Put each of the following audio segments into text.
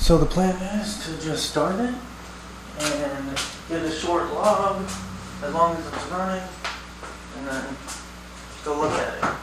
So the plan is to just start it and get a short log as long as it's running, and then go look at it.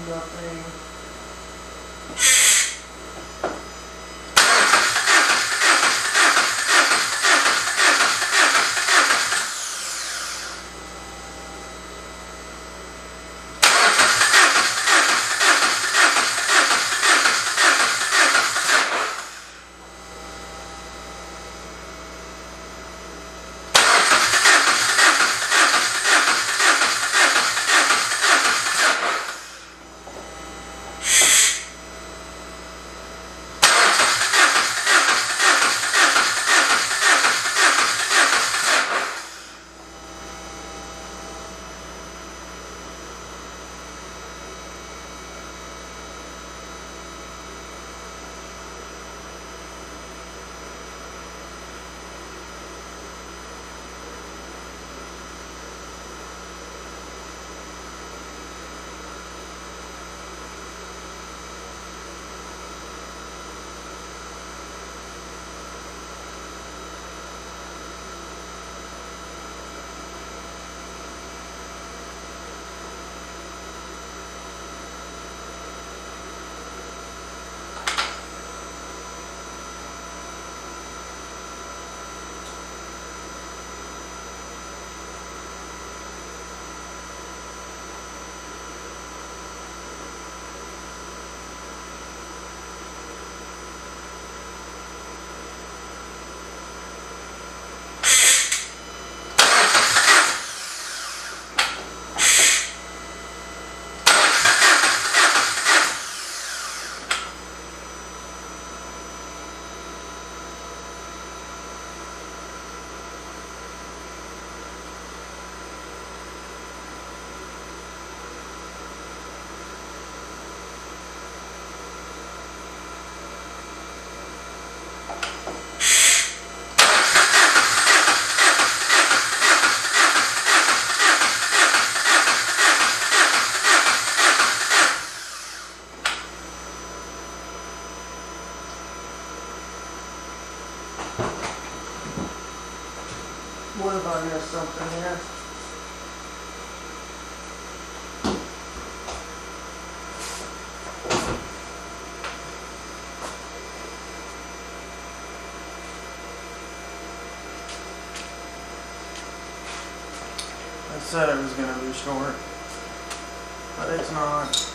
Nothing. What if I missed something here? I said it was going to be short, but it's not.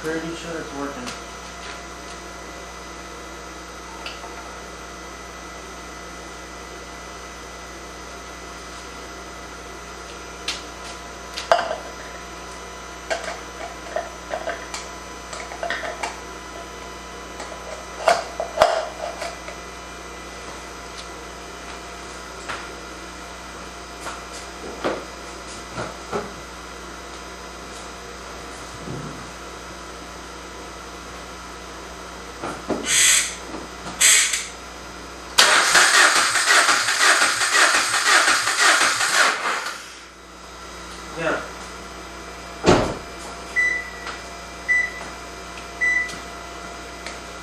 Pretty sure it's working. Yeah.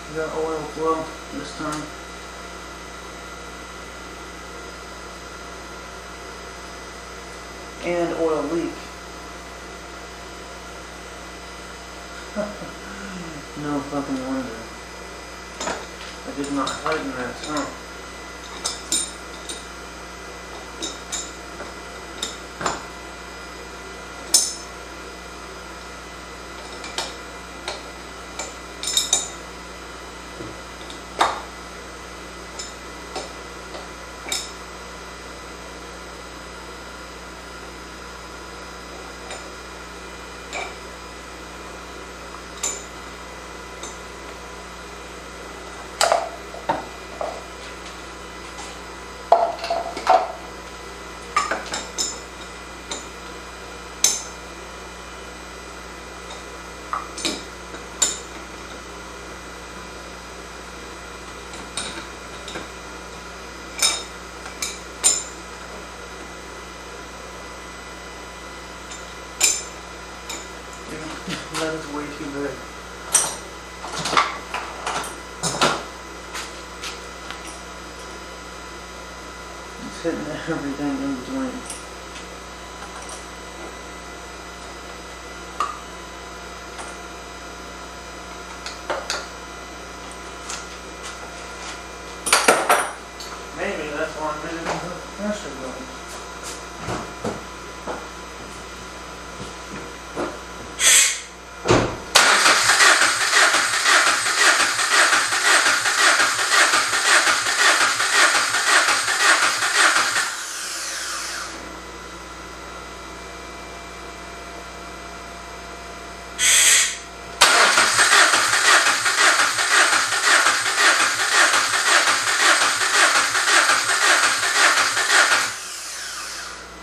We got oil flow this time. And oil leak. No fucking wonder. I did not tighten that sump. That is way too big. It's hitting everything in between. Maybe that's why I'm visiting the pressure building.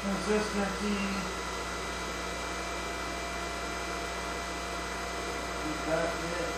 Consistency. That's it.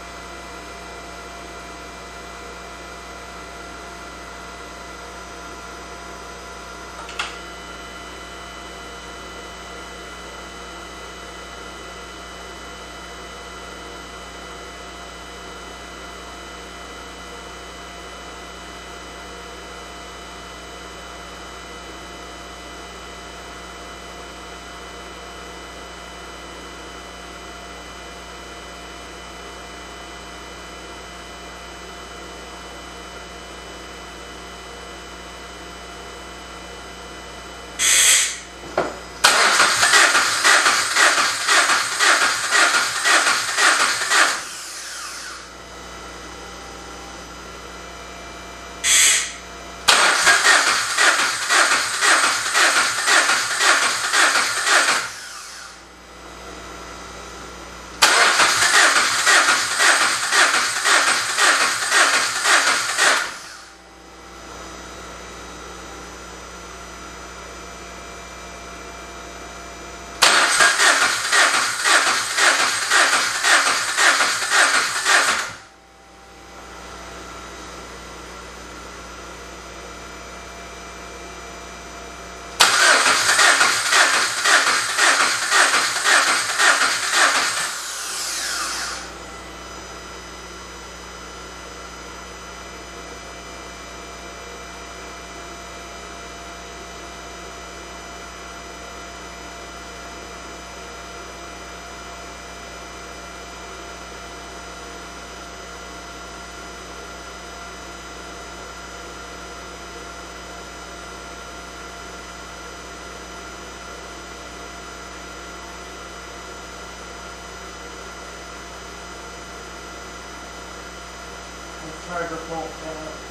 hard to focus.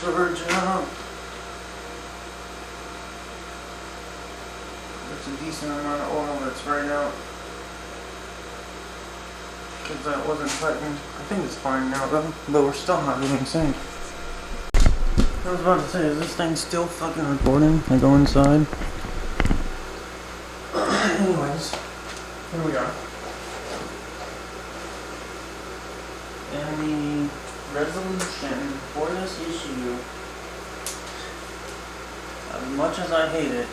charge up. There's a decent amount of oil that's right out. Because that wasn't tightened. I think it's fine now though, but we're still not getting synced. I was about to say, is this thing still fucking recording? I go inside. Anyways, here we are. And the resolution for this issue, as much as I hate it,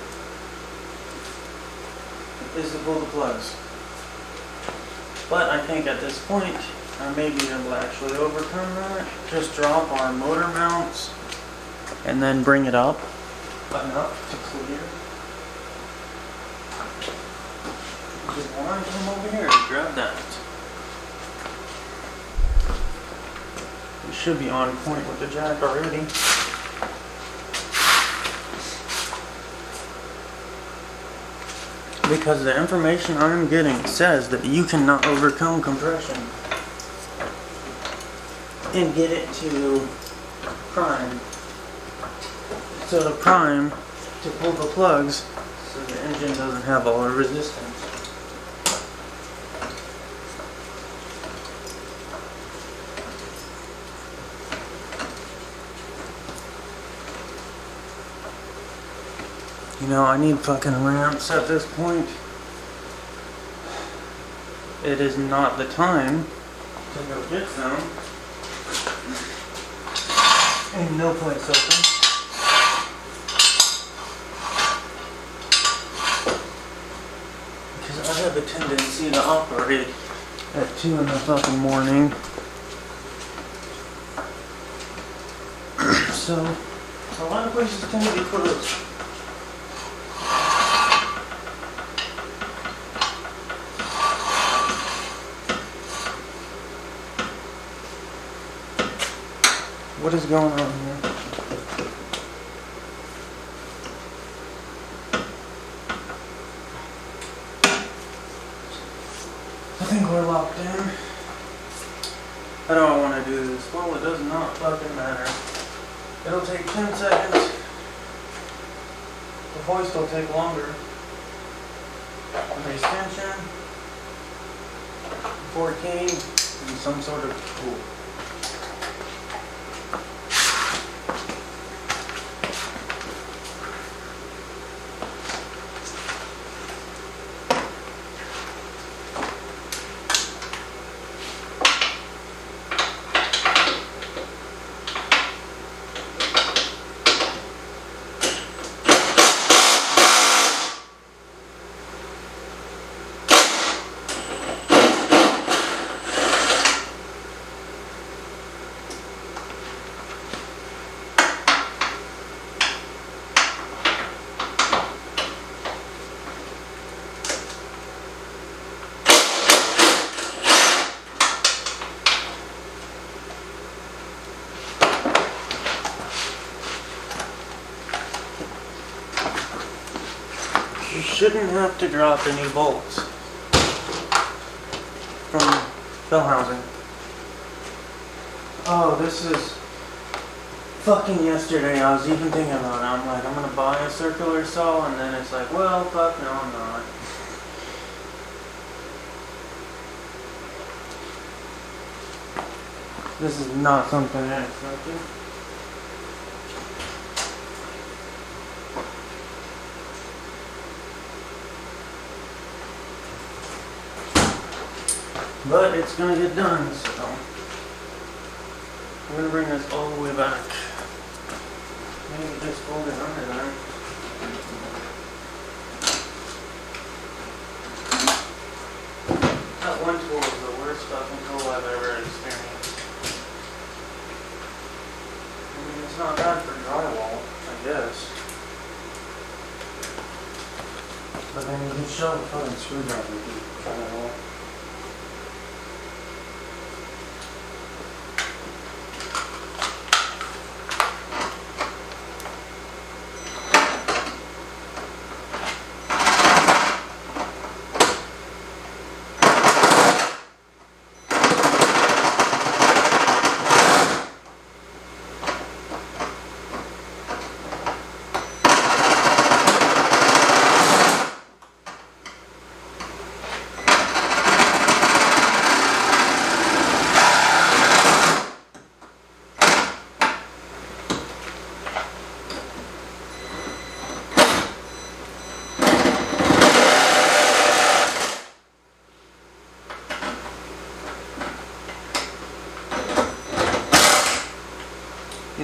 is to pull the plugs. But I think at this point, I may be able to actually overcome that. Just drop our motor mounts and then bring it up enough to clear. Which is why I came over here to grab that. We should be on point with the jack already. Because the information I'm getting says that you cannot overcome compression and get it to prime. So the prime to pull the plugs so the engine doesn't have all the resistance. You know, I need fucking ramps at this point. It is not the time to go get some. Ain't no place open. Because I have a tendency to operate at 2 in the fucking morning. So, a lot of places tend to be closed. What is going on here? I think we're locked in. How do I want to do this? Well, it does not fucking matter. It'll take 10 seconds. The hoist will take longer. An extension, 4K, and some sort of tool. You shouldn't have to drop any bolts from bell housing. Oh, this is fucking yesterday. I was even thinking about it. I'm like, I'm gonna buy a circular saw, and then it's like, well, fuck, no, I'm not. This is not something I expected. But it's gonna get done, so I'm gonna bring this all the way back. Maybe just fold it under there. That one tool is the worst fucking tool I've ever experienced. I mean, it's not bad for drywall, I guess. But then you can shove a fucking screwdriver through drywall.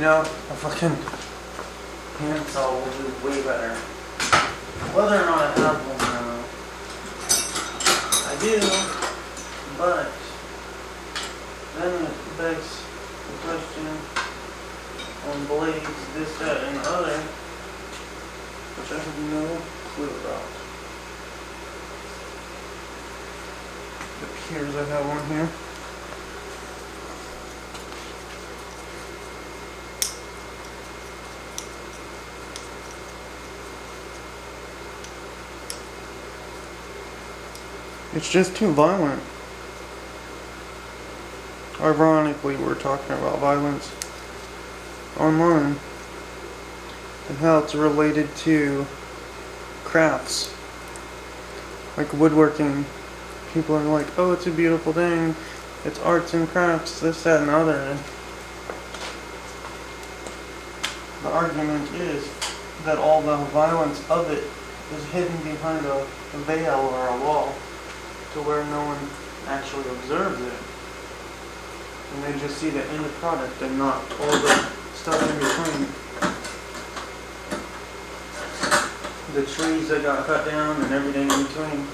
You know, a fucking handsaw will do way better. Whether or not I have one now, I do, but then it begs the question on blades, this, that, and the other, which I have no clue about. It appears I have one here. It's just too violent. Ironically, we're talking about violence online and how it's related to crafts. Like woodworking. People are like, oh, it's a beautiful thing. It's arts and crafts, this, that, and the other. The argument is that all the violence of it is hidden behind a veil or a wall, to where no one actually observes it. And they just see the end product and not all the stuff in between. The trees that got cut down and everything in between.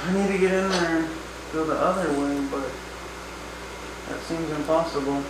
I need to get in there and go the other way, but that seems impossible.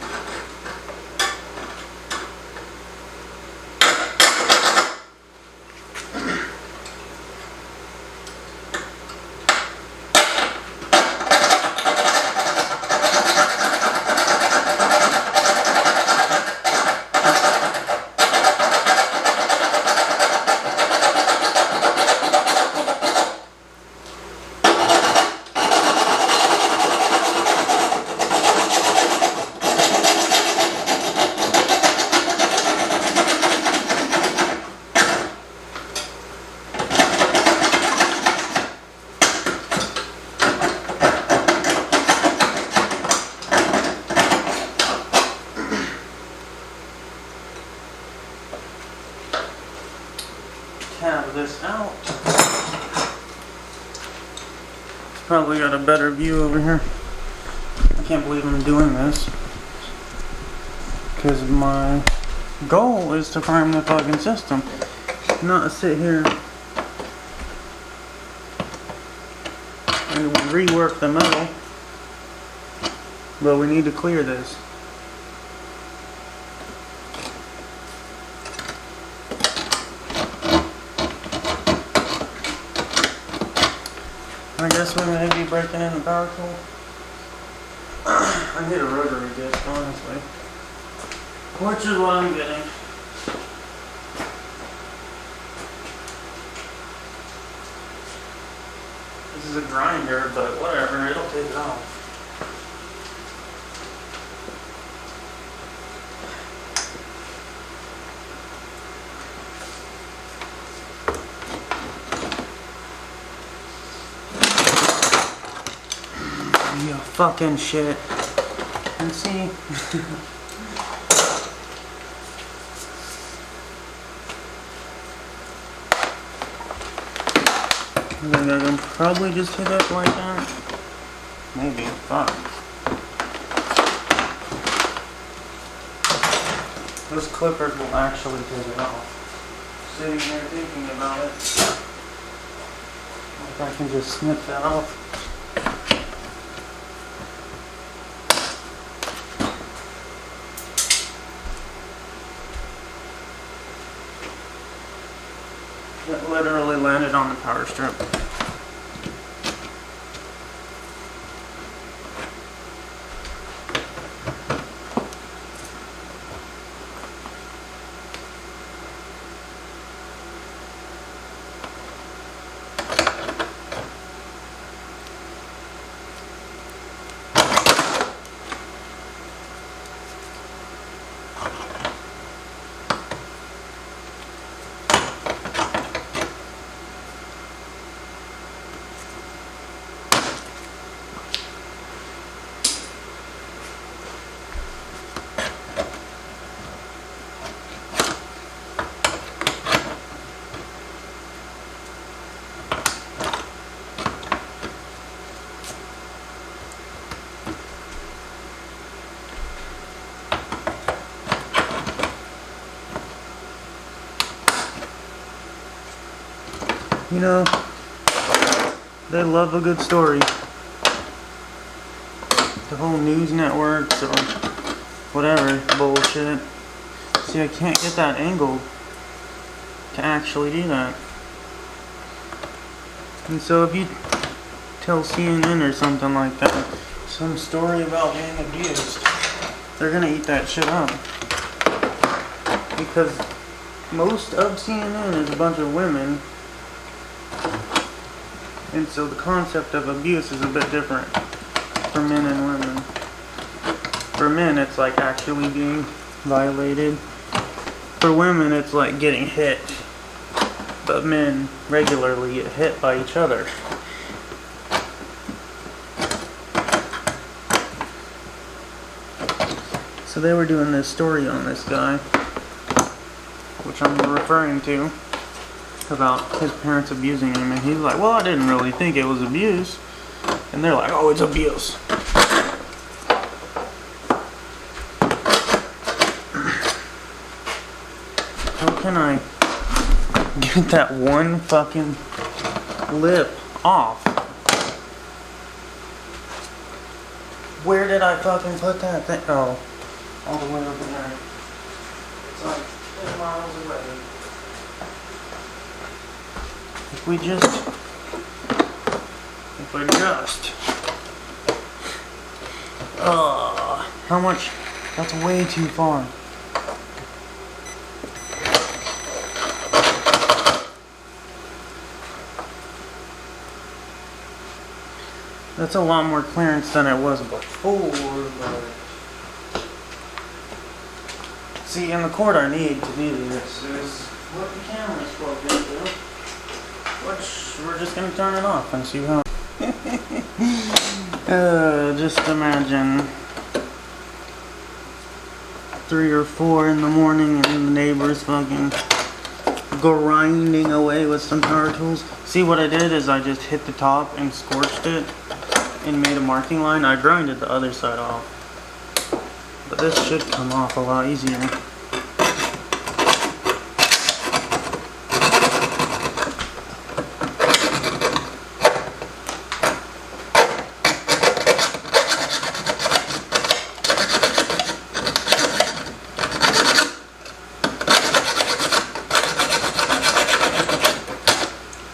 Tab this out. Probably got a better view over here. I can't believe I'm doing this, because my goal is to prime the fucking system, not sit here and rework the metal. But we need to clear this. I guess we may be breaking in the power tool. I need a rotary disc, honestly. Which is what I'm getting. This is a grinder, but whatever, it'll take it off. You fucking shit. And see. I think I can probably just hit it like that. Maybe. Fuck. Those clippers will actually take it off. Sitting there thinking about it. If I can just snip that off. That literally landed on the power strip. You know, they love a good story. The whole news networks or whatever bullshit. See, I can't get that angle to actually do that. And so if you tell CNN or something like that, some story about being abused, they're gonna eat that shit up. Because most of CNN is a bunch of women. And so the concept of abuse is a bit different for men and women. For men, it's like actually being violated. For women, it's like getting hit. But men regularly get hit by each other. So they were doing this story on this guy, which I'm referring to, about his parents abusing him, and he's like, well, I didn't really think it was abuse. And they're like, oh, it's abuse. How can I get that one fucking lip off? Where did I fucking put that thing? Oh, all the way over there. It's like 10 miles away. If I just, how much? That's way too far. That's a lot more clearance than it was before. See, in the cord I need to do this is what the camera's plugged into. Which, we're just going to turn it off and see how... just imagine 3 or 4 in the morning and the neighbors fucking grinding away with some power tools. See, what I did is I just hit the top and scorched it and made a marking line. I grinded the other side off. But this should come off a lot easier.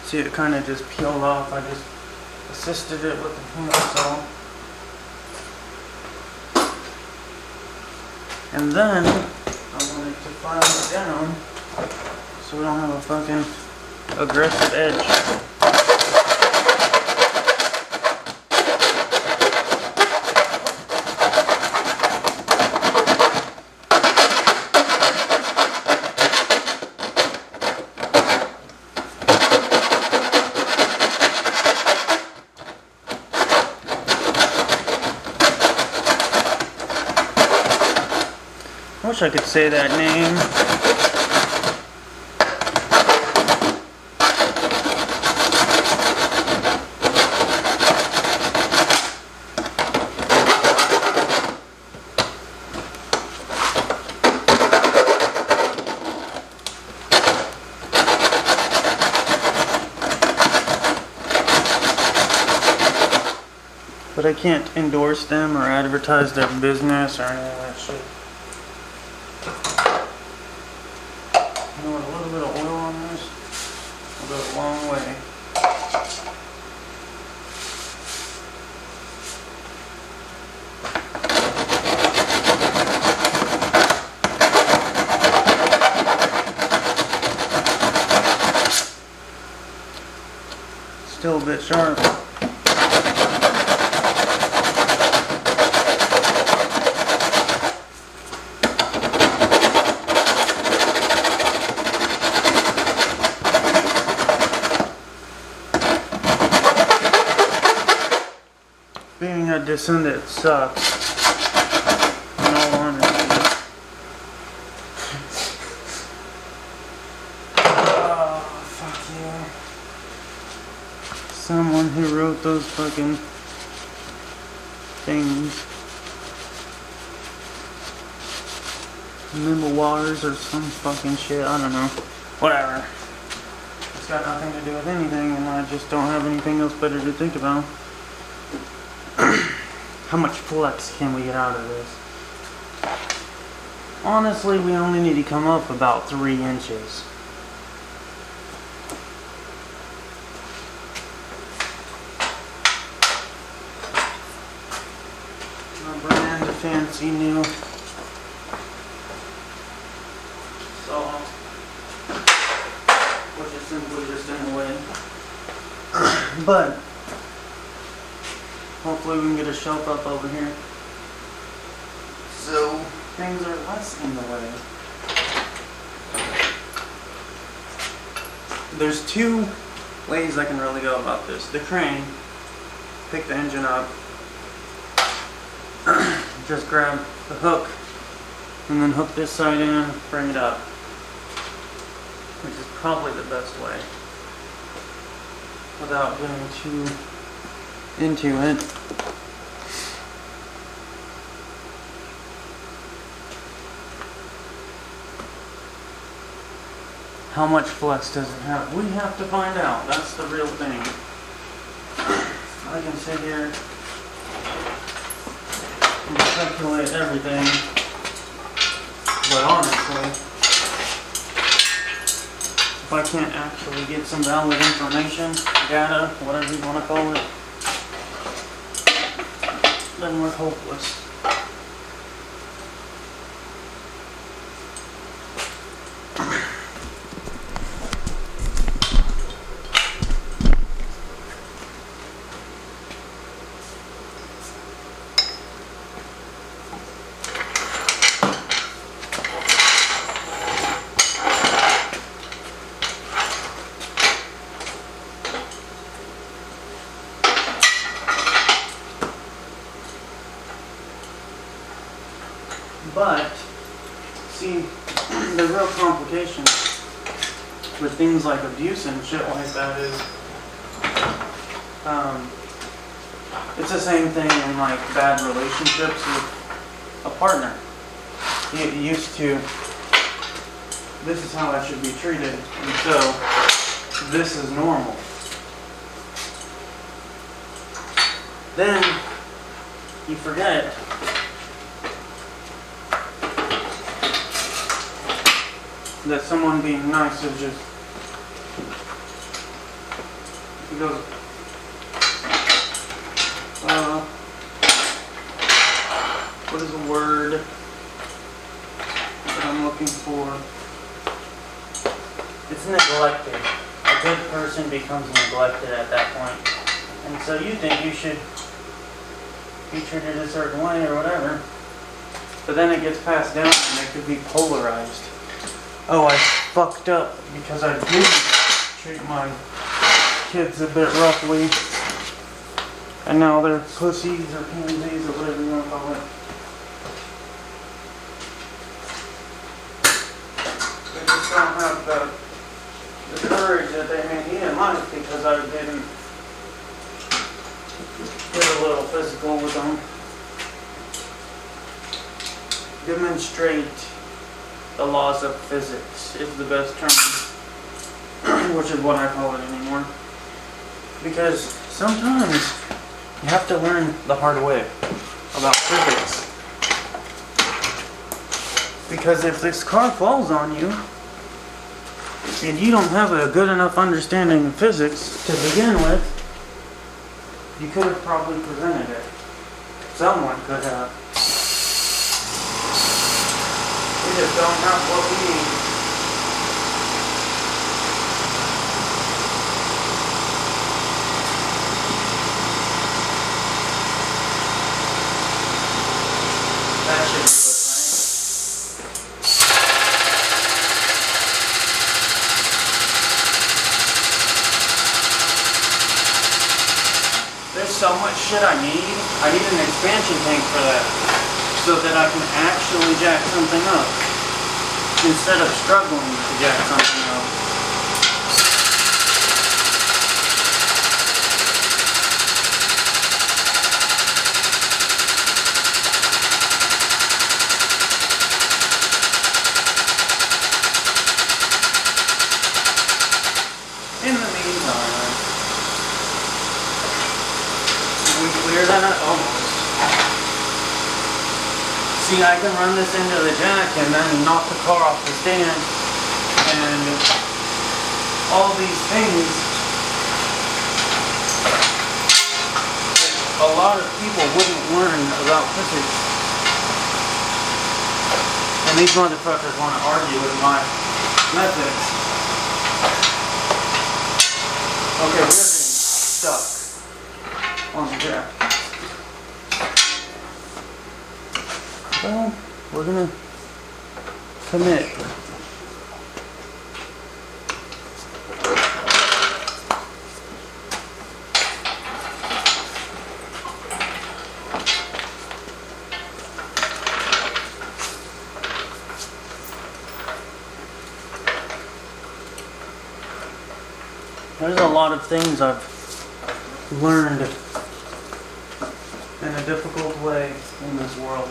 See, it kind of just peeled off. I just assisted it with the handsaw. And then I wanted to file it down so we don't have a fucking aggressive edge. I wish I could say that name. but I can't endorse them or advertise their business or any of that shit. You know what, a little bit of oil on this will go a long way. Still a bit sharp. Being a descendant sucks. In all honesty. Oh, fuck you. Someone who wrote those fucking things. Memoirs or some fucking shit. I don't know. Whatever. It's got nothing to do with anything, and I just don't have anything else better to think about. How much flex can we get out of this? Honestly, we only need to come up about 3 inches. My brand fancy new saw, which is simply just in the way. But hopefully we can get a shelf up over here, so things are less in the way. There's 2 ways I can really go about this. The crane, pick the engine up, just grab the hook, and then hook this side in, bring it up, which is probably the best way, without getting too into it. How much flex does it have? We have to find out. That's the real thing. I can sit here and calculate everything, but honestly, if I can't actually get some valid information, data, whatever you want to call it, then we're hopeless. But, see, the real complication with things like abuse and shit like that is, it's the same thing in like bad relationships with a partner. You used to, this is how I should be treated, and so this is normal. Then you forget that someone being nice is just, he goes, what is the word that I'm looking for? It's neglected. A good person becomes neglected at that point. And so you think you should be treated a certain way or whatever, but then it gets passed down and it could be polarized. Oh, I fucked up because I didn't treat my kids a bit roughly, and now they're pussies or pansies or whatever you want to call it. They just don't have the courage that they may need in life because I didn't get a little physical with them. Demonstrate the laws of physics is the best term, which is what I call it anymore. Because sometimes You have to learn the hard way about physics. Because if this car falls on you, and you don't have a good enough understanding of physics to begin with, you could have probably prevented it. Someone could have. We just don't have what we need. That should do it, right? There's so much shit I need. I need an expansion tank for that, so that I can actually jack something up, instead of struggling to jack something up. In the meantime, we clear that almost. See, I can run this into the jack and then knock the car off the stand, and all these things that a lot of people wouldn't learn about physics. And these motherfuckers want to argue with my methods. Okay, we're getting stuck on the jack. Well, we're gonna commit. There's a lot of things I've learned in a difficult way in this world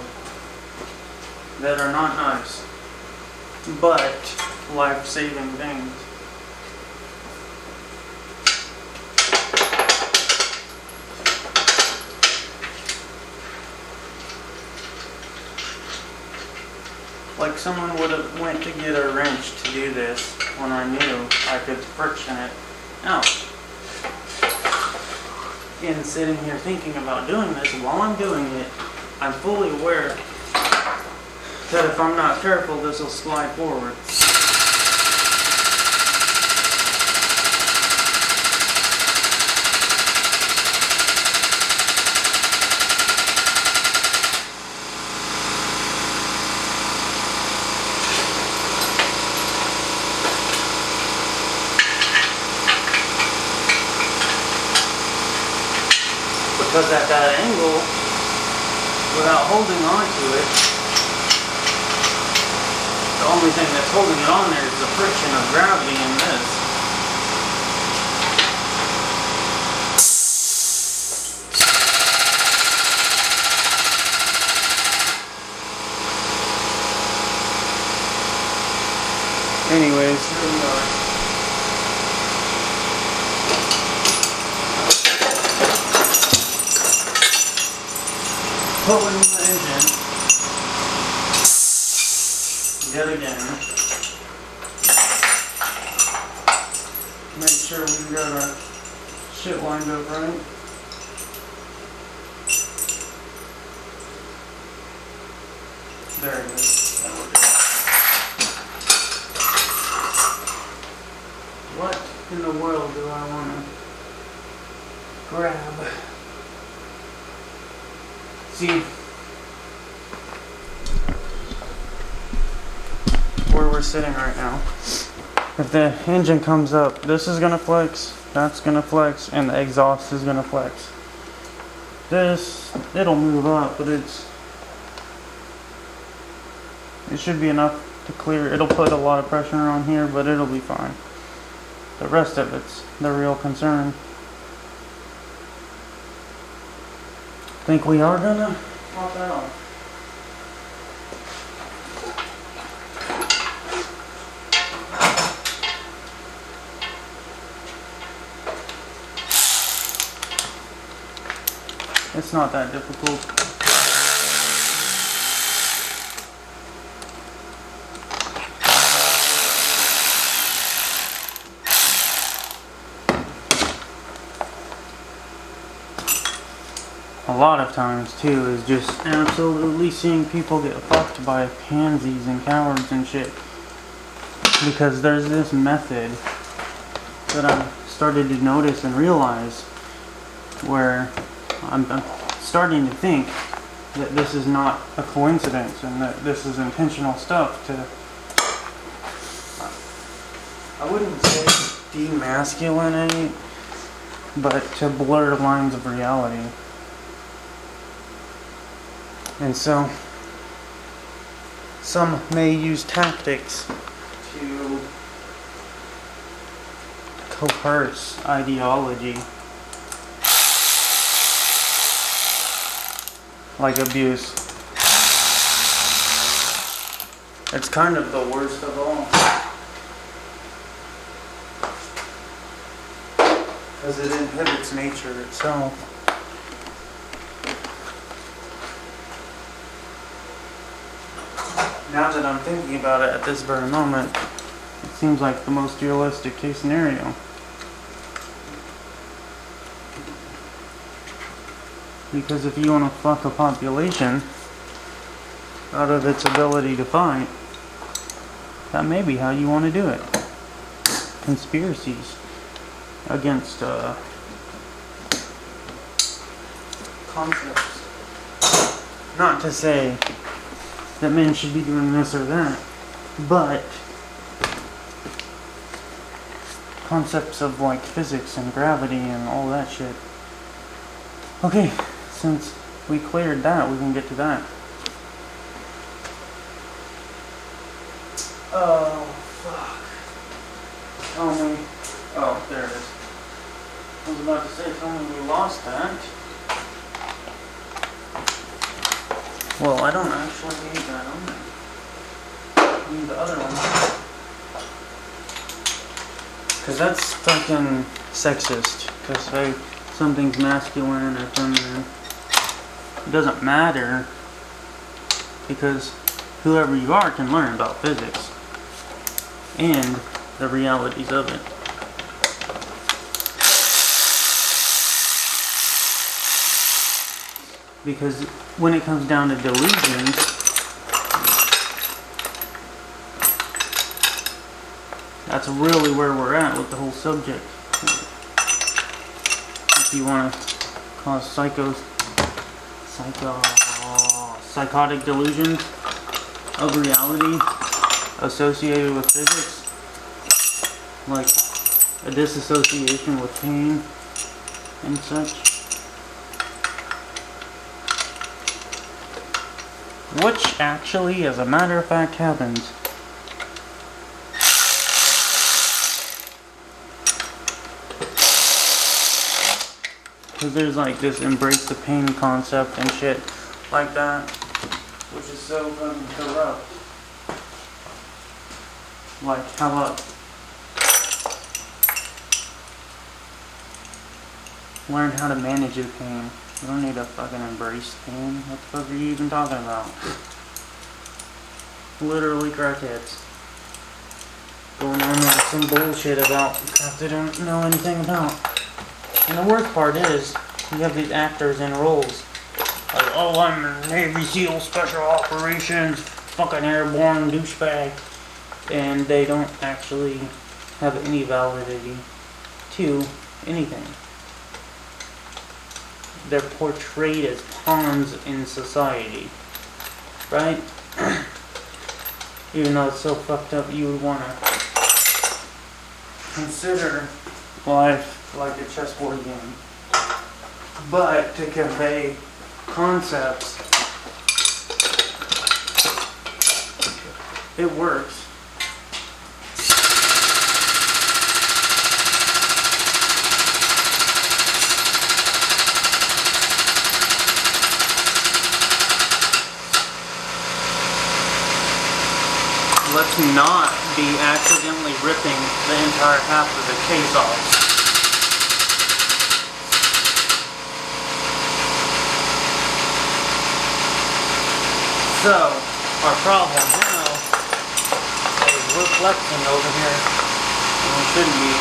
that are not nice, but life-saving things. Like someone would have went to get a wrench to do this when I knew I could friction it out. And sitting here thinking about doing this, while I'm doing it, I'm fully aware that if I'm not careful, this will slide forward. Because at that angle, without holding on to it, the only thing that's holding it on there is the friction of gravity in this. Anyways, here we are. Pulling the engine yet again. Make sure we've got our shit lined up right. There it is. That works. What in the world do I want to grab? See, where we're sitting right now, if the engine comes up, this is going to flex, that's going to flex, and the exhaust is going to flex. This, it'll move up, but it should be enough to clear. It'll put a lot of pressure on here, but it'll be fine. The rest of it's the real concern. Think we are gonna pop that off. It's not that difficult. A lot of times too is just absolutely seeing people get fucked by pansies and cowards and shit. Because there's this method that I've started to notice and realize where I'm starting to think that this is not a coincidence and that this is intentional stuff to, I wouldn't say demasculinate, but to blur lines of reality. And so, some may use tactics to coerce ideology, like abuse. It's kind of the worst of all, because it inhibits nature itself. Now that I'm thinking about it at this very moment, it seems like the most realistic case scenario. Because if you want to fuck a population out of its ability to fight, that may be how you want to do it. Conspiracies against concepts. Not to say that men should be doing this or that, but concepts of like physics and gravity and all that shit. Okay, since we cleared that, we can get to that. Oh, fuck. Tell me. Oh, there it is. I was about to say, tell me we lost that. Well, I don't actually need that on there. I need the other one. Because that's fucking sexist. To say something's masculine or feminine. It doesn't matter. Because whoever you are can learn about physics. And the realities of it. Because when it comes down to delusions, that's really where we're at with the whole subject. If you want to cause psychotic delusions of reality associated with physics, like a disassociation with pain and such. Which actually, as a matter of fact, happens. Because there's like this embrace the pain concept and shit like that, which is so fucking corrupt. Like, how about learn how to manage your pain? You don't need to fucking embrace pain. What the fuck are you even talking about? Literally crackheads. Going on with some bullshit about stuff they don't know anything about. And the worst part is, you have these actors in roles. Like, oh, I'm a Navy SEAL Special Operations, fucking airborne douchebag. And they don't actually have any validity to anything. They're portrayed as pawns in society, right? Even though it's so fucked up, you would want to consider life like a chessboard game. But to convey concepts, it works. Let's not be accidentally ripping the entire half of the case off. So, our problem now is we're flexing over here, and we shouldn't be.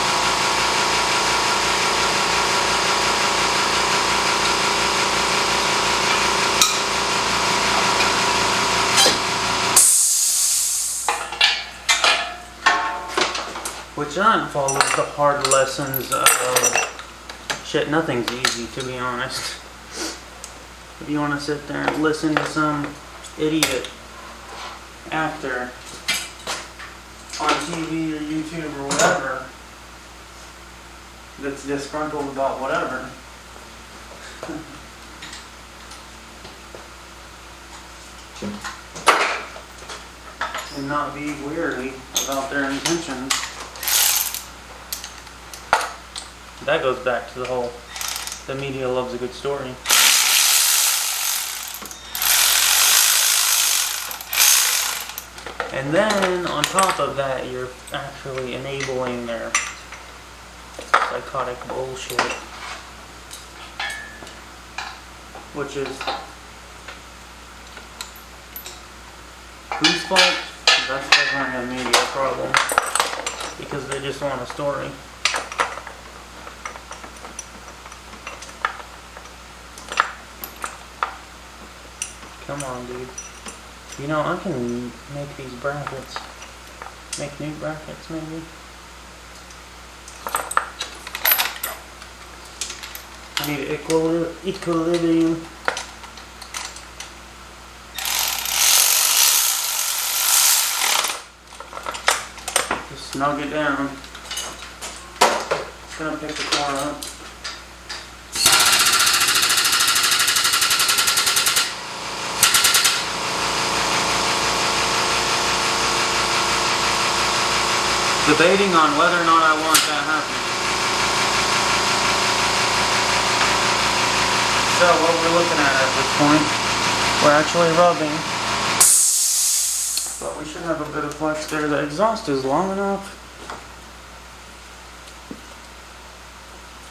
Which follows the hard lessons of shit. Nothing's easy, to be honest. If you want to sit there and listen to some idiot actor on TV or YouTube or whatever that's disgruntled about whatever, and not be weary about their intentions. That goes back to the whole, the media loves a good story. And then, on top of that, you're actually enabling their psychotic bullshit. Which is whose fault? That's definitely a media problem. Because they just want a story. Come on, dude. You know, I can make these brackets. Make new brackets, maybe. I need equilibrium. Just snug it down. Just gonna pick the car up. Debating on whether or not I want that happening. So what we're looking at this point, we're actually rubbing, but we should have a bit of flex there. The exhaust is long enough.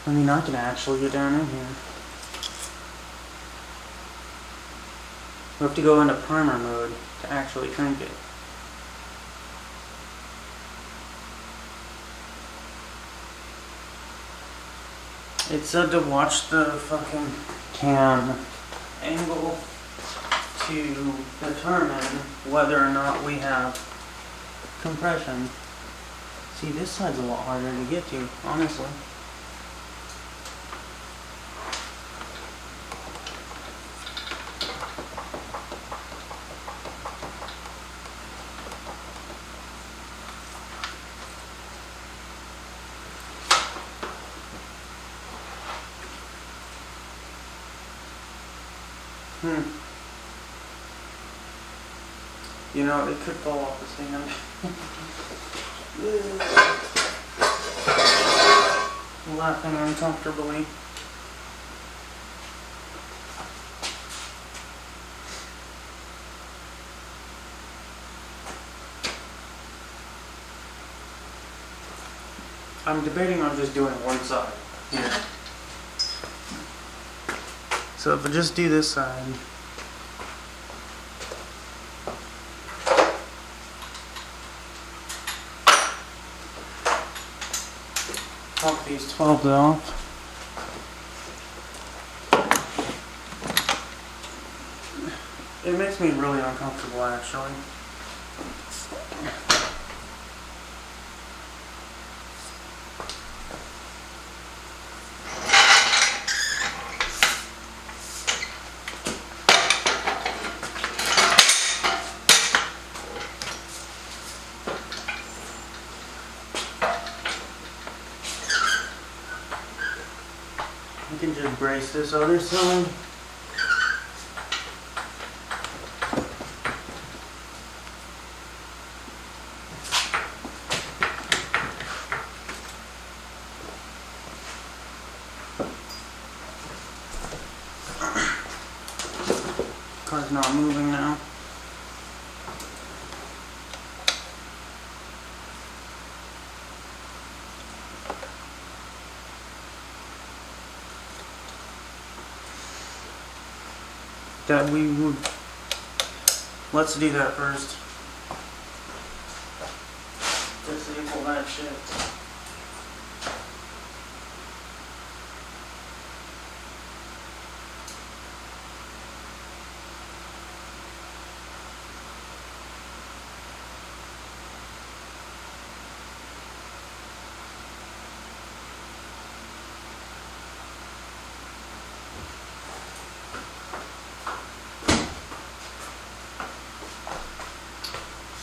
I mean, I can actually get down in here. We have to go into primer mode to actually crank it. It said to watch the fucking cam angle to determine whether or not we have compression. See, this side's a lot harder to get to, honestly. You know, it could fall off the stand. Laughing uncomfortably. I'm debating on just doing one side here. So if I just do this side, pop these 12s off. It makes me really uncomfortable, actually. You can just brace this other side. Car's not moving now. That we would Let's do that first. Disable that shit.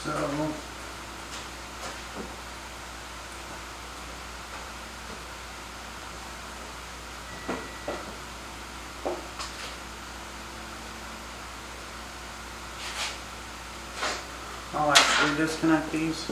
So I'll actually disconnect these.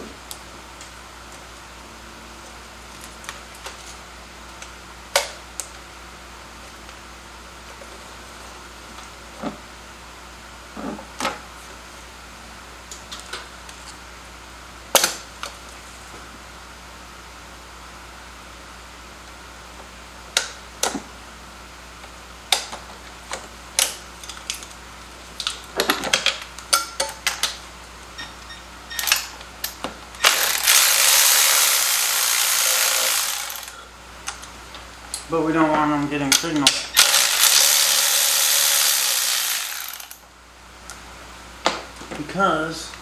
But we don't want them getting signal. Because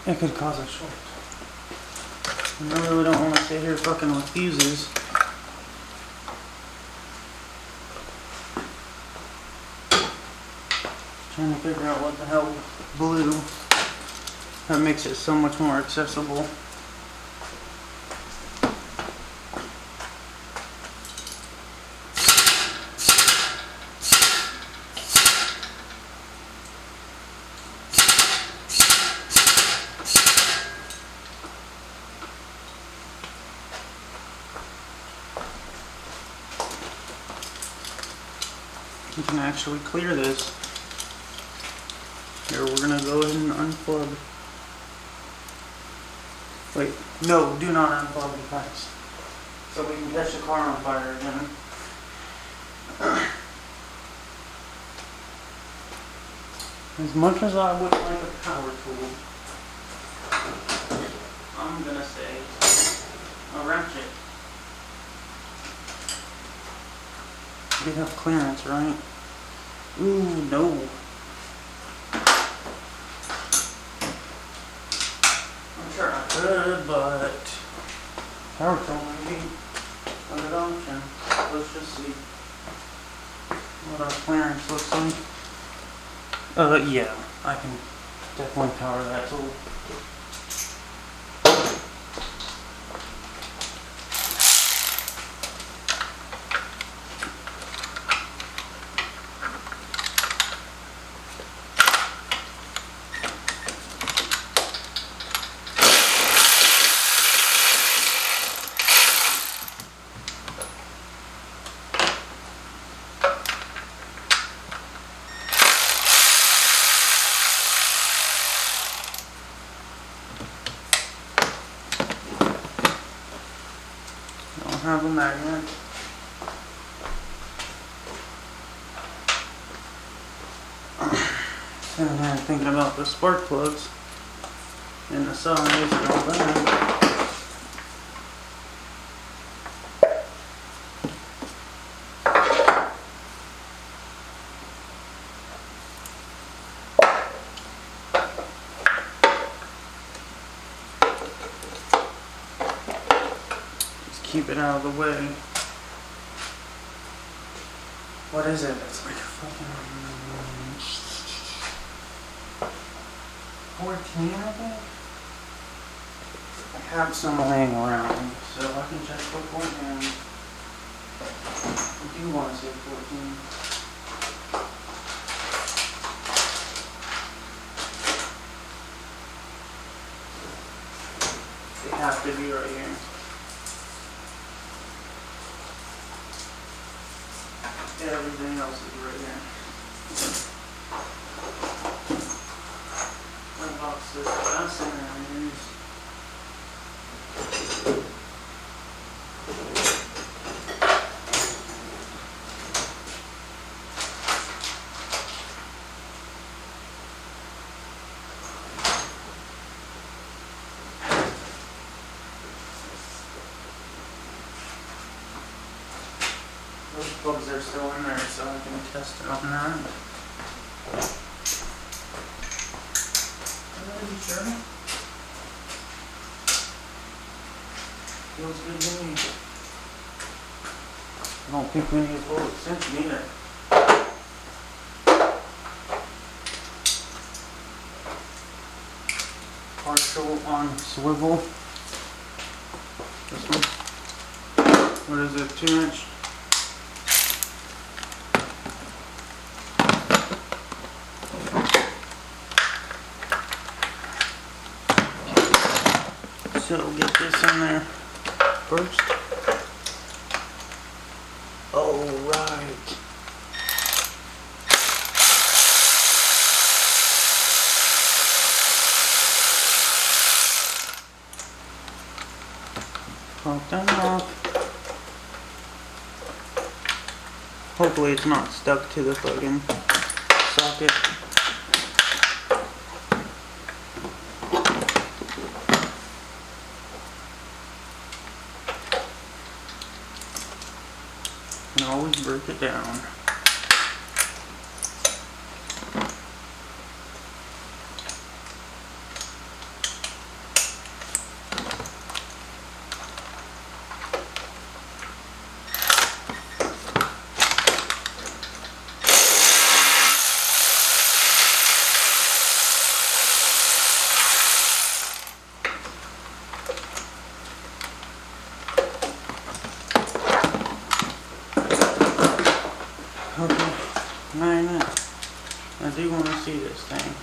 it could cause a short. And I really don't want to sit here fucking with fuses. Trying to figure out what the hell blew. That makes it so much more accessible. You can actually clear this. Here, we're gonna go ahead and unplug. Wait, no, do not unplug the pipes. So we can catch the car on fire again. As much as I would like a power tool, I'm gonna say a ratchet. We have clearance, right? Ooh, no. I'm sure I could, but power tool maybe a good option. Let's just see what our clearance looks like. Yeah, I can definitely power that tool. Have a magnet. Sitting here thinking about the spark plugs and the size and all that. Keep it out of the way. What is it? It's like a fucking 14, I think? I have some laying around, so I can check quick one and I do want to say 14. They have to be right here. Everything else is right here. My box is fascinating. those plugs are still in there, so I can test it on that. Are you sure? Feels good to me. I don't think we need a full extension either. Partial on swivel. This one. What is it? 2-inch? So get this in there first. Oh, right. Pop that off. Hopefully it's not stuck to the fucking socket. And always break it down. Okay, man, I do want to see this thing.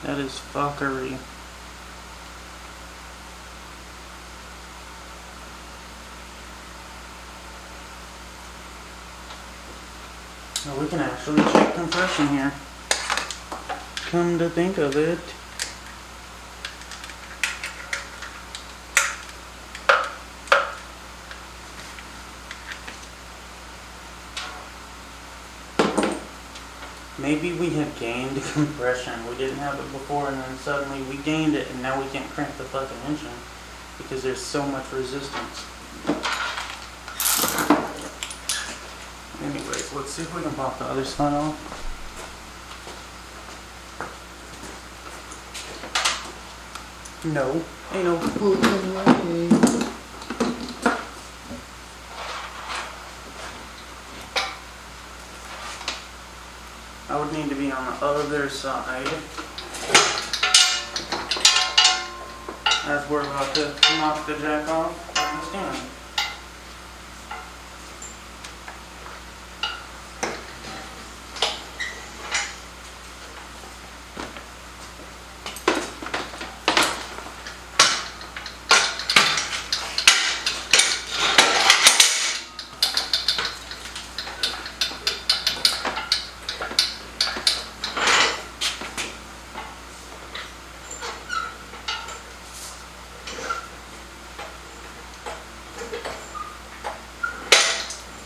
That is fuckery. Now we can actually check compression here. Come to think of it, maybe we have gained compression. We didn't have it before, and then suddenly we gained it, and now we can't crank the fucking engine because there's so much resistance. Anyways, let's see if we can pop the other side off. No, ain't no fucking way. I would need to be on the other side, as we're about to knock the jack off on the stand.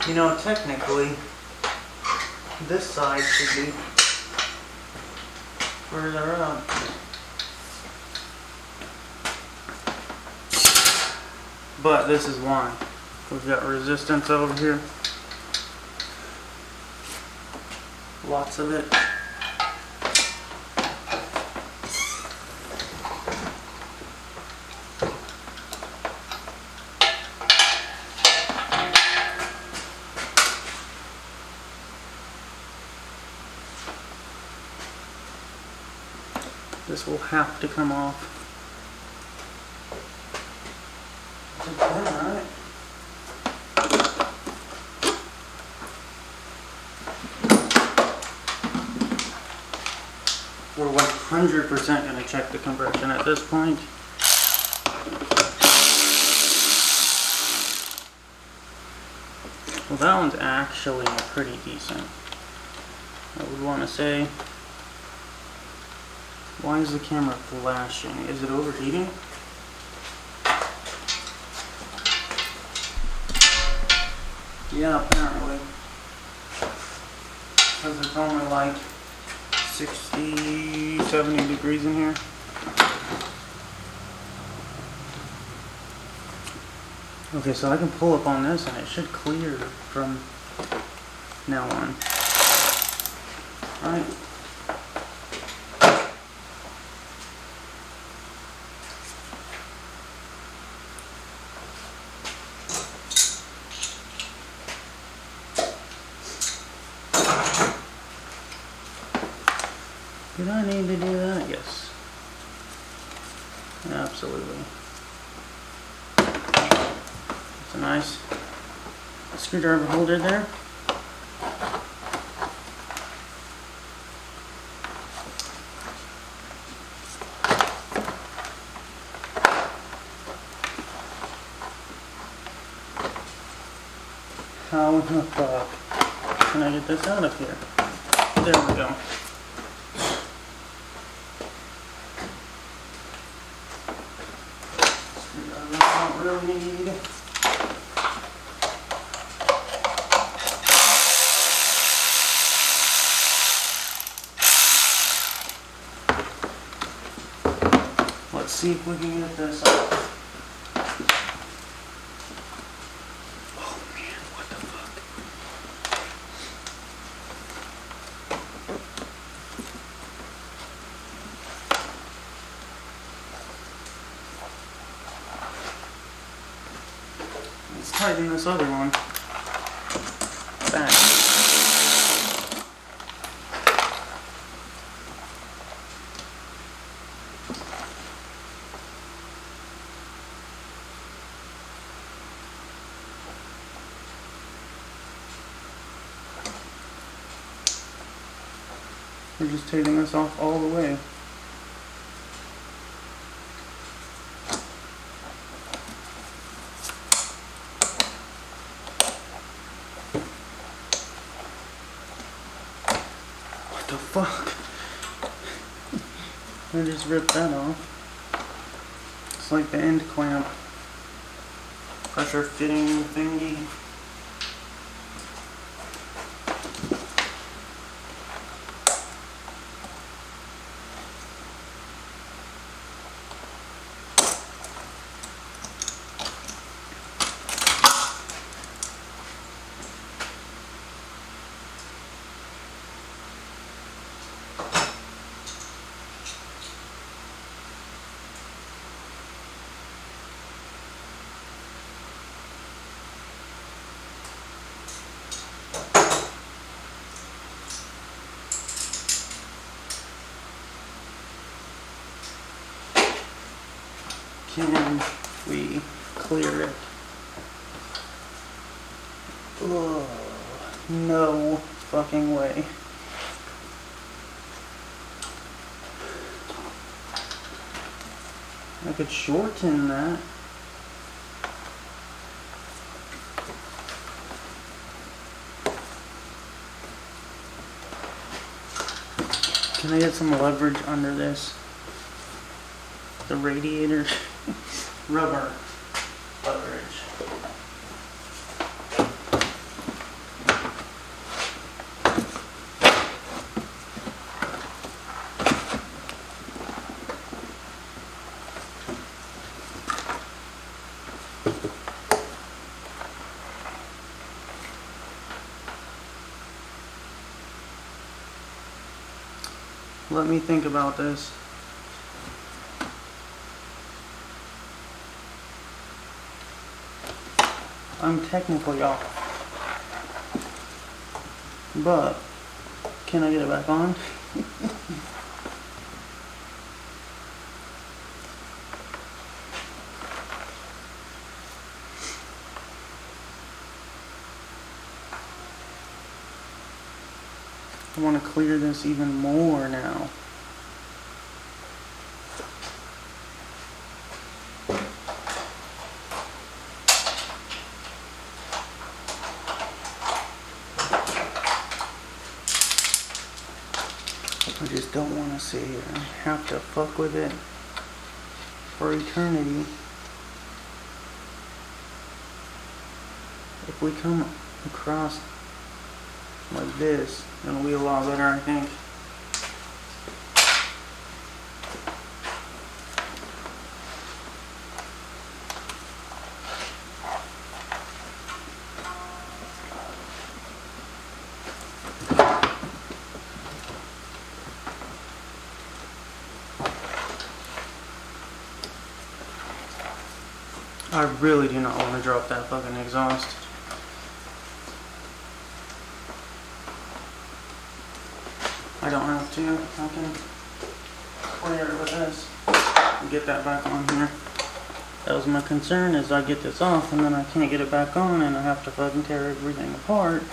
You know, technically, this side should be further up. But this is why. We've got resistance over here. Lots of it. This will have to come off. Alright. We're 100% going to check the compression at this point. Well, that one's actually pretty decent, I would want to say. Why is the camera flashing? Is it overheating? Yeah, apparently. Because it's only like 60, 70 degrees in here. Okay, so I can pull up on this and it should clear from now on. Alright. Did I need to do that? Yes. Absolutely. It's a nice screwdriver holder there. How in the fuck can I get this out of here? There we go. I don't really need. Let's see if we can get this off. Oh man, what the fuck? Let's tighten this other one back. We're just taking this off all the way. What the fuck? I just ripped that off. It's like the end clamp. Pressure fitting thingy. Can we clear it? Ugh, no fucking way. I could shorten that. Can I get some leverage under this? The radiator. Rubber leverage. Let me think about this. I'm technically off, but can I get it back on? I want to clear this even more now. I just don't want to sit here and have to fuck with it for eternity. If we come across like this, it'll be a lot better, I think. I really do not want to drop that fucking exhaust. I don't have to. I can clear it with this and get that back on here. That was my concern, is I get this off and then I can't get it back on and I have to fucking tear everything apart.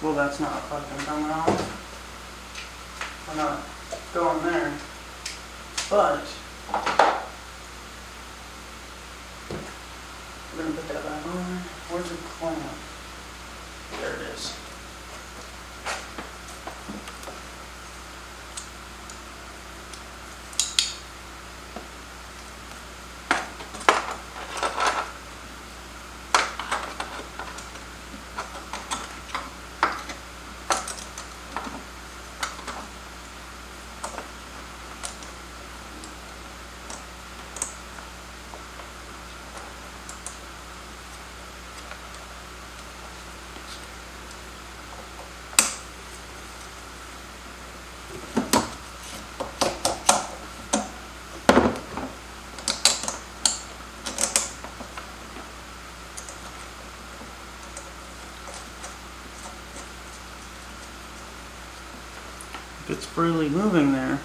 Well, that's not fucking coming off. We're not going there. But we're gonna put that back on. Where's the clamp? There it is. It's freely moving there.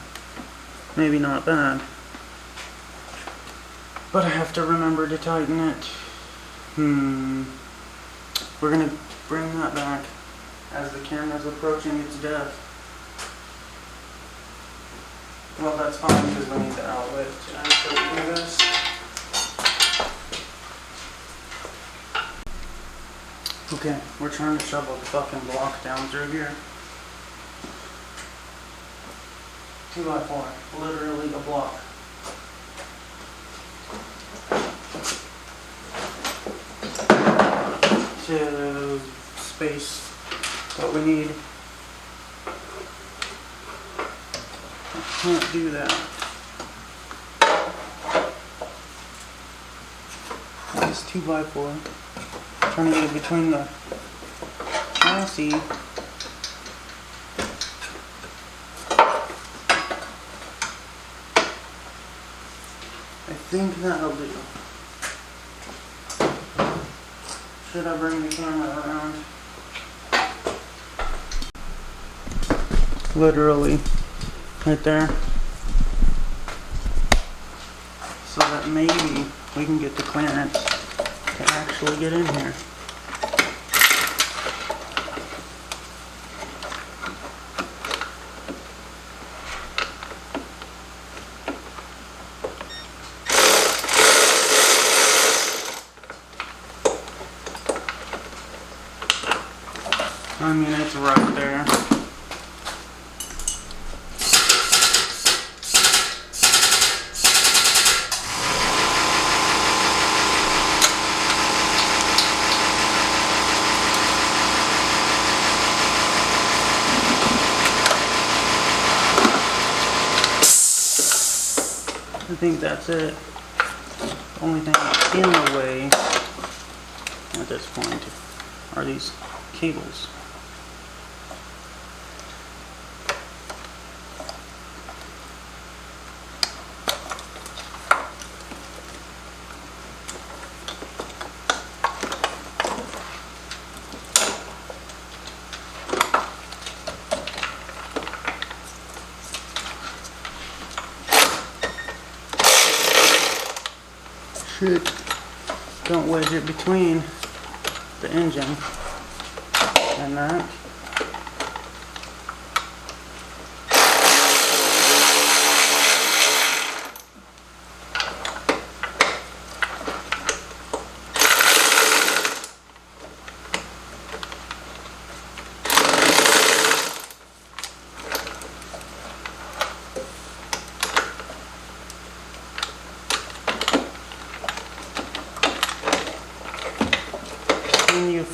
Maybe not bad. But I have to remember to tighten it. We're gonna bring that back as the camera's approaching its depth. Well, that's fine because we need the outlet to actually do this. Okay, we're trying to shovel the fucking block down through here. 2x4, literally a block. To space what we need. I can't do that. This 2x4. Trying to get it between the chassis. I think that'll do. Should I bring the camera around? Literally, right there. So that maybe we can get the clearance to actually get in here. I mean, it's right there. I think that's it. The only thing in the way at this point are these cables. Don't wedge it between the engine and that.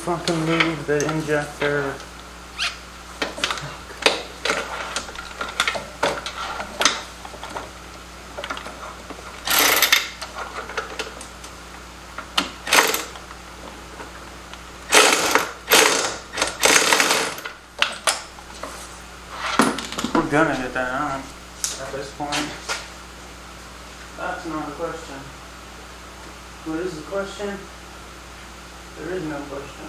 fucking move the injector. We're gonna get that on at this point. That's not a question. What is the question? There is no question.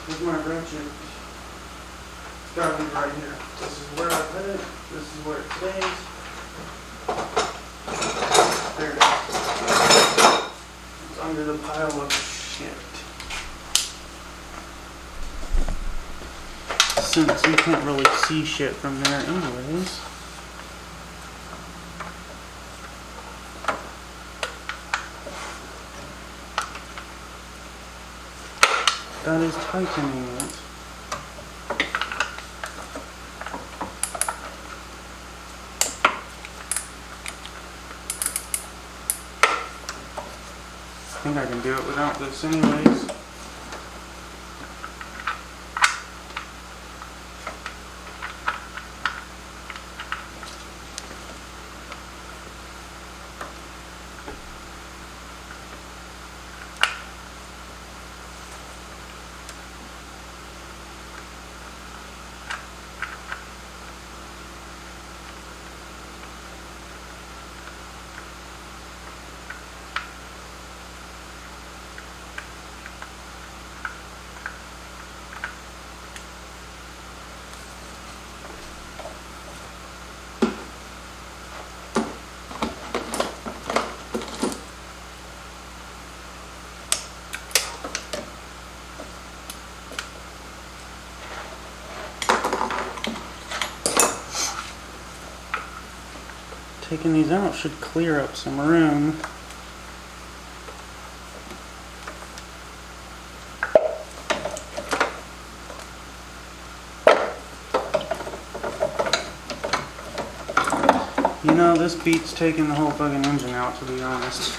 Here's my wrench. It's gotta be right here. This is where I put it. This is where it stays. There it is. It's under the pile of shit. Since you can't really see shit from there anyways. That is tightening it. I think I can do it without this anyways. Taking these out should clear up some room. You know, this beats taking the whole fucking engine out, to be honest.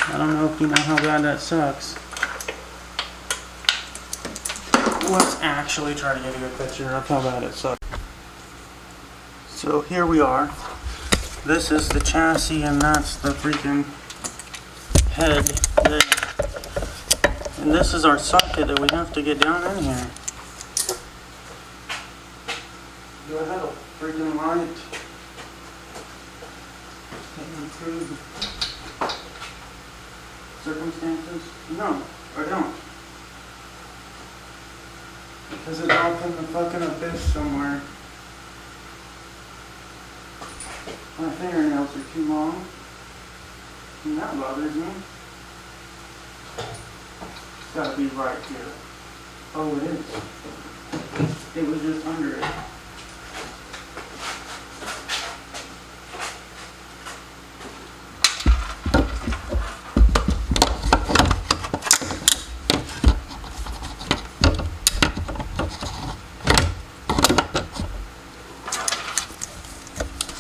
I don't know if you know how bad that sucks. Let's actually try to get a good picture of how bad it sucks. So here we are. This is the chassis and that's the freaking head there. And this is our socket that we have to get down in here. Do I have a freaking light? In improved circumstances? No, I don't. Because it's off in the fucking abyss somewhere. My fingernails are too long, and that bothers me. It's gotta be right here. Oh, it is. It was just under it.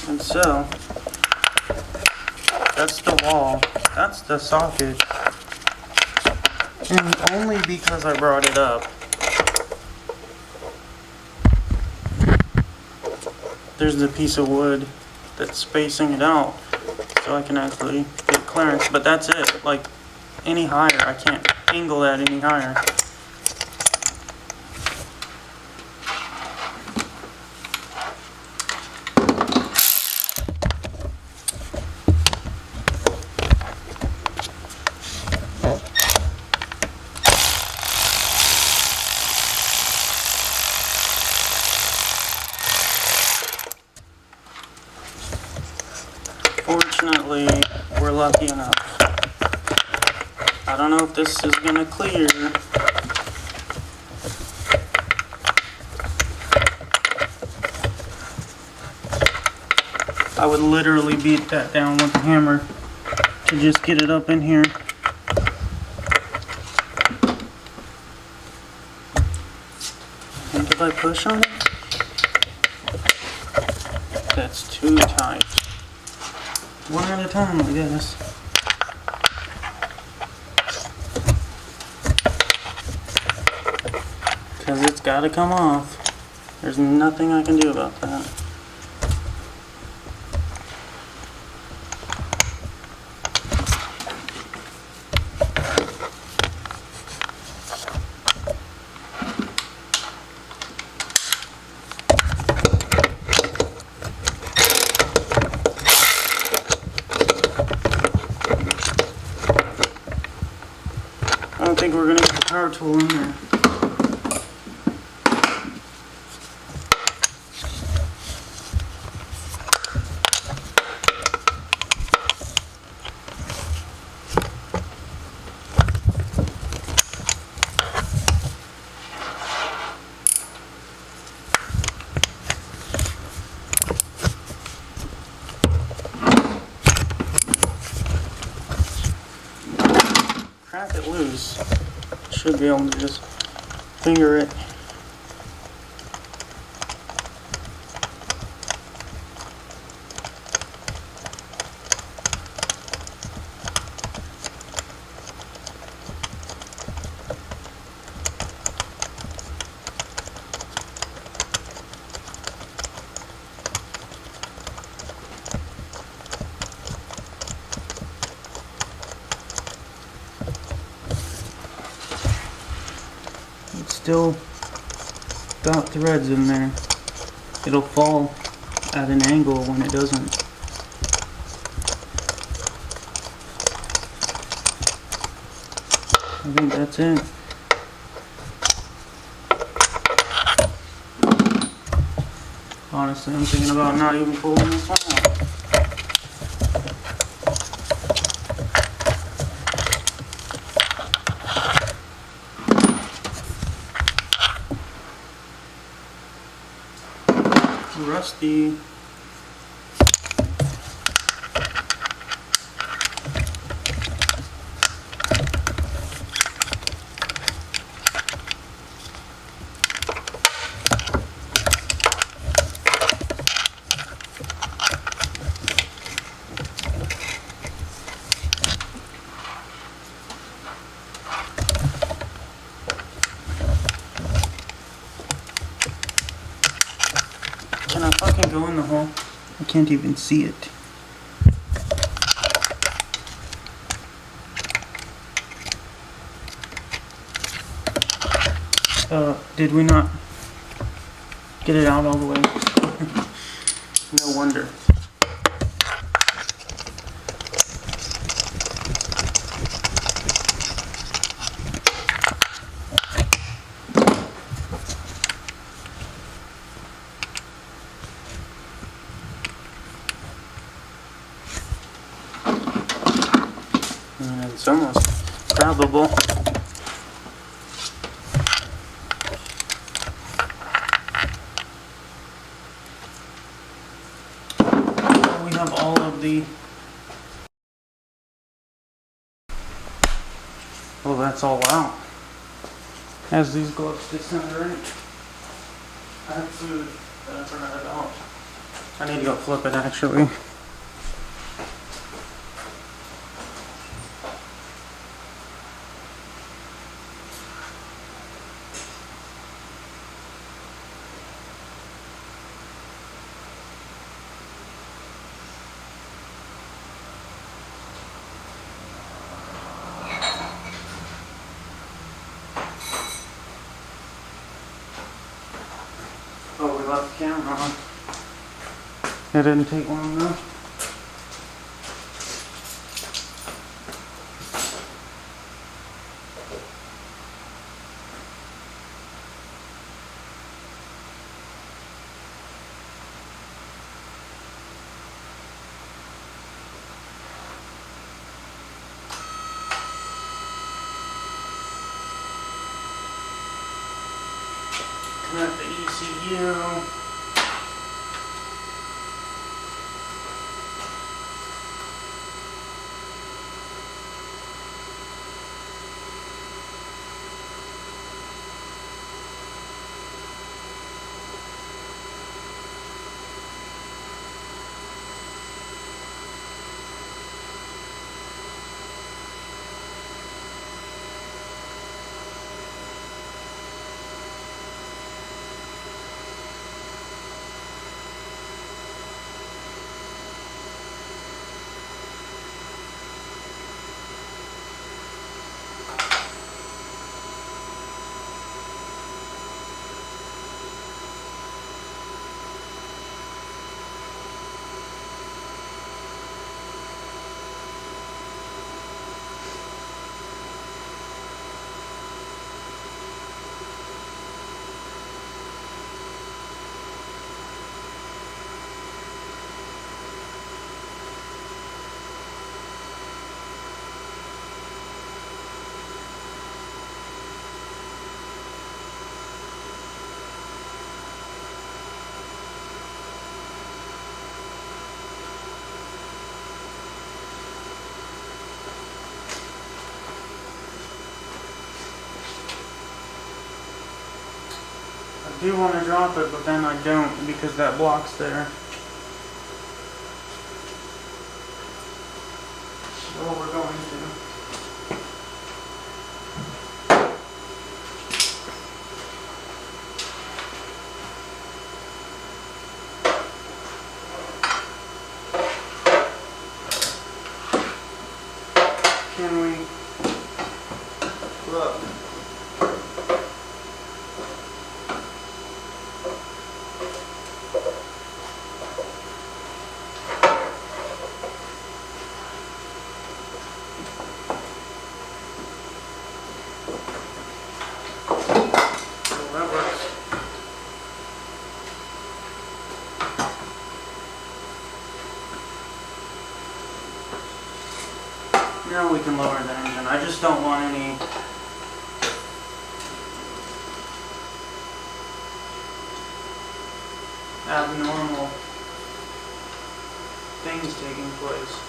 And so, that's the wall, that's the socket, and only because I brought it up, there's the piece of wood that's spacing it out, so I can actually get clearance, but that's it. Like, any higher, I can't angle that any higher. Fortunately, we're lucky enough. I don't know if this is gonna clear. I would literally beat that down with a hammer to just get it up in here. And if I push on it, that's too tight. One at a time, I guess. because it's got to come off. There's nothing I can do about that. I don't think we're going to get the power tool in there. Crack it loose. Should be able to just finger it. It's still got threads in there. It'll fall at an angle when it doesn't. I think that's it. Honestly, I'm thinking about not even pulling this one out. Rusty. Can I fucking go in the hole? I can't even see it. Did we not get it out all the way? No wonder. It's almost probable. We have all of the... Well, that's all out. As these gloves disintegrate. I have food that I forgot about. I need to go flip it actually. Oh, we left the camera on. It didn't take long enough. Connect the ECU. do want to drop it, but then I don't because that block's there. So we're going to. Can we look? That works. Now we can lower the engine. I just don't want any abnormal things taking place.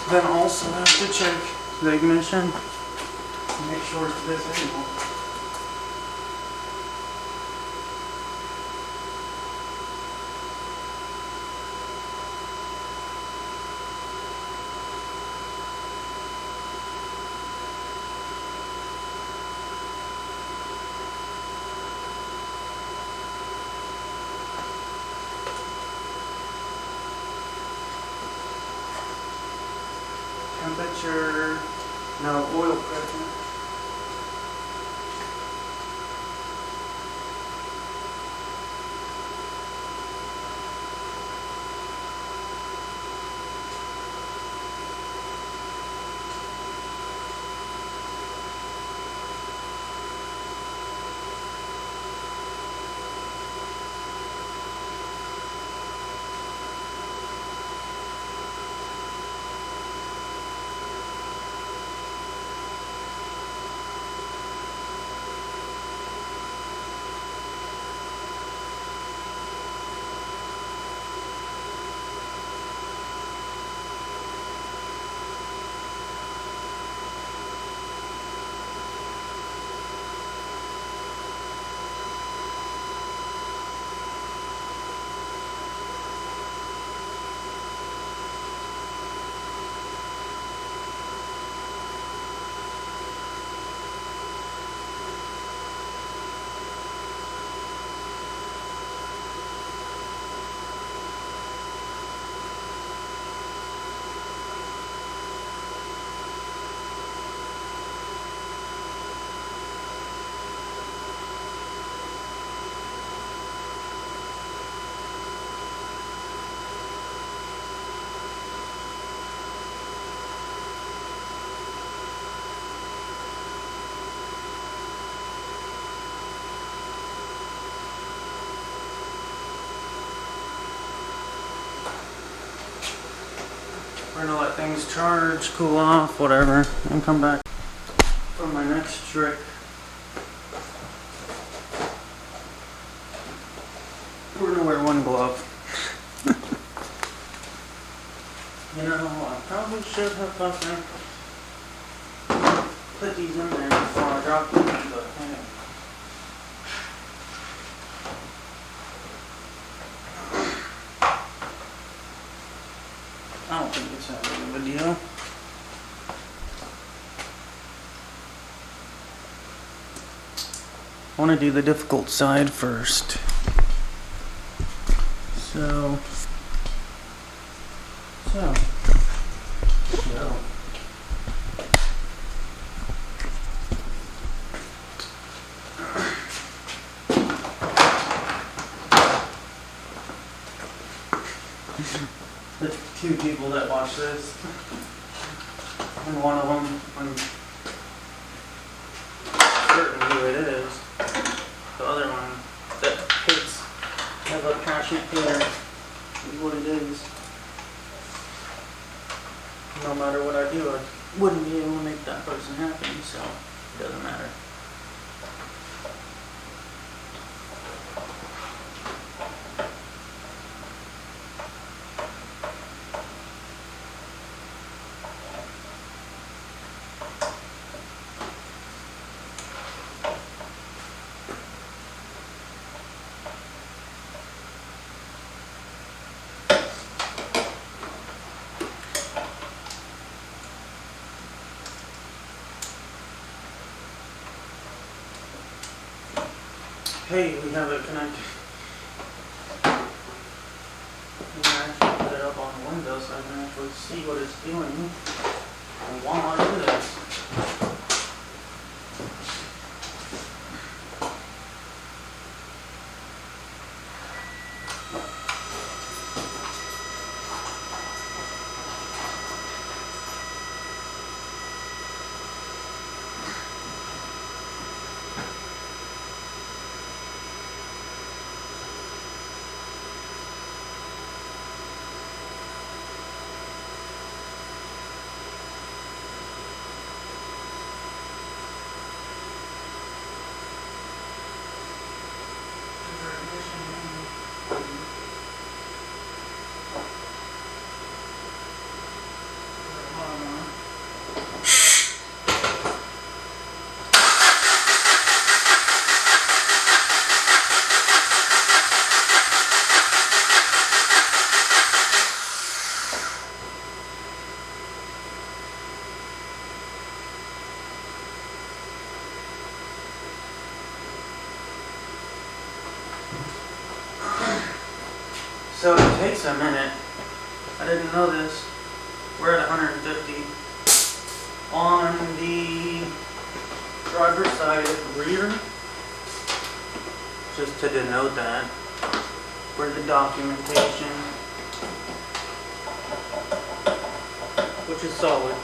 Then also have to check the ignition, make sure it's disabled. Temperature, no oil pressure. We're gonna let things charge, cool off, whatever, and come back for my next trick. We're gonna wear one glove. You know, I probably should have fucking put these in there before I drop them, but hey. I don't think it's that big of a deal. I want to do the difficult side first. So. The two people that watch this, and one of them, I'm certain who it is. The other one that hates, has a passionate hater, is what it is. No matter what I do, I wouldn't be able to make that person happy, so it doesn't matter. Hey, we have it connected. We can actually put it up on the window so I can actually see what it's doing while I do this. So it takes a minute. I didn't know this. We're at 150. On the driver's side rear, just to denote that, for the documentation, which is solid.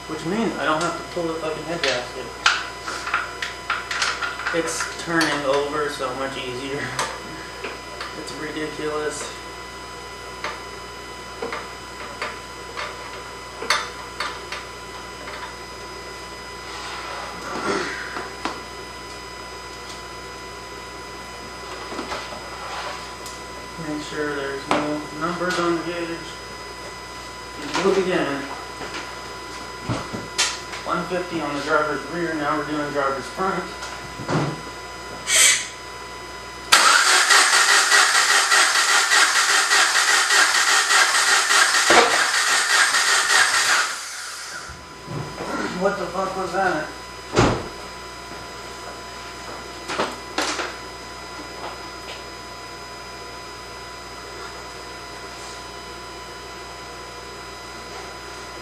Which means I don't have to pull the fucking head gasket. It's turning over so much easier. It's ridiculous. Make sure there's no numbers on the gauge. And do it again. 150 on the driver's rear, now we're doing driver's front. What the fuck was that?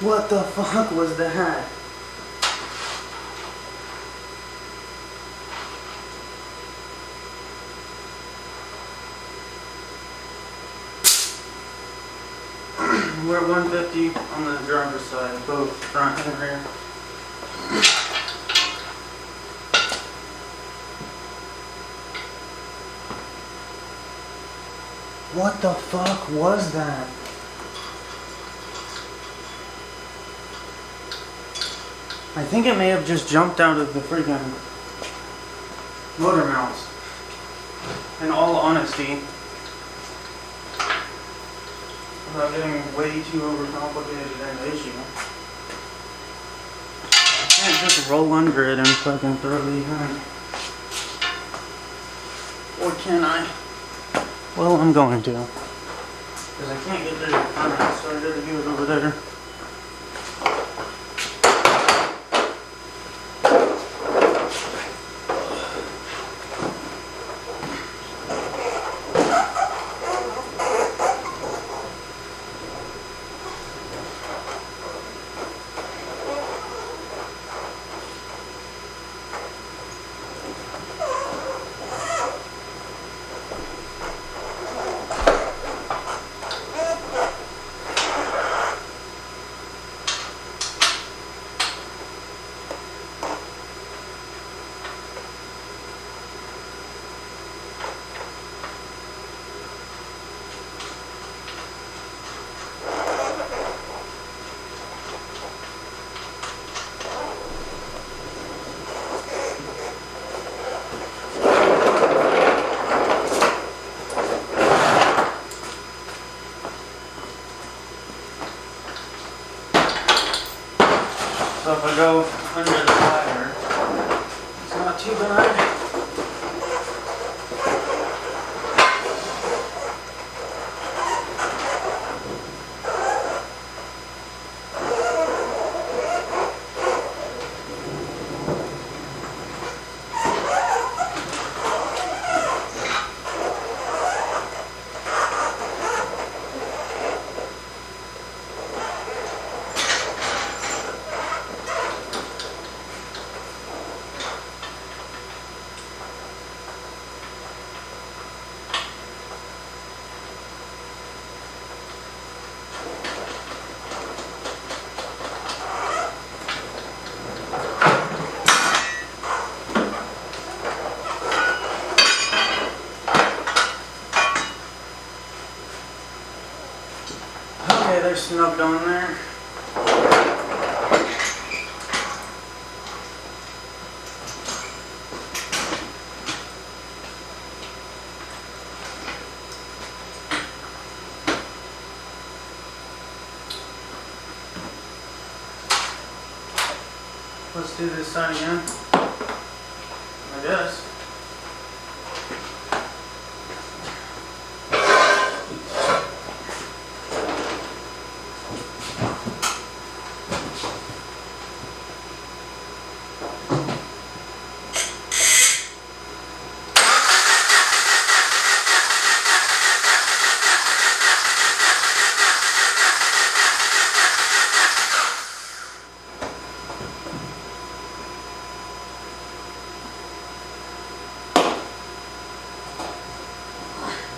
What the fuck was that? We're at 150 on the driver's side, both front and rear. What the fuck was that? I think it may have just jumped out of the freaking motor mounts. In all honesty, without getting way too overcomplicated an issue, I can't just roll under it and fucking throw these in. Or can I? Well, I'm going to. Because I can't get there to front, so I gotta do it over there. So if I go under the tire, it's not too bad. Okay, they're snugged on there. Let's do this side again, I guess.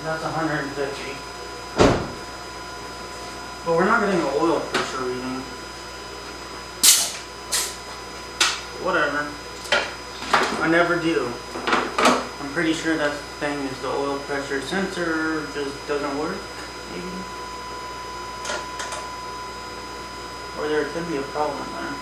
That's 150. But we're not getting an oil pressure reading. Whatever. I never do. I'm pretty sure that thing is the oil pressure sensor just doesn't work, maybe. Or there could be a problem there.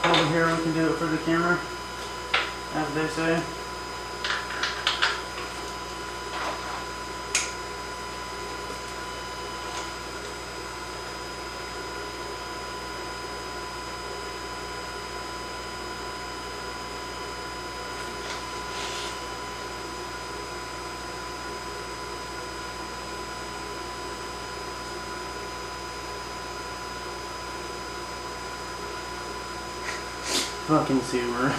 Over here we can do it for the camera, as they say. Fucking Subaru.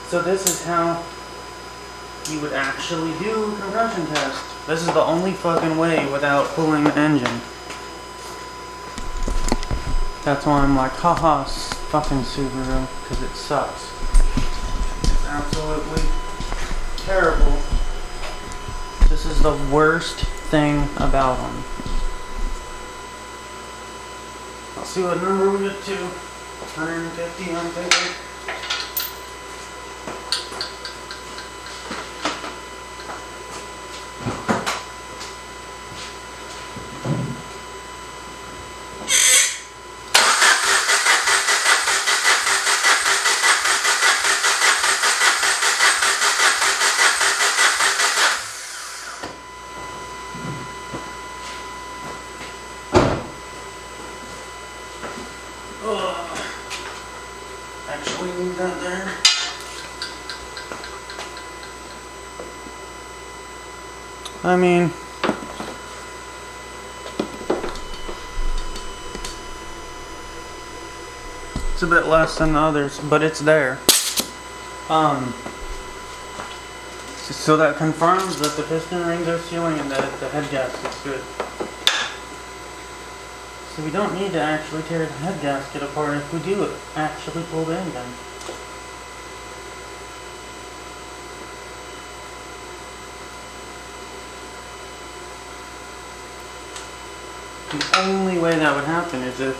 So this is how you would actually do a compression test. This is the only fucking way without pulling the engine. That's why I'm like, haha, fucking Subaru, because it sucks. It's absolutely terrible. This is the worst thing about them. I'll see what number we get to. 150, I'm thinking. Actually leave that there. I mean, it's a bit less than the others, but it's there. So that confirms that the piston rings are sealing and that the head gasket's good. So we don't need to actually tear the head gasket apart if we do actually pull the engine. The only way that would happen is if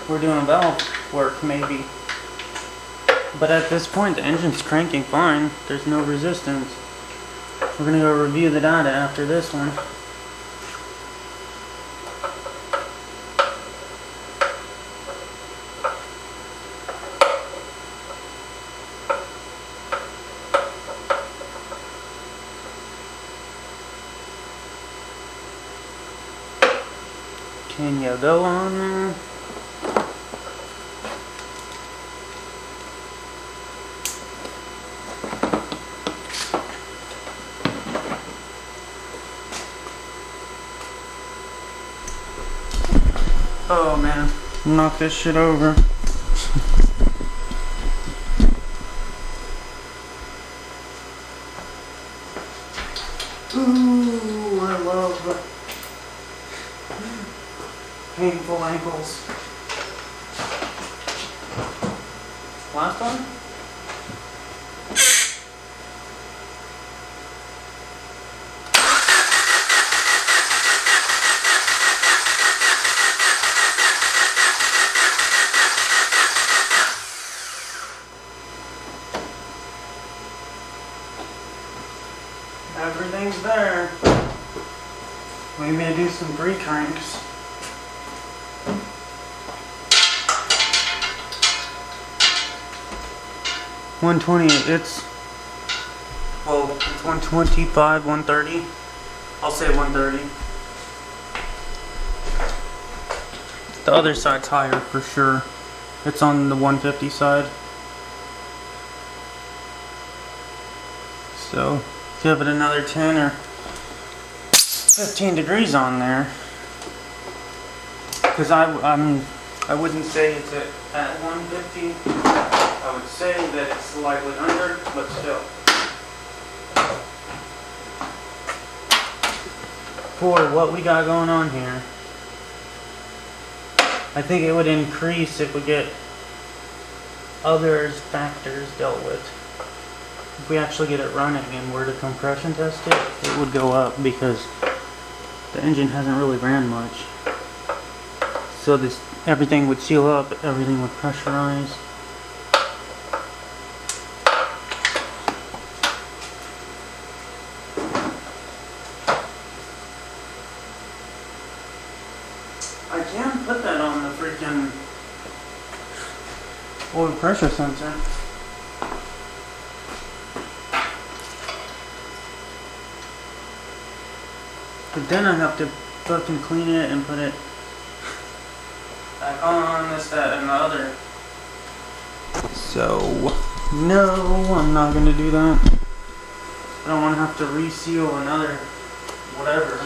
we're doing valve work, maybe. But at this point, the engine's cranking fine. There's no resistance. We're gonna go review the data after this one. Can you go on there? Oh man, knock this shit over. Ooh, I love painful ankles. Last one? Everything's there. Maybe I do some pre-cranks. $120, it's 125, 130. I'll say 130. The other side's higher for sure. It's on the 150 side. So give it another 10 or 15 degrees on there. Because I wouldn't say it's at 150. I would say that it's slightly under, but still. For what we got going on here, I think it would increase if we get other factors dealt with. If we actually get it running and were to compression test it, it would go up because the engine hasn't really ran much. So everything would seal up, everything would pressurize. I can put that on the freaking oil pressure sensor. But then I have to fucking clean it and put it back on, this, that, and the other. So, no, I'm not gonna do that. I don't want to have to reseal another whatever.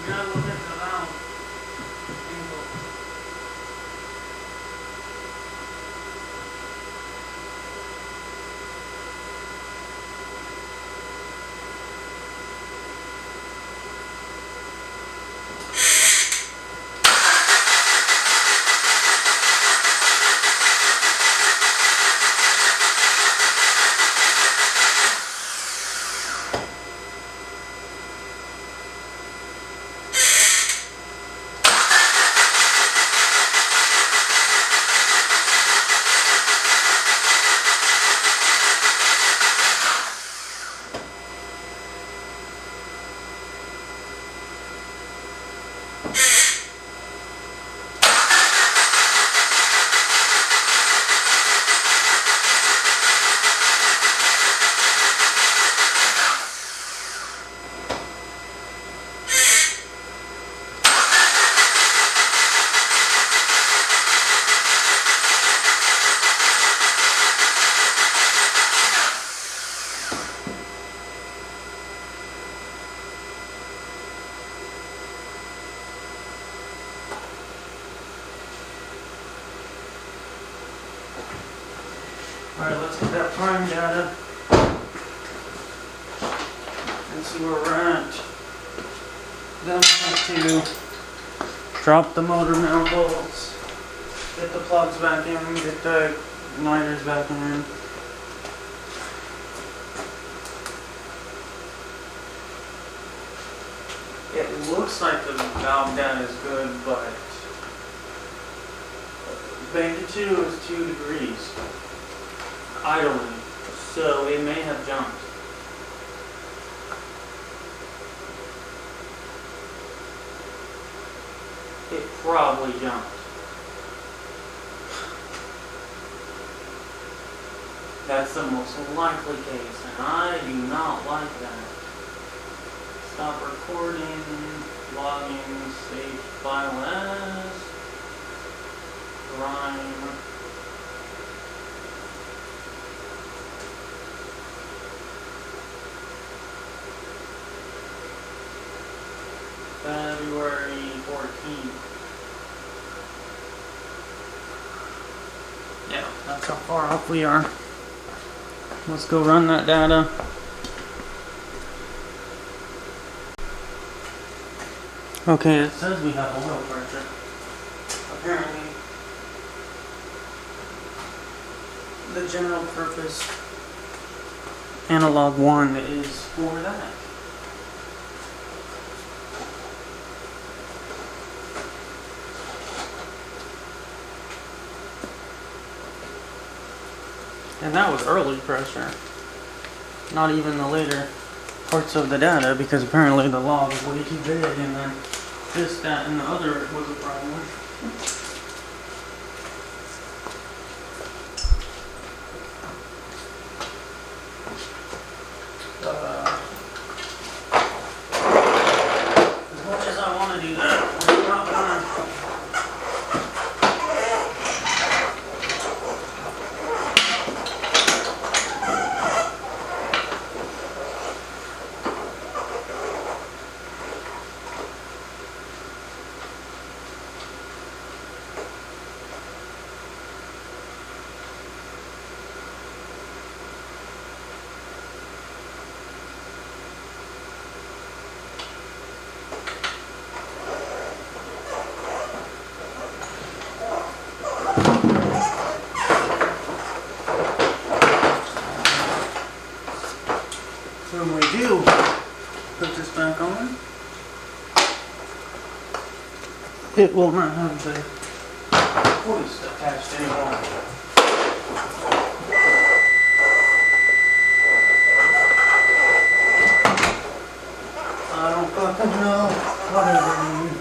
You gotta look at the valve. Alright, let's get that prime data and see where we're at. Then we have to drop the motor mount bolts, get the plugs back in, get the igniters back in. It looks like the valve data is good, but Beta 2 is 2 degrees idling, so it may have jumped. It probably jumped. That's the most likely case, and I do not like that. Stop recording, logging, save file as prime. February 14th. That's how far off we are. Let's go run that data. Okay, it says we have oil pressure. Apparently, the general purpose analog 1 is for that. And that was early pressure, not even the later parts of the data, because apparently the log is way too big, and then this, that, and the other was a problem. As much as I want to do that, I'm not gonna. When we do put this back on, it will not have the hoist attached anymore. I don't fucking know. Whatever, dude.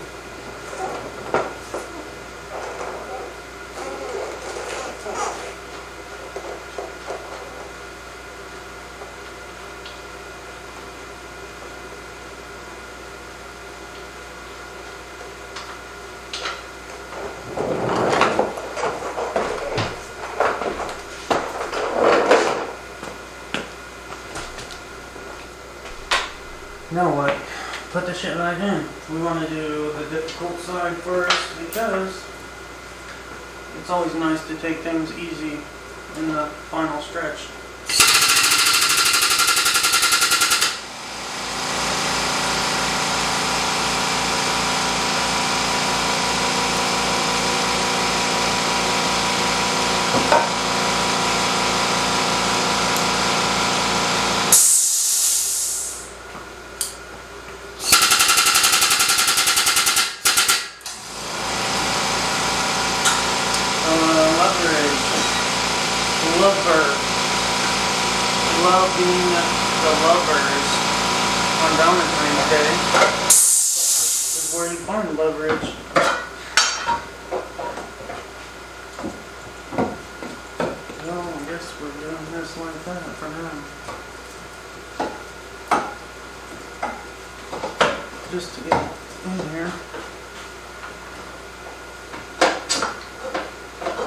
Now what? Put the shit back in. We want to do the difficult side first because it's always nice to take things easy in the final stretch. Loving the lovers on Valentine's Day is where you find leverage. Well, I guess we're doing this like that for now. Just to get in here.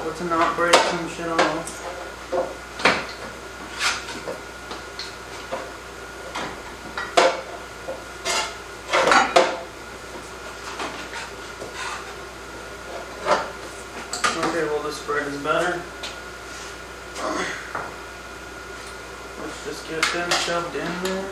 But to not break some shit off. Okay, well this spread is better. Let's just get them shoved in there.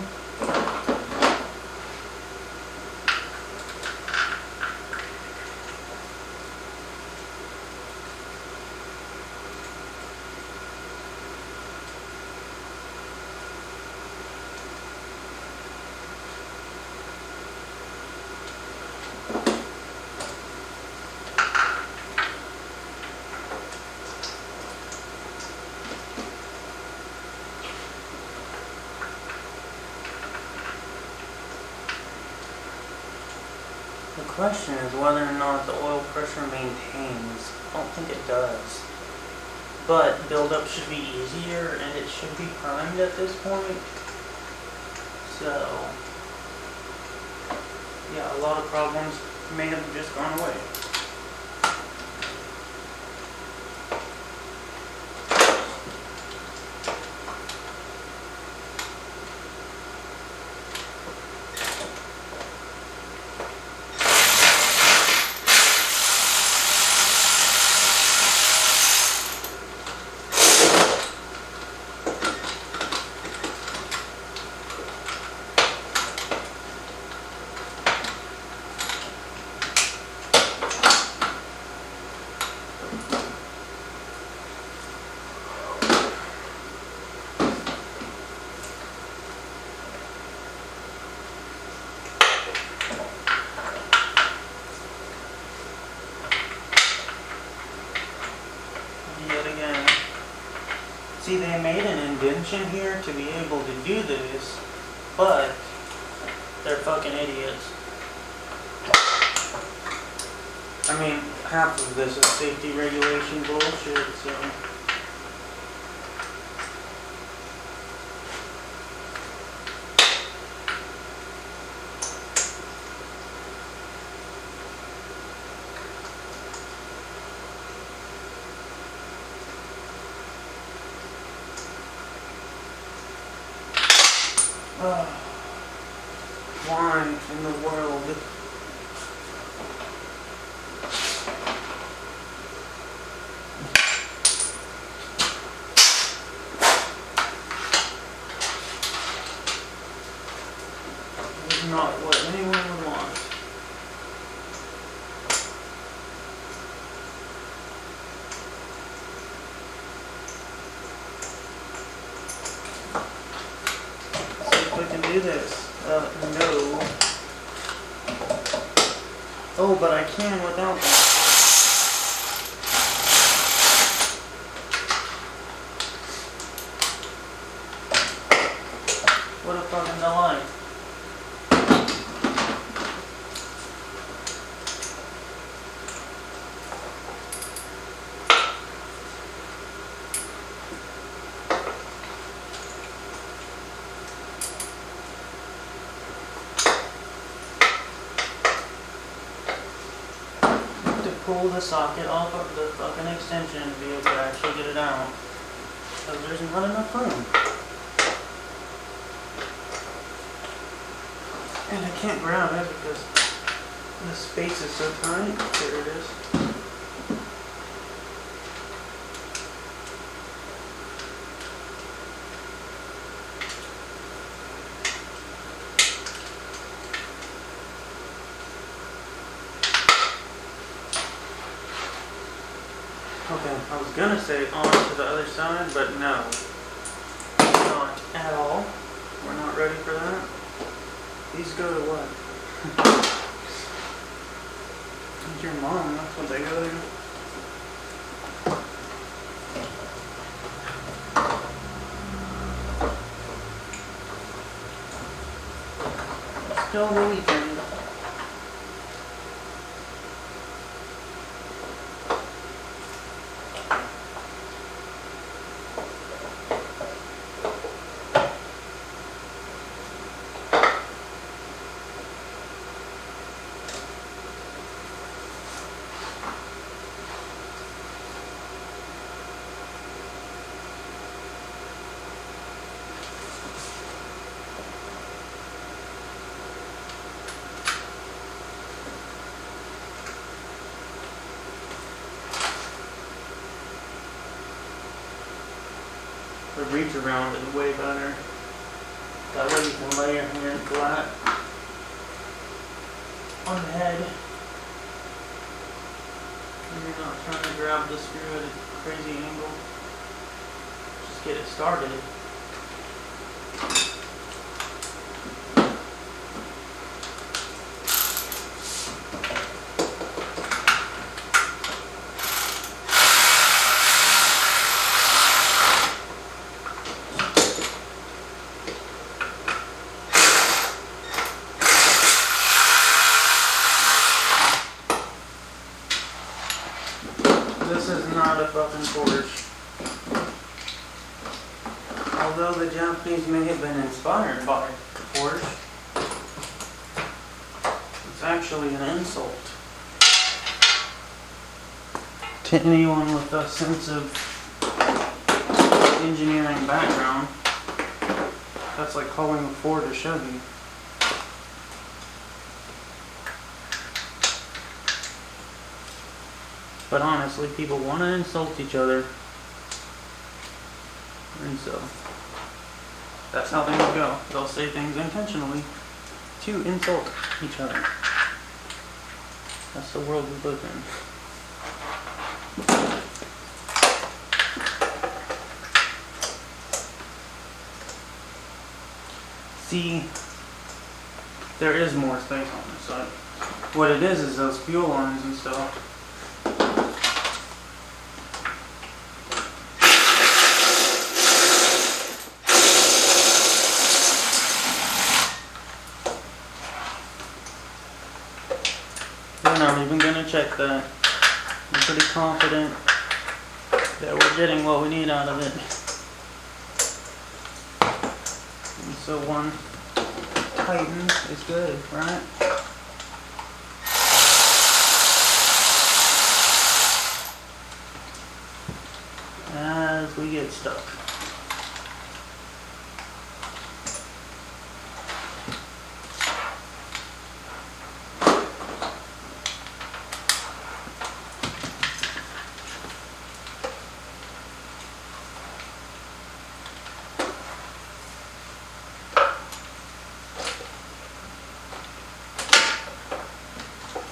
The question is whether or not the oil pressure maintains. I don't think it does. But buildup should be easier and it should be primed at this point. So, yeah, a lot of problems may have just gone away. See, they made an invention here to be able to do this, but they're fucking idiots. I mean, half of this is safety regulation bullshit, so. Why in the world? This is not what anyone would want. See if we can do this. No. Oh, but I can without that. What a fucking delight. Pull the socket off of the fucking extension to be able to actually get it out. Because there's not enough room. And I can't grab it because the space is so tight. There it is. Okay, I was gonna say on to the other side, but no. Not at all. We're not ready for that. These go to what? It's your mom, that's what they go to. Still the weekend. The reach around is way better. That way you can lay your hand flat on the head. And you're not trying to grab the screw at a crazy angle. Just get it started. This is not a fucking Porsche. Although the Japanese may have been inspired by the Porsche, it's actually an insult to anyone with a sense of engineering background. That's like calling a Ford a Chevy. But honestly, people want to insult each other. And so, that's how things go. They'll say things intentionally to insult each other. That's the world we live in. See, there is more space on this side. What it is those fuel lines and stuff. check that. I'm pretty confident that we're getting what we need out of it. And so one tightens is good, right? As we get stuck.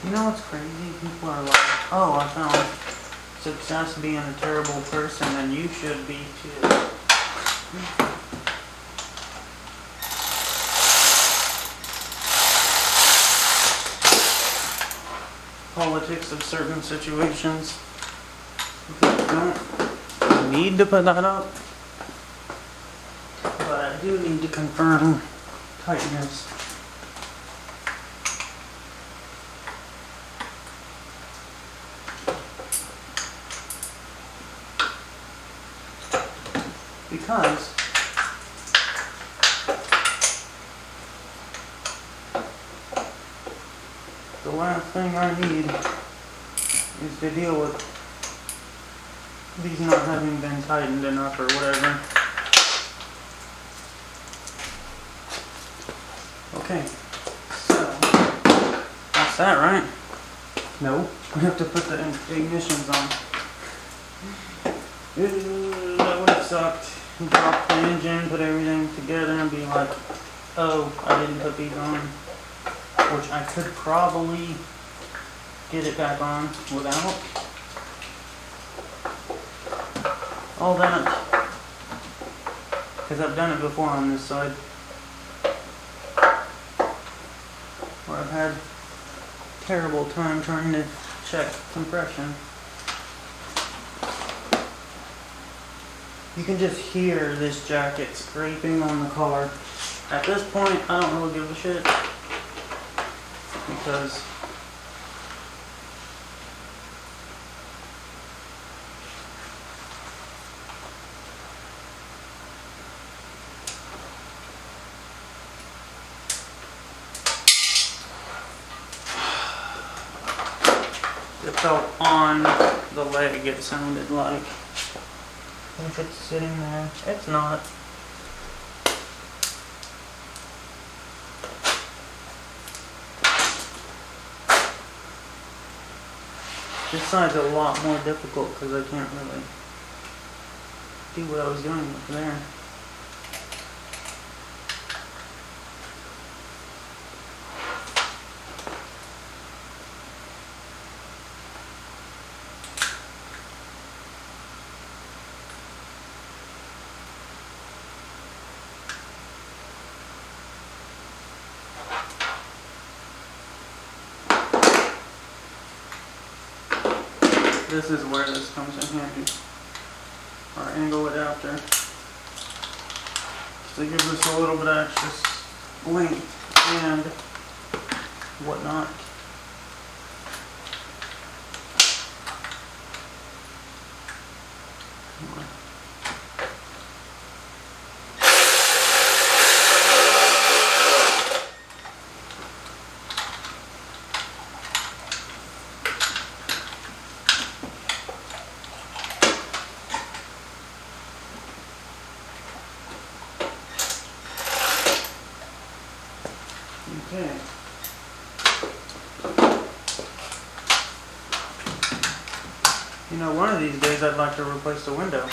You know what's crazy? People are like, oh, I found success being a terrible person, and you should be too. Politics of certain situations. Don't need to put that up, but I do need to confirm tightness. Because the last thing I need is to deal with these not having been tightened enough or whatever. Okay, so that's that, right? No, we have to put the ignitions on. That would have sucked. Drop the engine, put everything together and be like, oh, I didn't put these on. Which I could probably get it back on without all that. Because I've done it before on this side. Where I've had a terrible time trying to check compression. You can just hear this jacket scraping on the car. At this point, I don't really give a shit. Because it felt on the leg, it sounded like. If it's sitting there, it's not. This side's a lot more difficult because I can't really do what I was doing up there. This is where this comes in handy. Our angle adapter. So it gives us a little bit of extra length and whatnot. Okay. You know, one of these days I'd like to replace the window.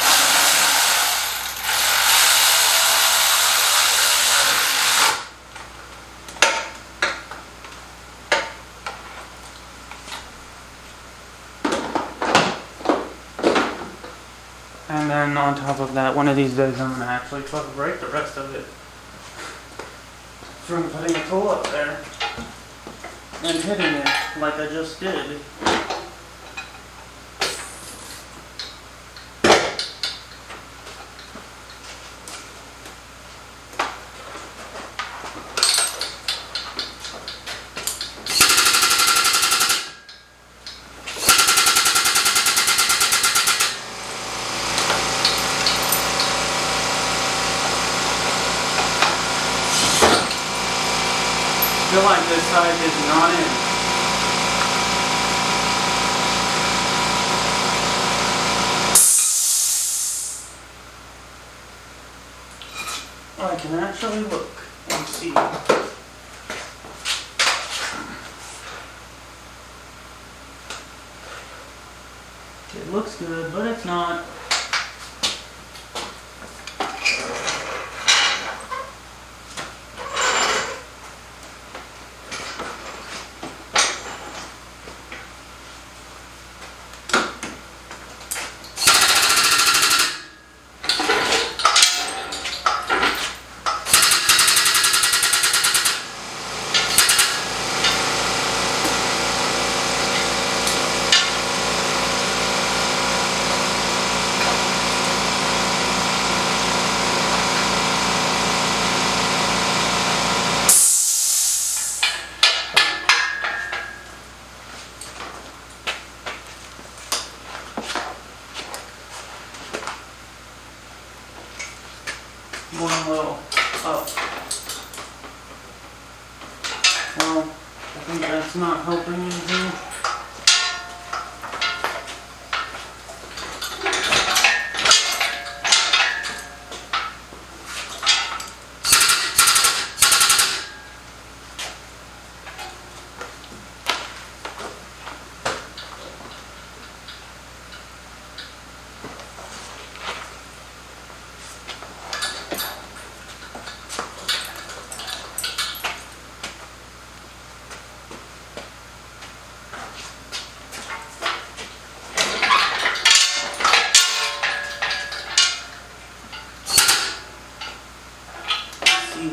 And then on top of that, one of these days I'm gonna actually fucking break the rest of it. From putting a tool up there and hitting it like I just did. like this side is not in. I can actually look and see. It looks good, but it's not. One little up. Well, I think that's not helping anything.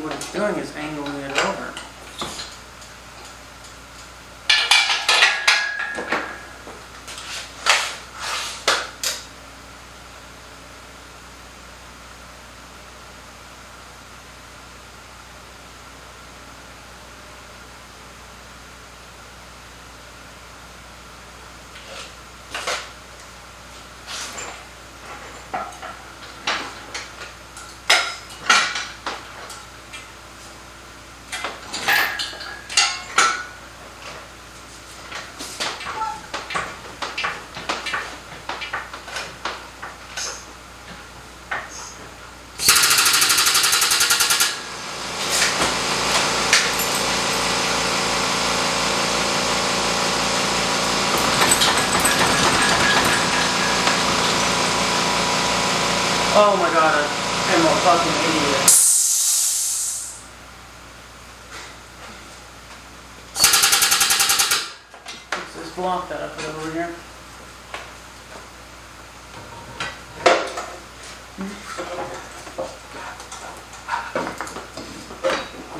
What it's doing is angling it over. Oh my god, I am a fucking idiot. Fix this block that I put over here.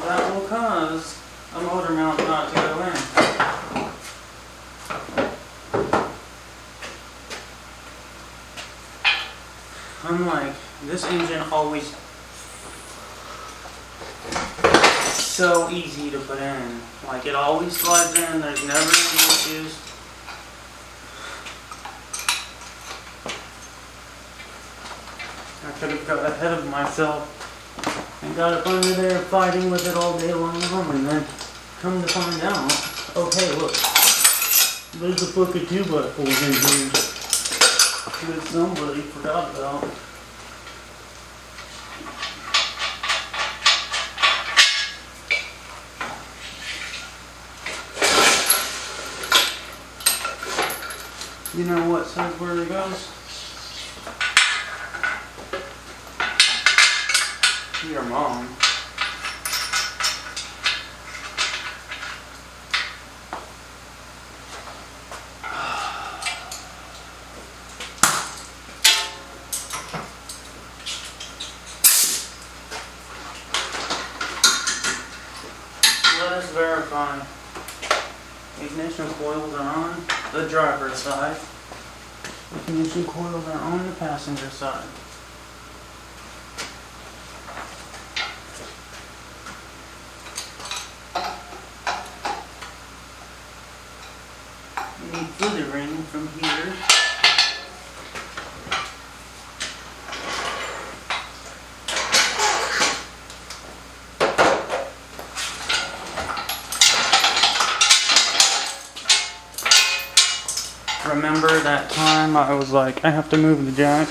That will cause a motor mount not to go in. I'm like, this engine always so easy to put in. Like, it always slides in, there's never any issues. I could have got ahead of myself and got up under there fighting with it all day long, and then come to find out, okay, look, there's a fucking 2x4 in here that somebody forgot about. You know what says where it goes? Your mom. Let us verify. Ignition coils are on the driver's side. Ignition coils are on the passenger side. You need slithering from here. remember that time I was like, I have to move the jack.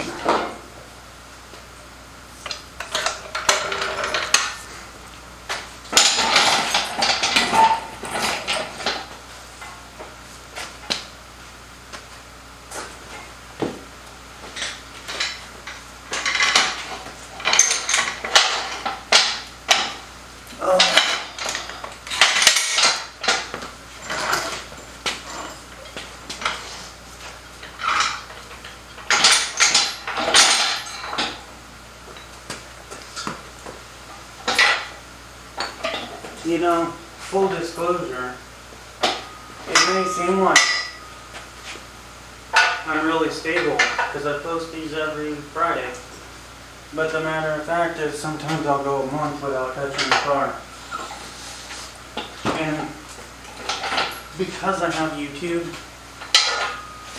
You know, full disclosure, it may seem like I'm really stable because I post these every Friday. But the matter of fact is sometimes I'll go a month without touching the car. And because I have YouTube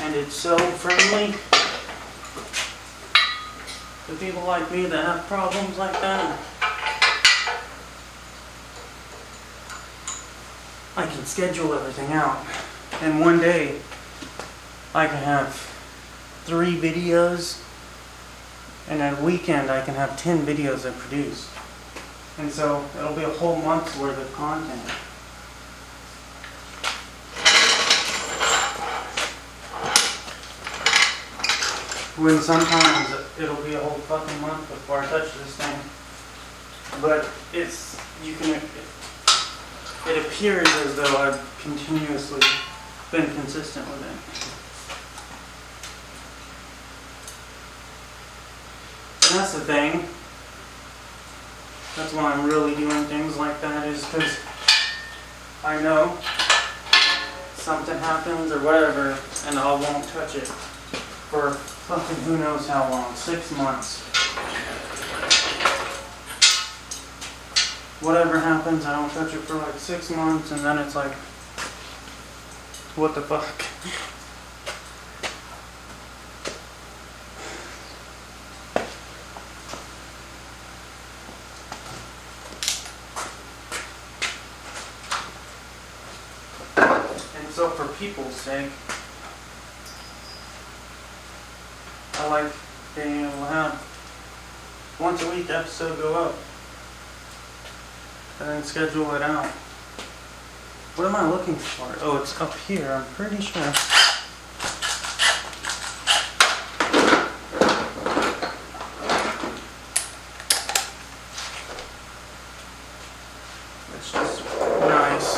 and it's so friendly to people like me that have problems like that, I can schedule everything out. And one day I can have 3 videos, and a weekend I can have 10 videos I produce. And so it'll be a whole month's worth of content. When sometimes it'll be a whole fucking month before I touch this thing. But it appears as though I've continuously been consistent with it. And that's the thing. That's why I'm really doing things like that, is because I know something happens or whatever and I won't touch it for fucking who knows how long, 6 months. Whatever happens, I don't touch it for like 6 months, and then it's like, what the fuck? And so for people's sake, I like being able to have once a week episode go up. And then schedule it out. What am I looking for? Oh, it's up here, I'm pretty sure. It's just nice.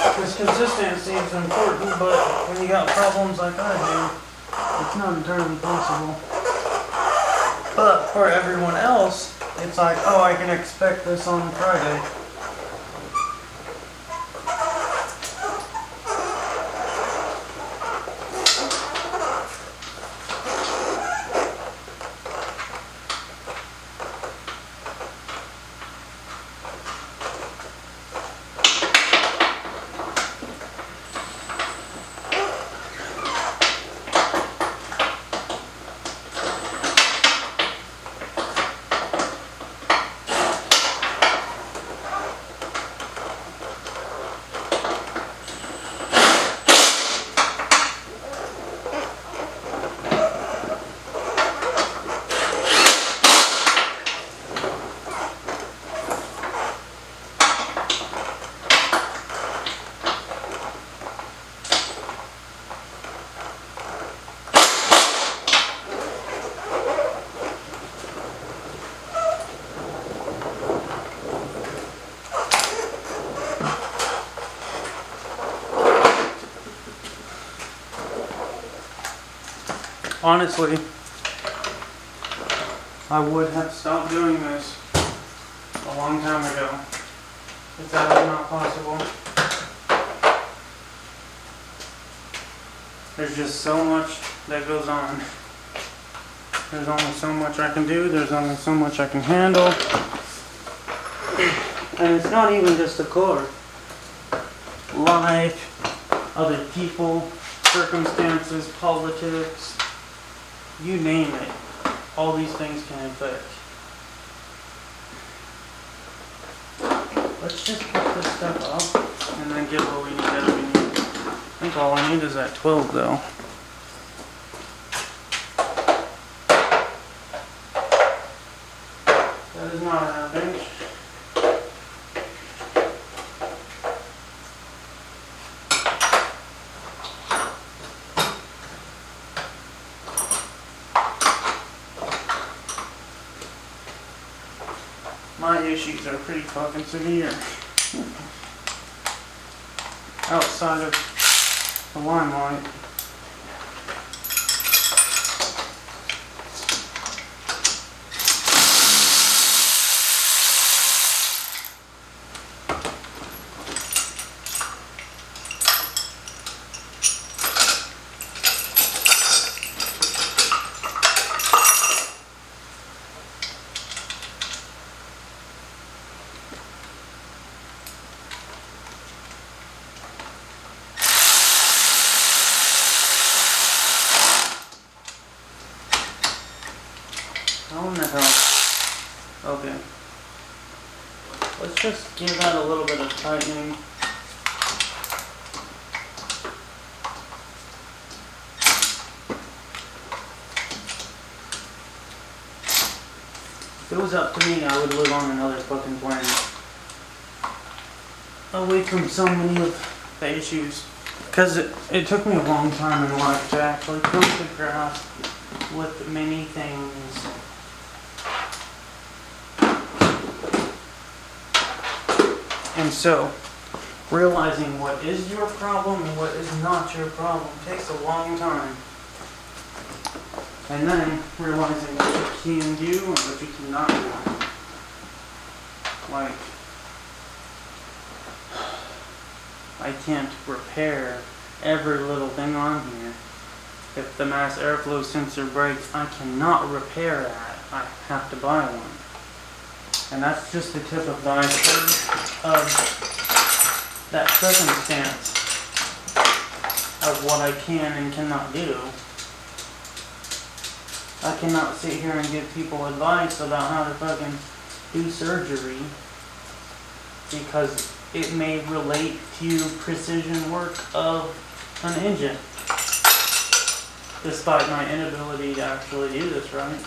Because consistency is important, but when you got problems like I do, it's not entirely possible. But for everyone else, it's like, oh, I can expect this on Friday. Honestly, I would have stopped doing this a long time ago if that was not possible. There's just so much that goes on. There's only so much I can do, there's only so much I can handle. And it's not even just the car. Life, other people, circumstances, politics, you name it, all these things can affect. let's just put this stuff up and then get what we need out of it. I think all I need is that 12 though. That is not a half inch. My issues are pretty fucking severe. Outside of the limelight. How in the hell? Okay. Let's just give that a little bit of tightening. If it was up to me, I would live on another fucking planet. Away from so many of the issues. Because it took me a long time in life to actually come to grasp with many things. And so, realizing what is your problem and what is not your problem takes a long time. And then, realizing what you can do and what you cannot do. Like, I can't repair every little thing on here. If the mass airflow sensor breaks, I cannot repair that. I have to buy one. And that's just the tip of the iceberg of that circumstance of what I can and cannot do. I cannot sit here and give people advice about how to fucking do surgery because it may relate to precision work of an engine. Despite my inability to actually do this, right?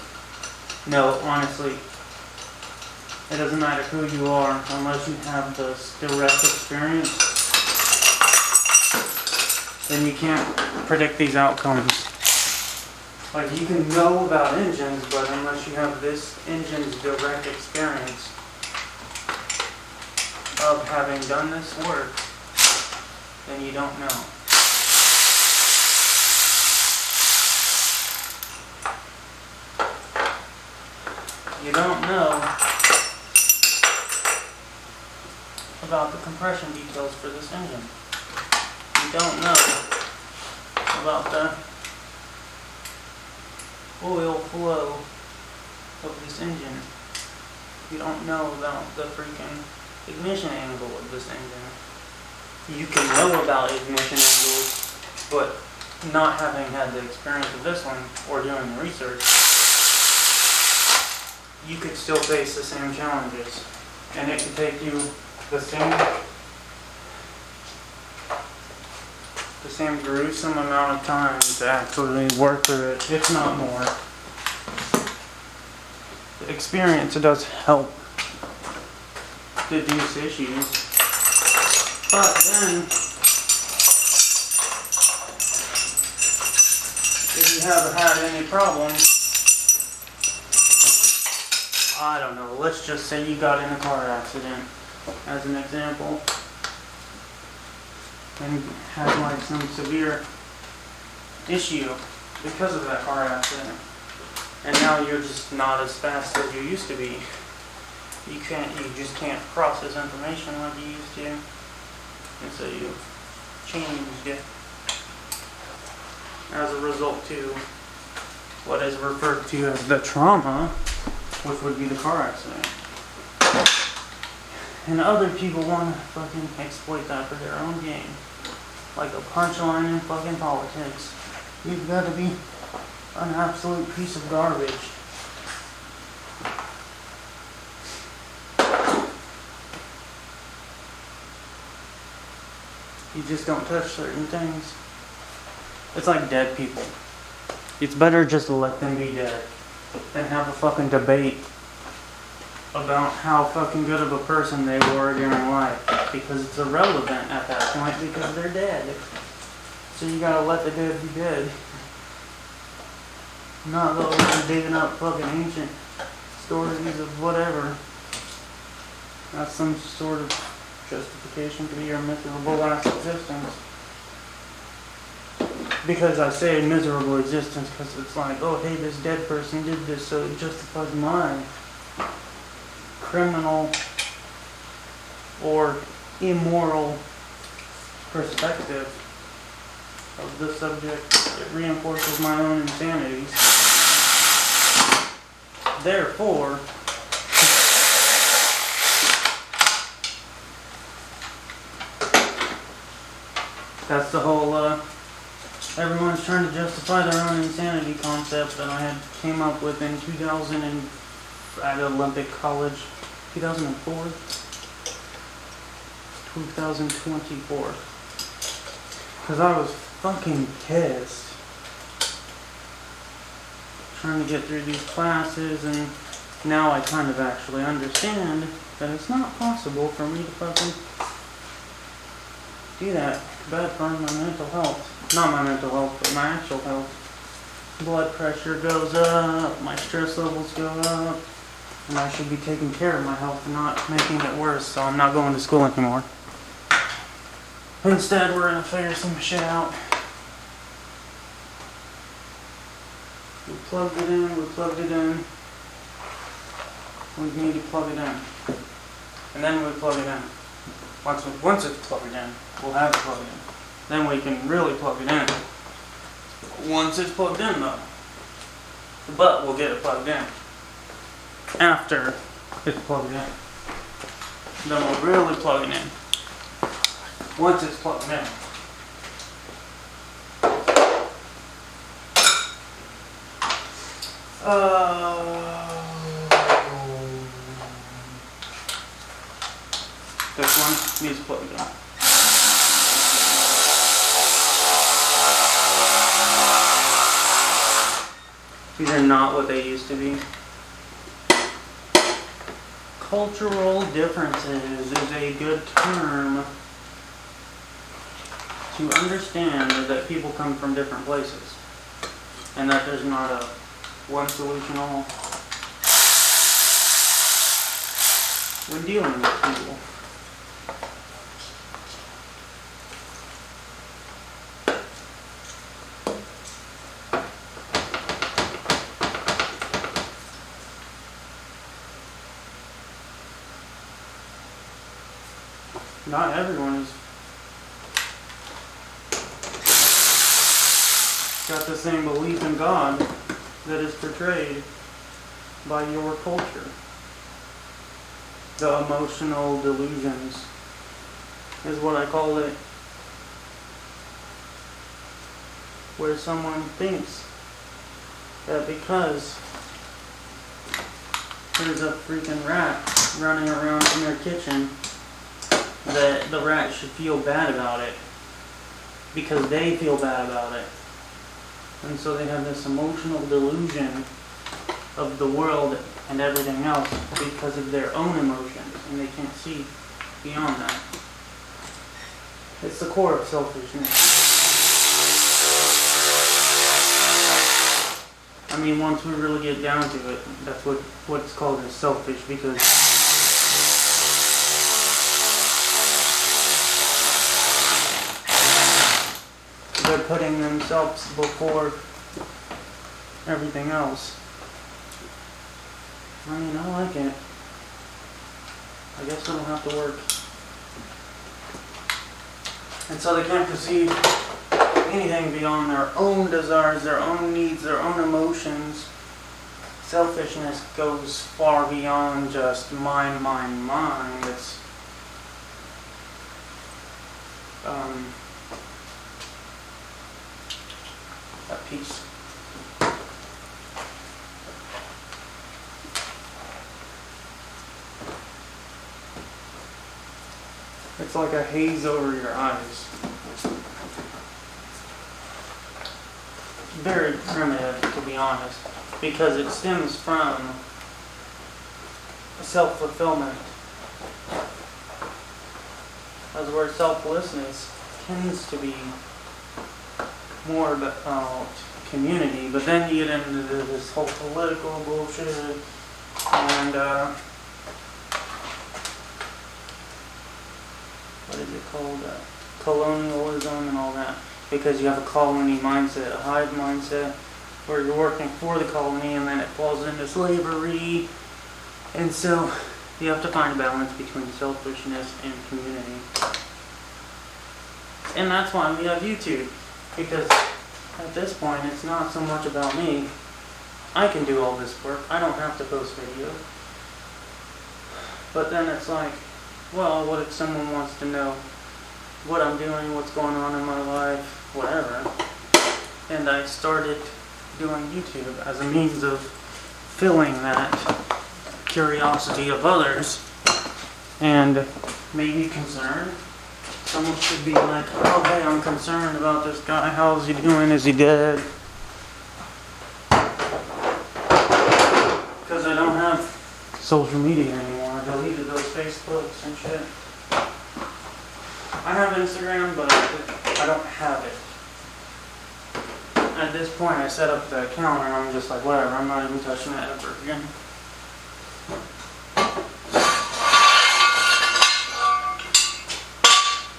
No, honestly. It doesn't matter who you are, unless you have this direct experience, then you can't predict these outcomes. Like, you can know about engines, but unless you have this engine's direct experience of having done this work, then you don't know. You don't know about the compression details for this engine. You don't know about the oil flow of this engine. You don't know about the freaking ignition angle of this engine. You can know about ignition angles, but not having had the experience of this one or doing the research, you could still face the same challenges. And it could take you the same gruesome amount of time to actually work through it, if not more. The experience does help deduce issues, but then if you haven't had any problems, I don't know, let's just say you got in a car accident, as an example, and had like some severe issue because of that car accident, and now you're just not as fast as you used to be. You just can't process information like you used to, and so you changed it as a result to what is referred to as the trauma, which would be the car accident. And other people want to fucking exploit that for their own gain. Like a punchline in fucking politics. You've got to be an absolute piece of garbage. You just don't touch certain things. It's like dead people. It's better just to let them be dead than have a fucking debate about how fucking good of a person they were during life. Because it's irrelevant at that point because they're dead. So you gotta let the dead be dead. Not those who are digging up fucking ancient stories of whatever. That's some sort of justification for your miserable last existence. Because I say miserable existence because it's like, oh hey, this dead person did this, so it justifies my criminal or immoral perspective of the subject. It reinforces my own insanity. Therefore, that's the whole everyone's trying to justify their own insanity concept that I had came up with in 2000 at Olympic College, 2004, 2024. Because I was fucking pissed trying to get through these classes, and now I kind of actually understand that it's not possible for me to fucking do that. Bad for my mental health. Not my mental health, but my actual health. Blood pressure goes up, my stress levels go up, and I should be taking care of my health and not making it worse, so I'm not going to school anymore. Instead, we're gonna figure some shit out. We plugged it in, we need to plug it in. And then we plug it in. Once it's plugged in, we'll have it plugged in. Then we can really plug it in. Once it's plugged in though. But we'll get it plugged in after it's plugged in. Then we'll really plug it in. Once it's plugged in. This one needs plugged in. These are not what they used to be. Cultural differences is a good term to understand that people come from different places and that there's not a one solution all when dealing with people. Not everyone has got the same belief in God that is portrayed by your culture. The emotional delusions is what I call it. Where someone thinks that because there's a freaking rat running around in their kitchen, that the rat should feel bad about it because they feel bad about it. And so they have this emotional delusion of the world and everything else because of their own emotions, and they can't see beyond that. It's the core of selfishness. I mean, once we really get down to it, that's what's called as selfish, because they're putting themselves before everything else. I mean, I like it. I guess it'll have to work. And so they can't perceive anything beyond their own desires, their own needs, their own emotions. Selfishness goes far beyond just mine. It's a piece. It's like a haze over your eyes. Very primitive, to be honest, because it stems from self-fulfillment. As where selflessness tends to be more about community, but then you get into this whole political bullshit and what is it called? Colonialism and all that. Because you have a colony mindset, a hive mindset, where you're working for the colony and then it falls into slavery. And so you have to find a balance between selfishness and community. And that's why we have YouTube. Because at this point it's not so much about me. I can do all this work. I don't have to post videos. But then it's like, well, what if someone wants to know what I'm doing, what's going on in my life, whatever. And I started doing YouTube as a means of filling that curiosity of others and maybe concern. Someone should be like, oh hey, I'm concerned about this guy, how's he doing, is he dead? Because I don't have social media anymore. I deleted those Facebooks and shit. I have Instagram, but I don't have it. At this point, I set up the account and I'm just like, whatever, I'm not even touching it ever again.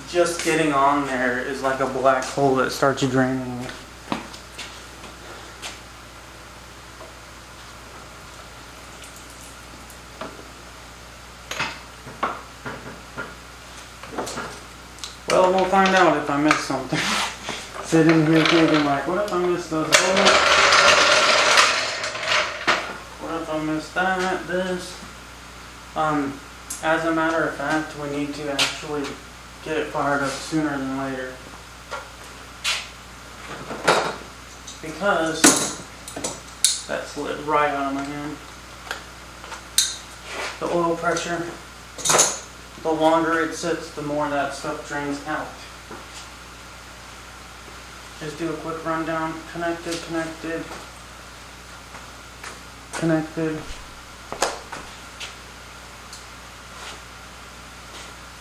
Just getting on there is like a black hole that starts draining me. Well, we'll find out if I miss something. Sitting here thinking like, what if I miss those bullets? What if I miss that, this? As a matter of fact, we need to actually get it fired up sooner than later. Because that slid right out of my hand. The oil pressure, the longer it sits, the more that stuff drains out. Just do a quick rundown. Connected.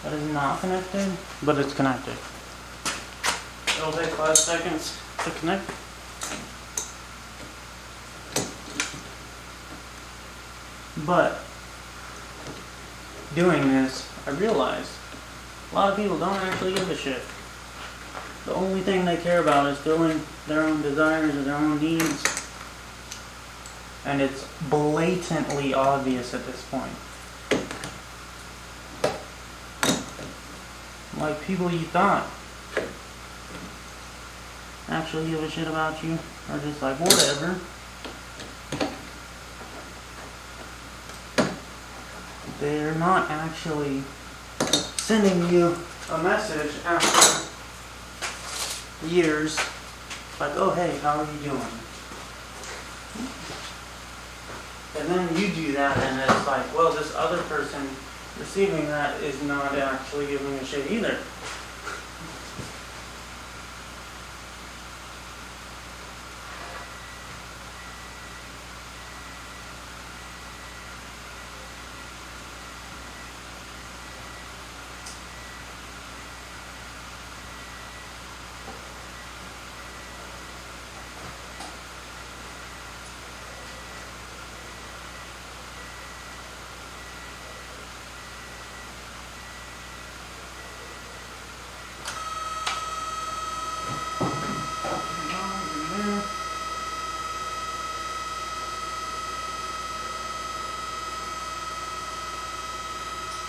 That is not connected, but it's connected. It'll take 5 seconds to connect. But doing this, I realized a lot of people don't actually give a shit. The only thing they care about is filling their own desires or their own needs. And it's blatantly obvious at this point. Like people you thought actually give a shit about you are just like, whatever. They're not actually sending you a message after years like, oh hey, how are you doing? And then you do that and it's like, well, this other person receiving that is not actually giving a shit either.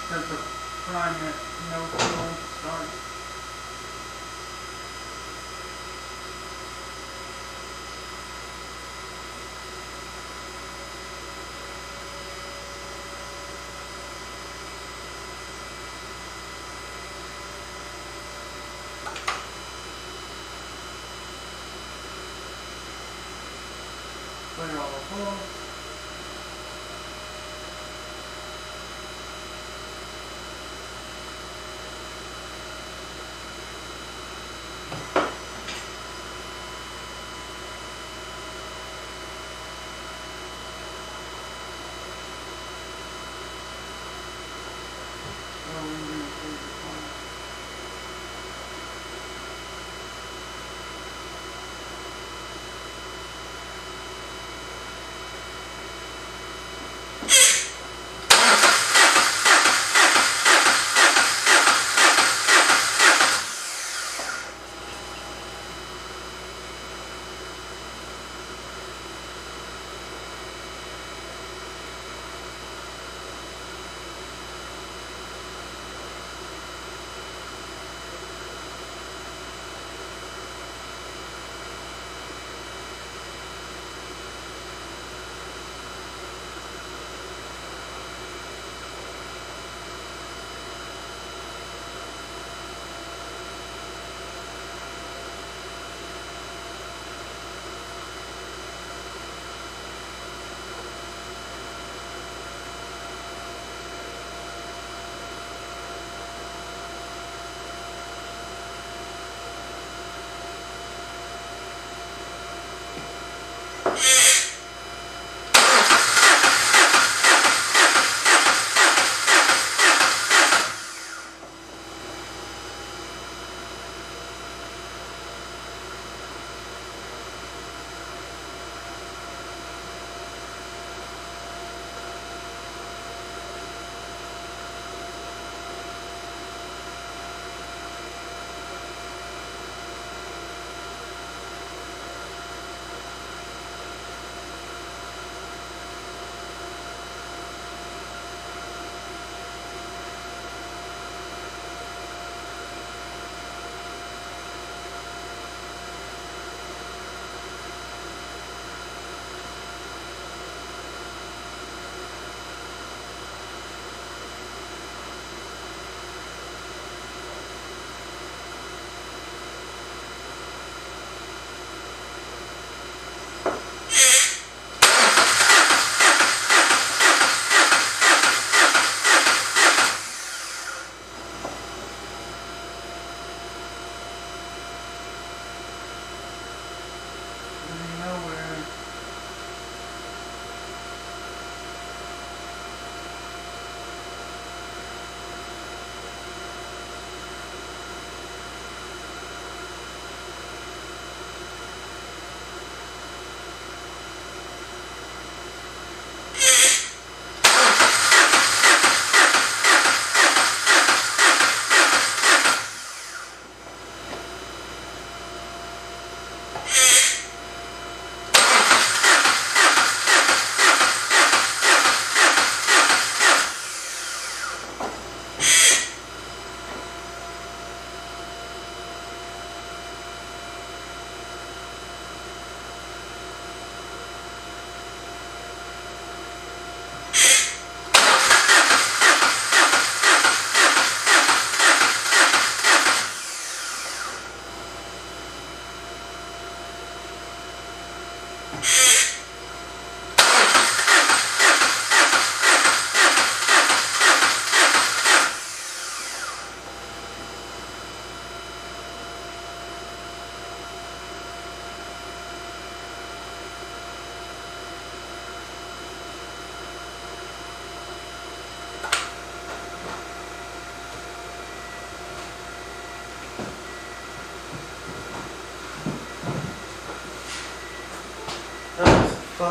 That's a prime no fuel start. Clear all the holes.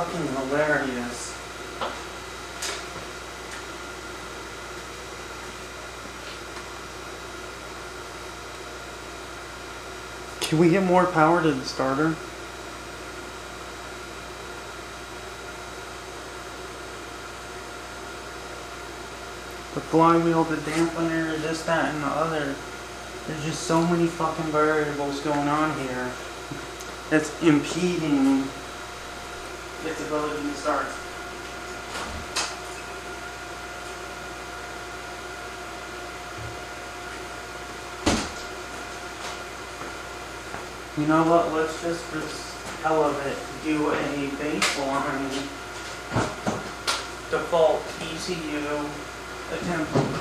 fucking hilarious. Can we get more power to the starter? The flywheel, the dampener, this, that, and the other. There's just so many fucking variables going on here that's impeding its ability to start. You know what, let's just for the hell of it do a baseline default ECU attempt.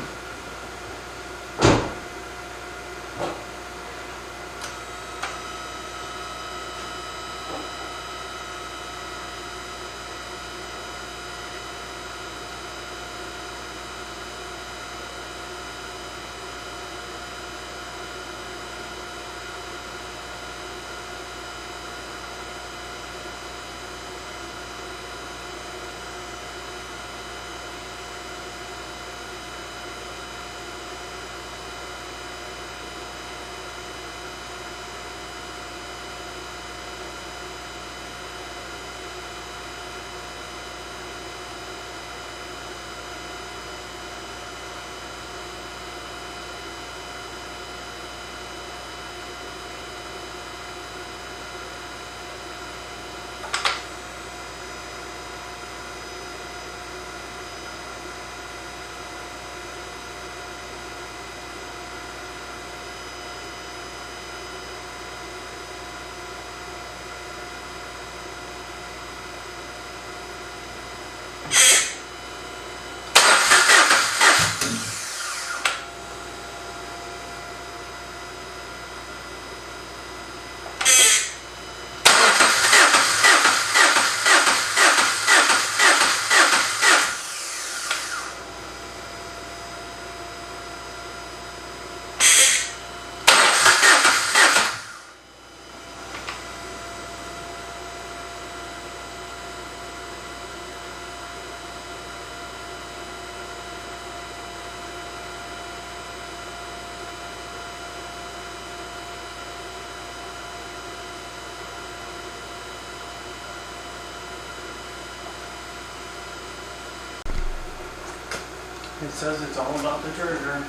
It says it's all about the trigger,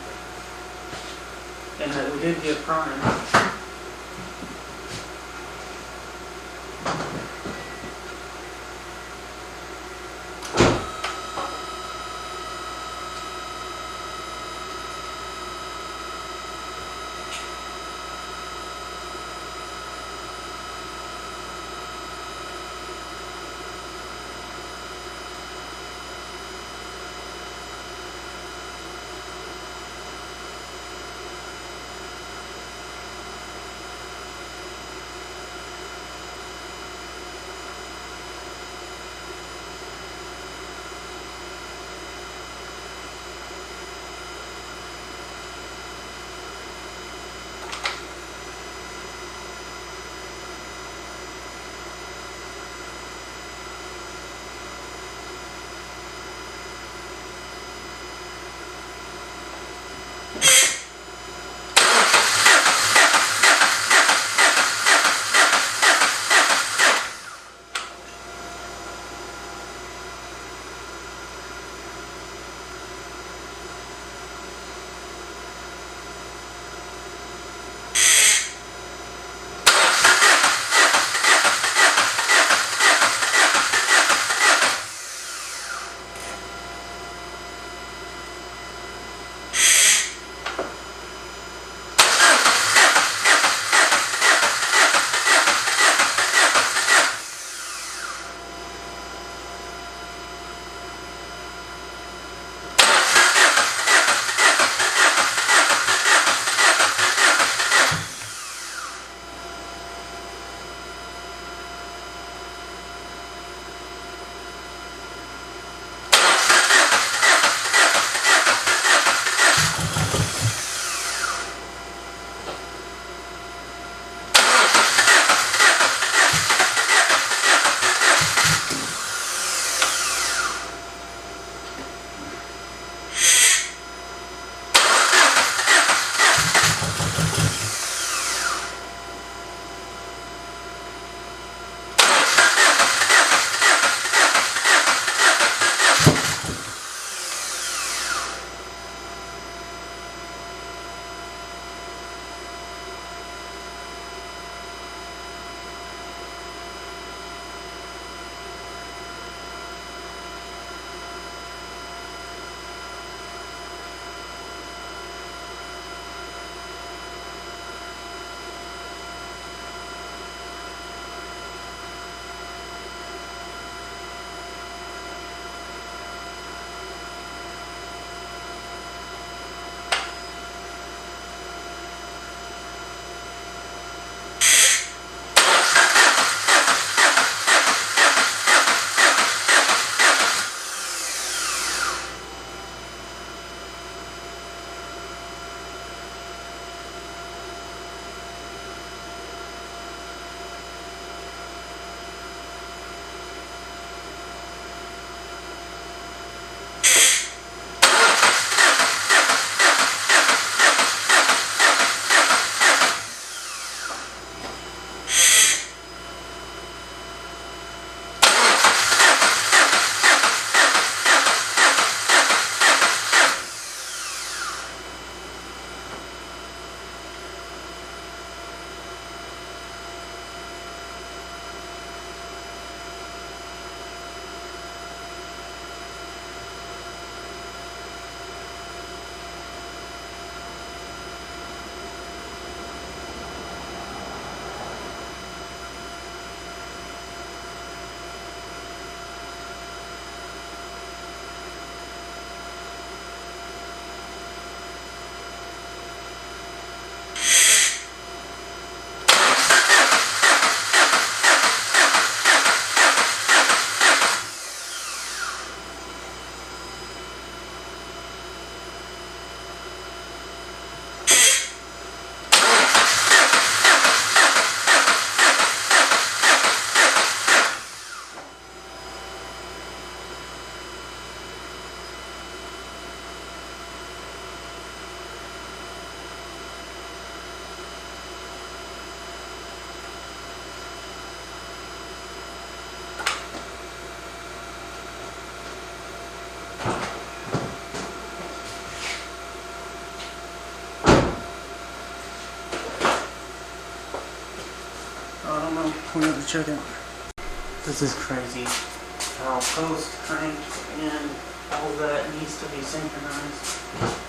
and that we did get prime. I don't know. We have to check it. This is crazy. How post, crank, and all that needs to be synchronized.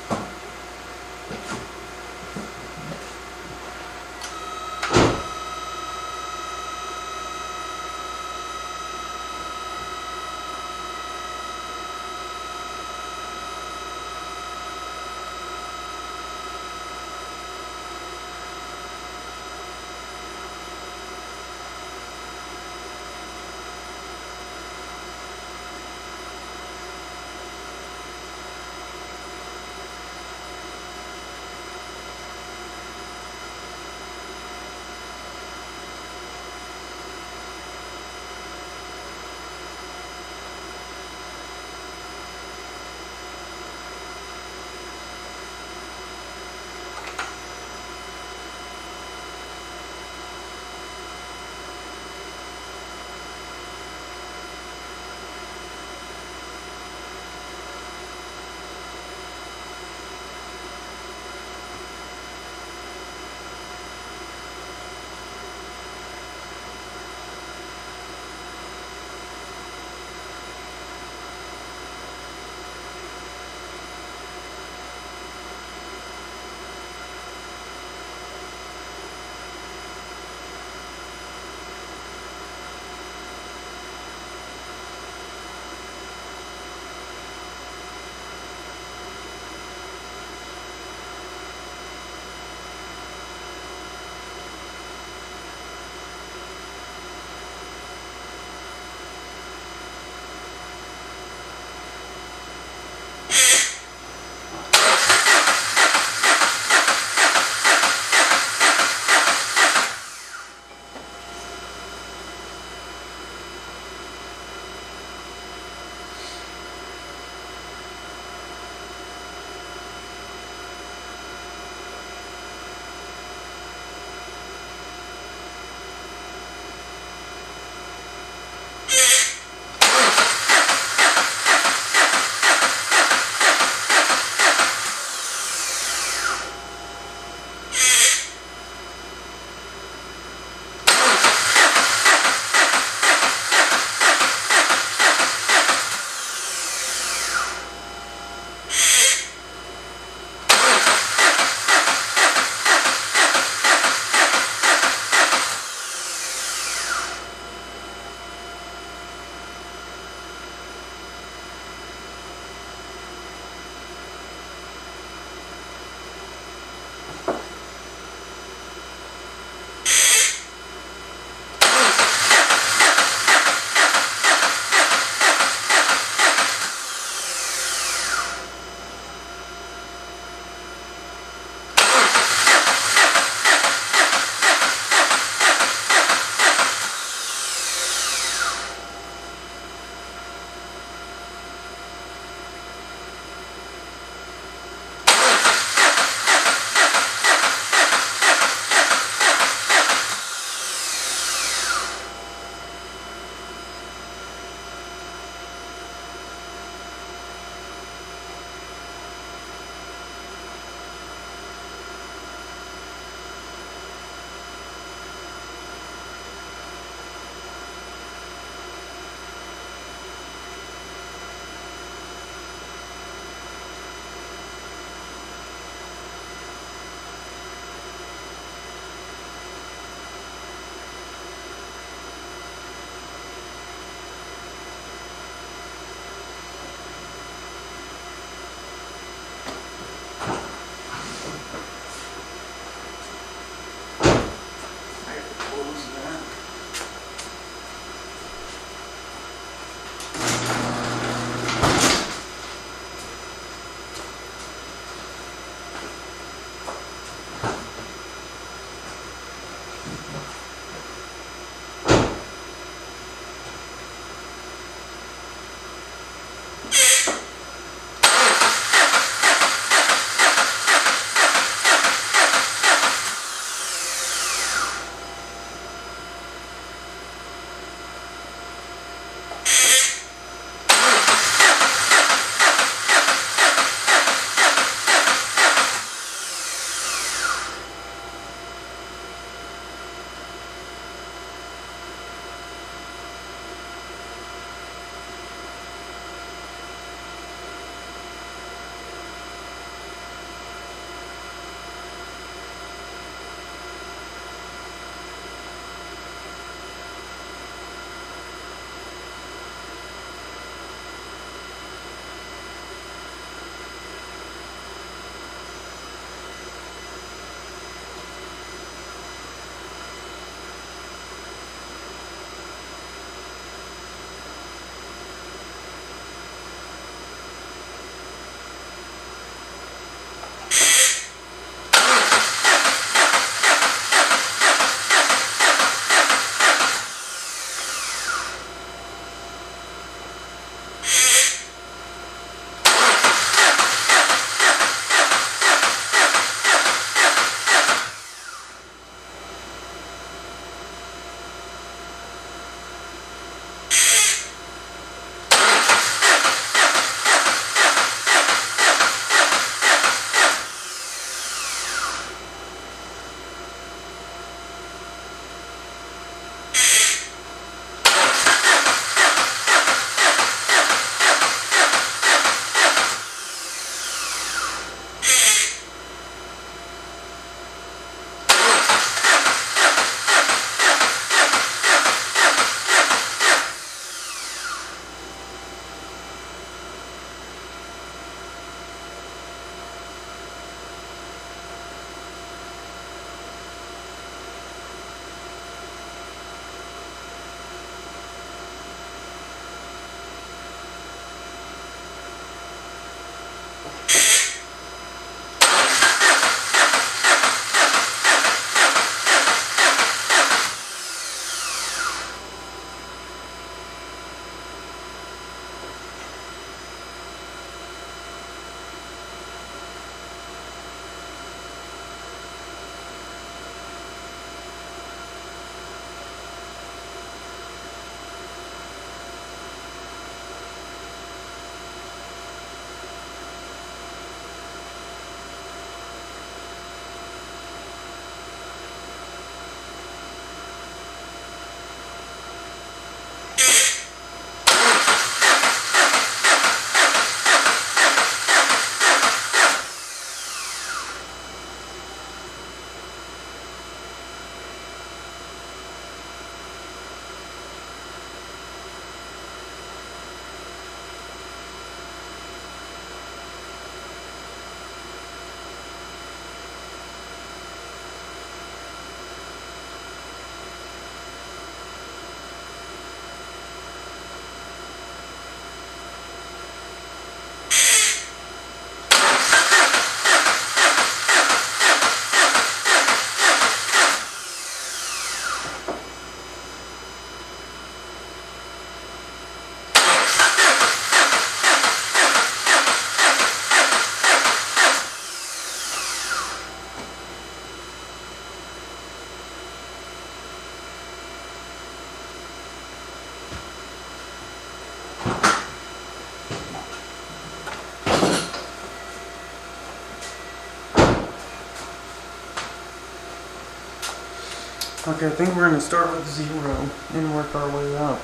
Okay, I think we're going to start with 0 and work our way up.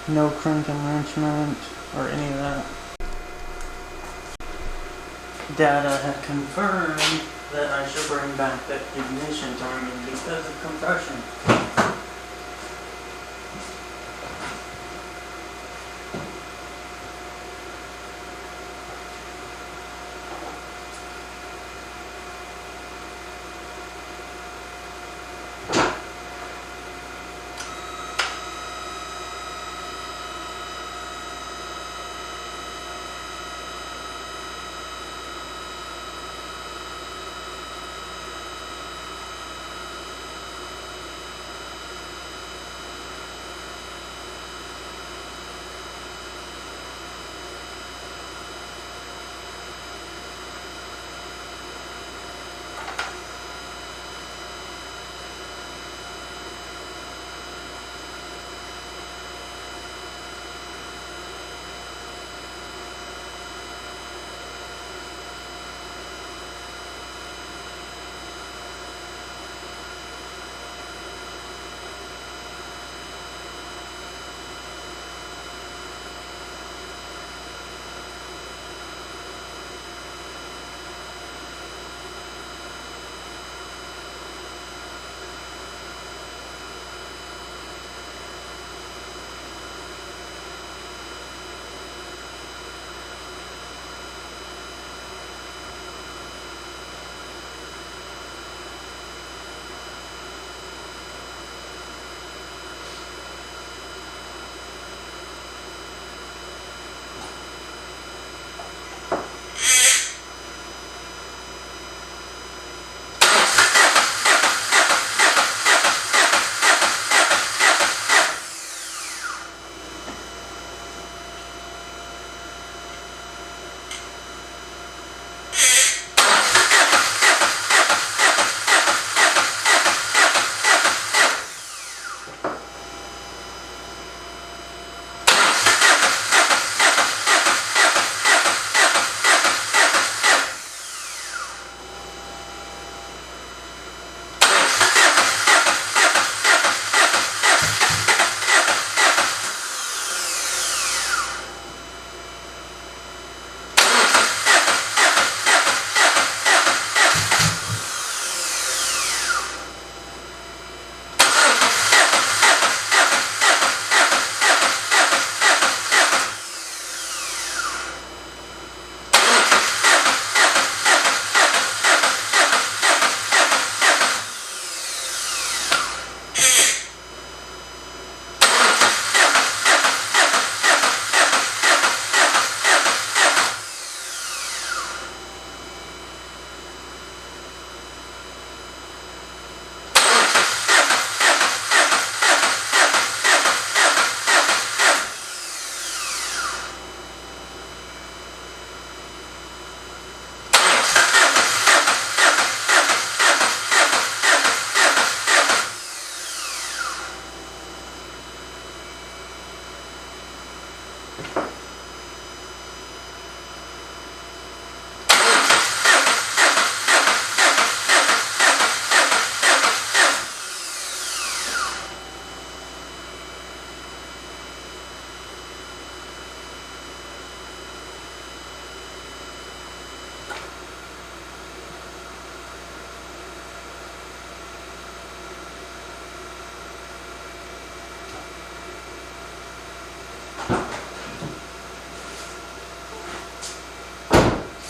No crank enrichment or any of that. Data had confirmed that I should bring back the ignition timing because of compression.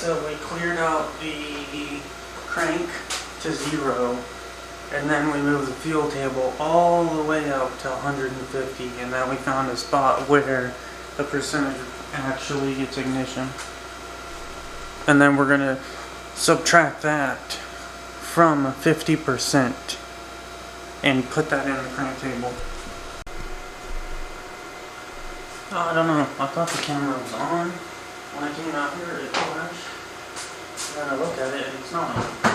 So we cleared out the crank to 0, and then we moved the fuel table all the way up to 150, and then we found a spot where the percentage actually gets ignition. And then we're going to subtract that from 50% and put that in the crank table. Oh, I don't know. I thought the camera was on. When I came out here, it flashed. And then I look at it and it's not.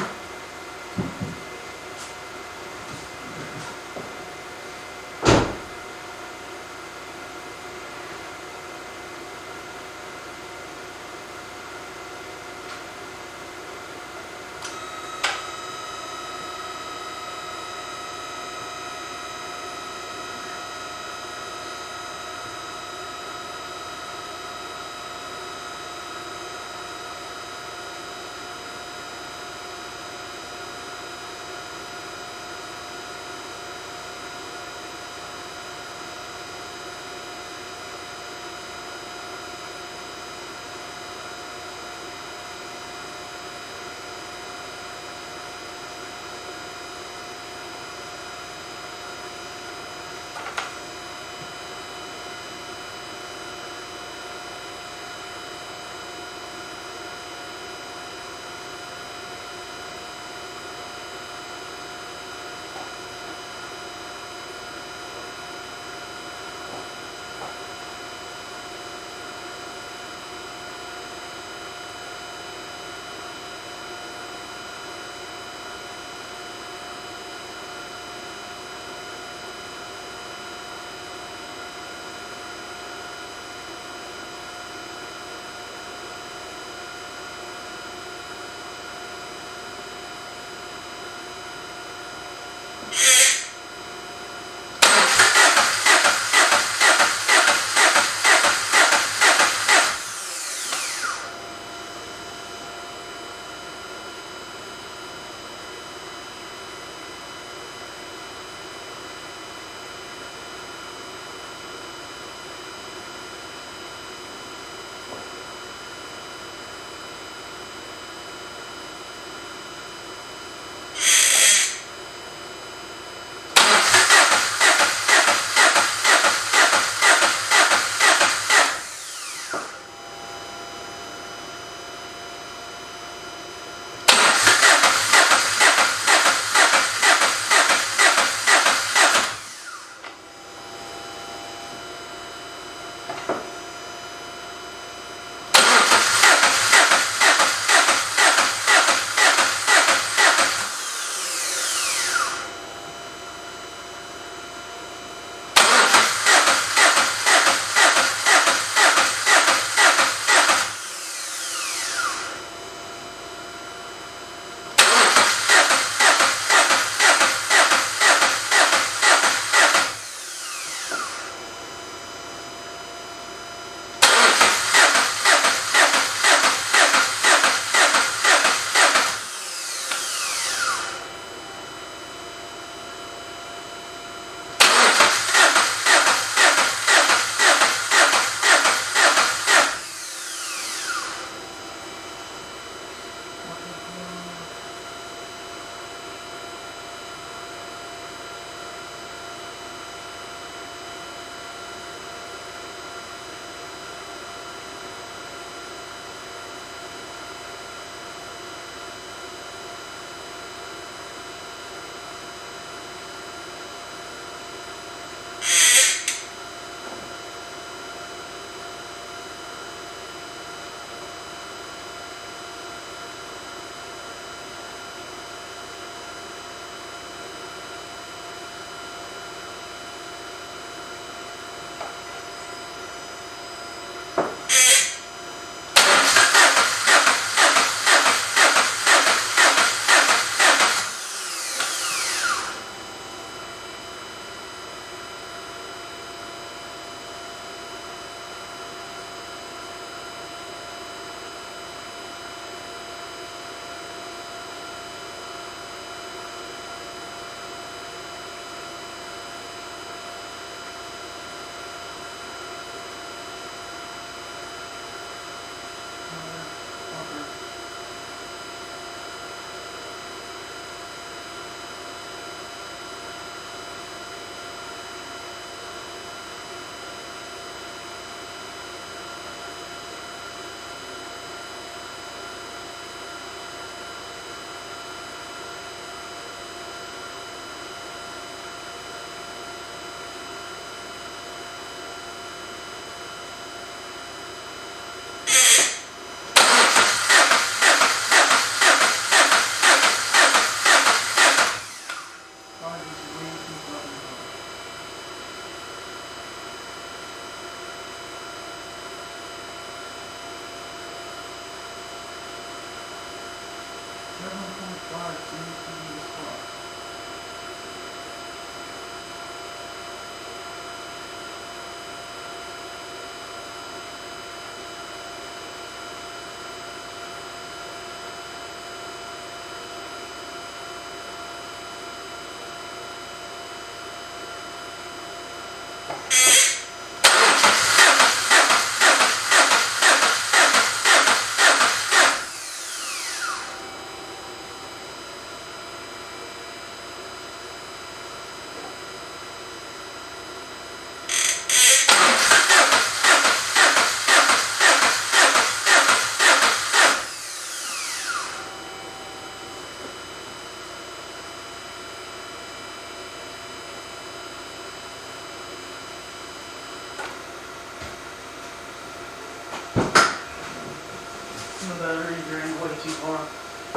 The battery drained way too far.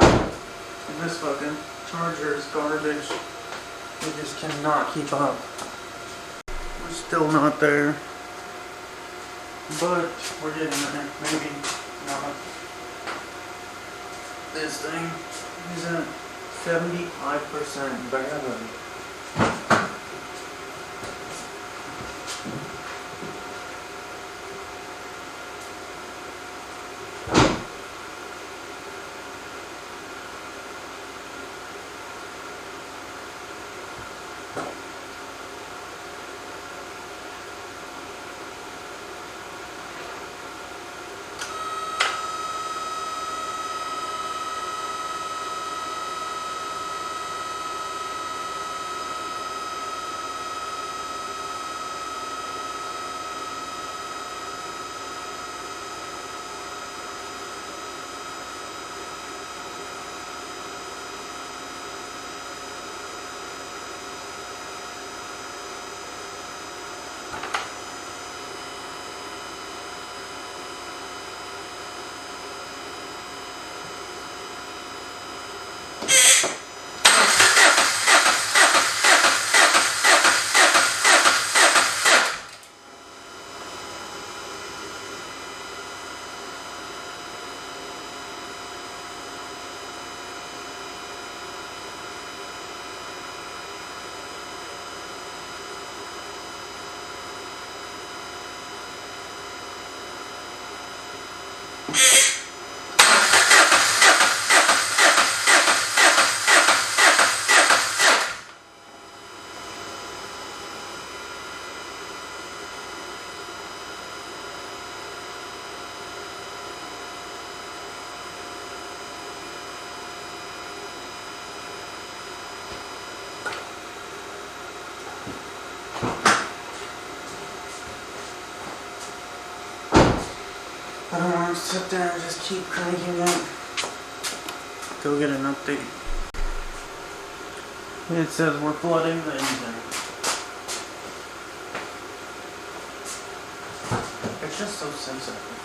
And this fucking charger is garbage. We just cannot keep up. We're still not there. But we're getting there. Maybe not. This thing is at 75% battery. I don't want to sit there and just keep cranking it. Go get an update. It says we're flooding the engine. It's just so sensitive.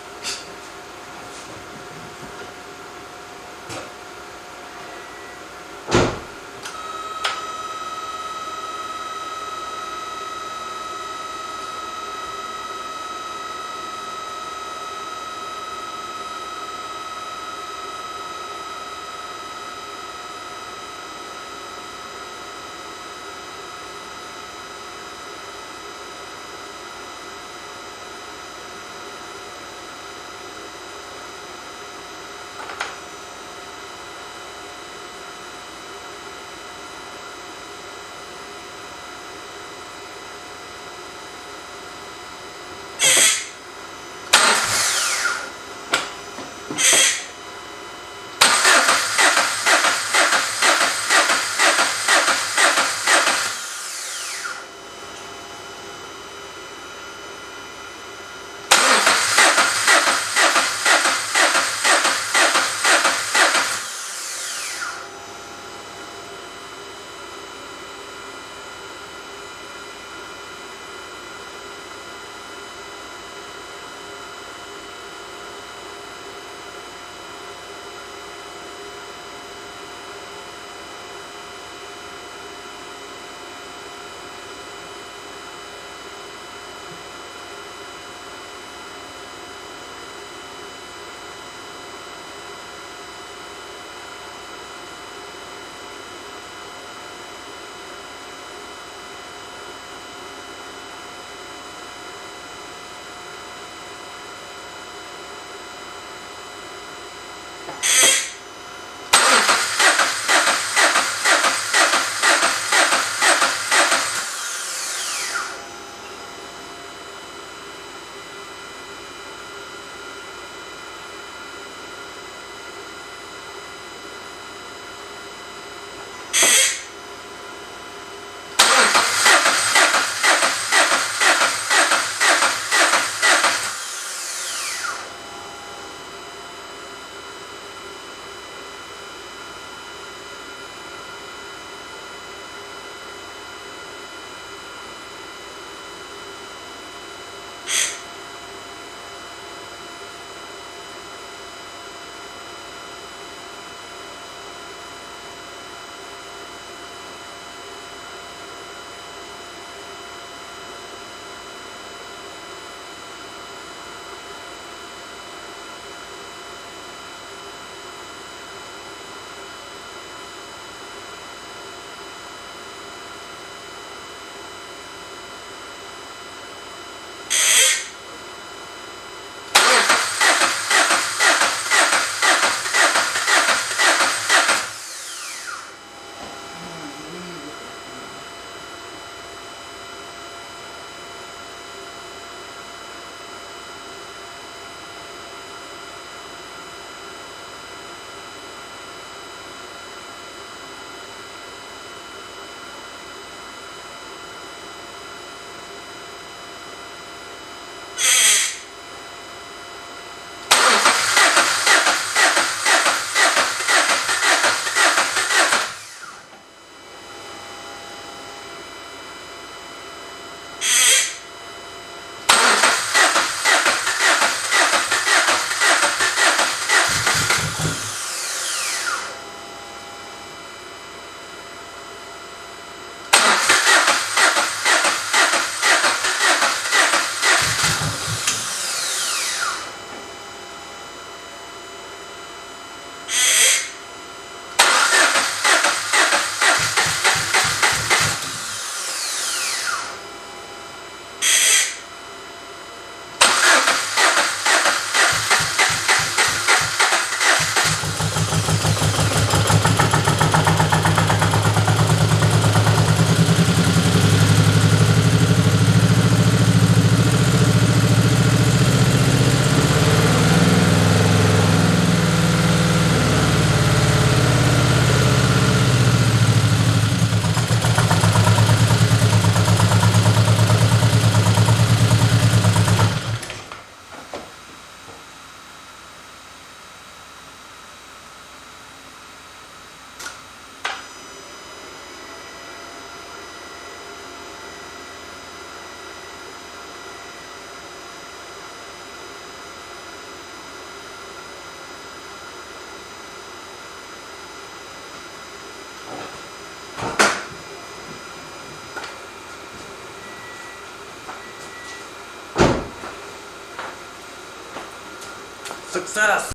Success!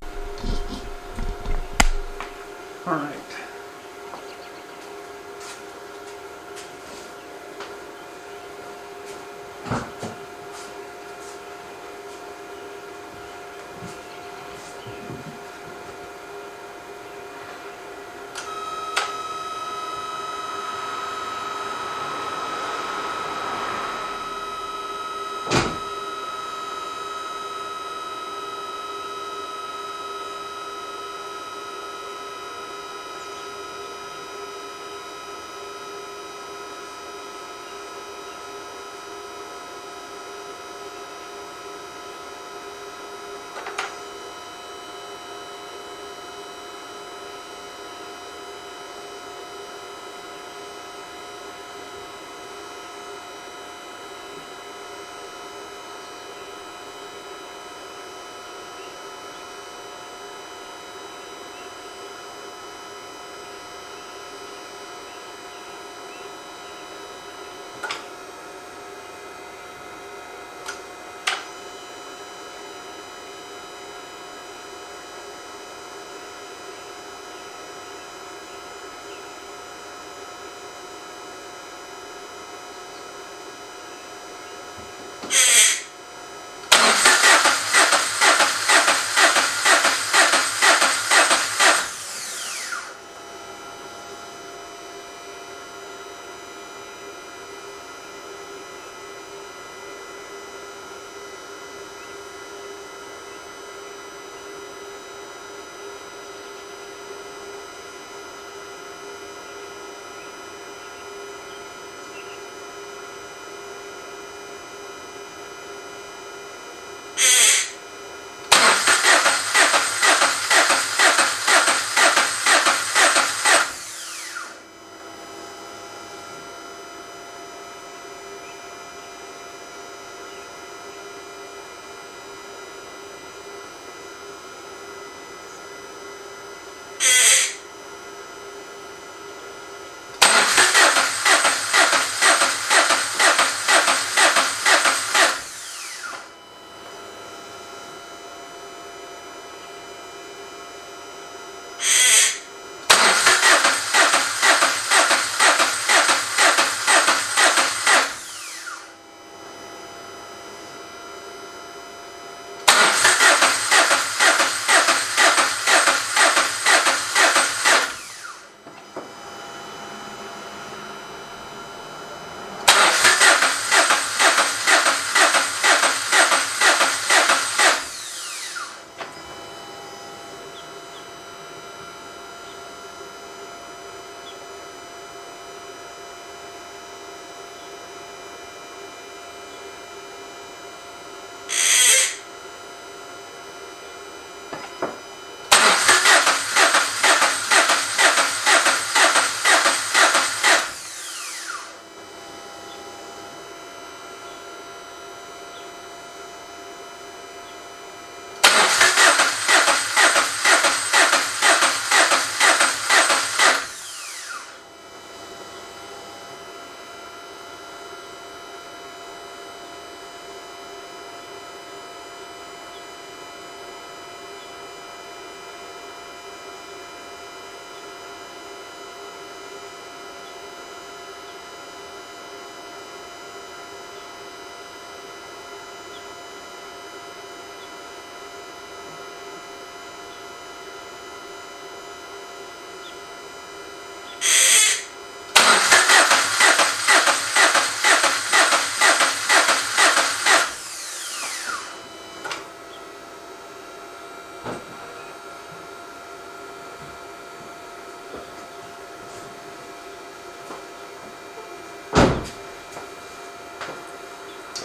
Alright.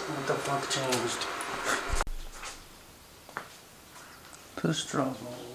What the fuck changed? The struggles.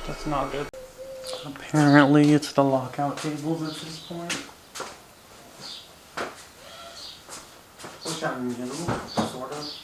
That's not good. Apparently it's the lockout cables at this point. Which I knew, sort of.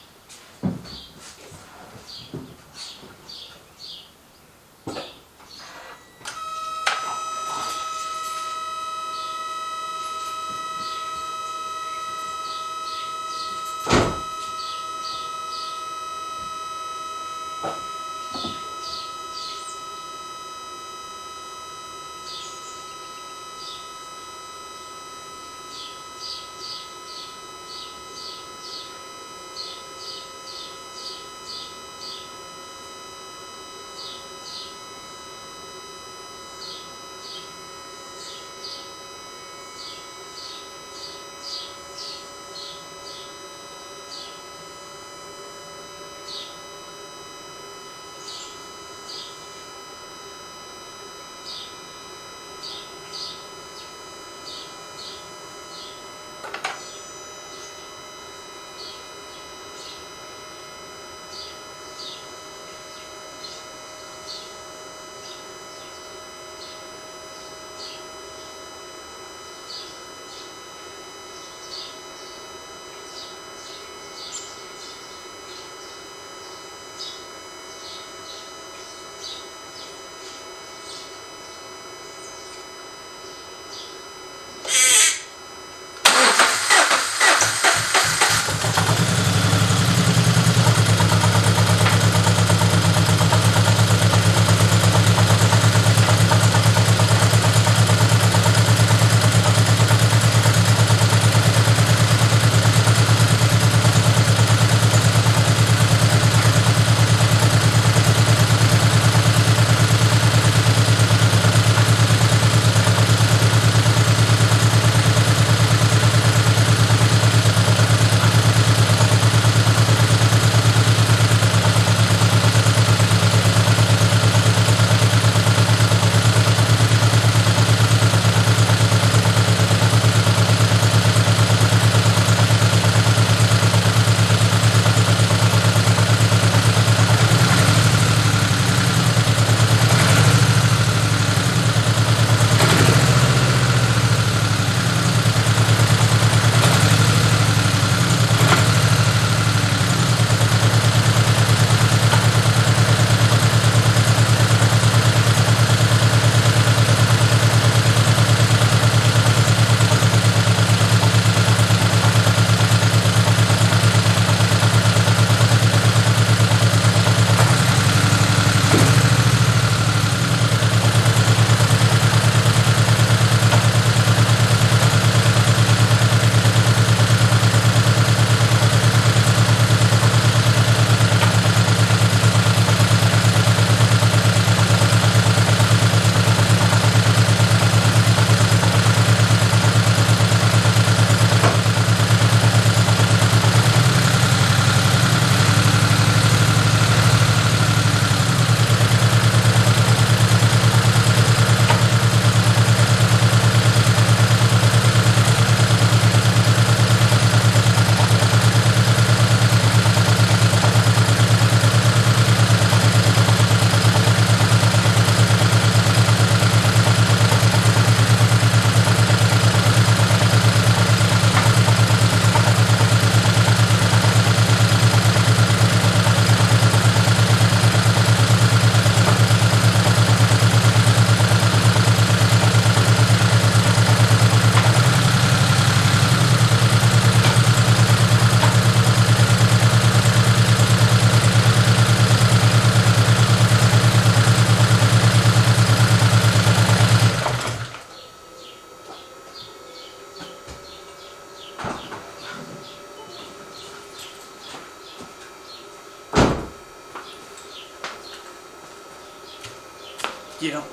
Yeah.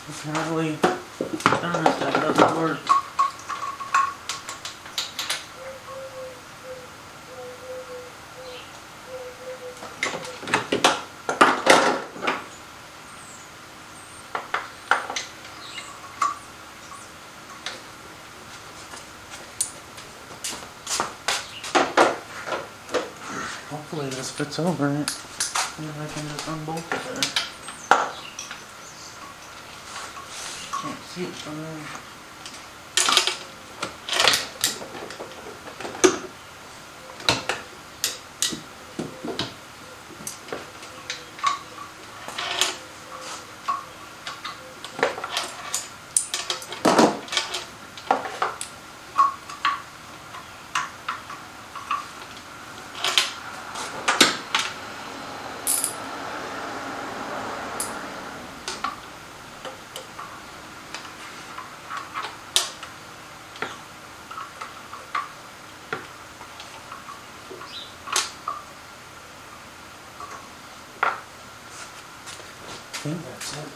Apparently, thermostat doesn't work. Hopefully this fits over it. And then I can just unbolt it there. see it from there. I think that's it.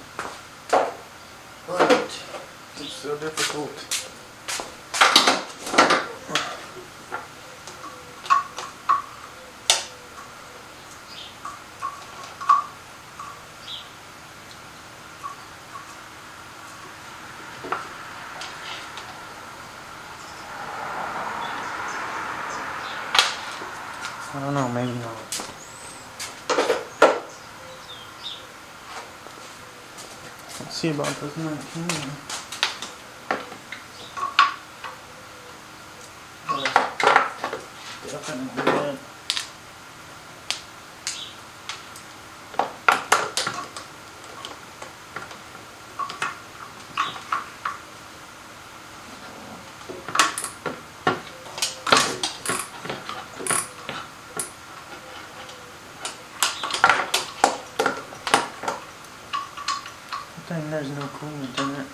But it's so difficult. I don't know, maybe not. Let's see about this 19. Definitely it. Then there's no coolant in it.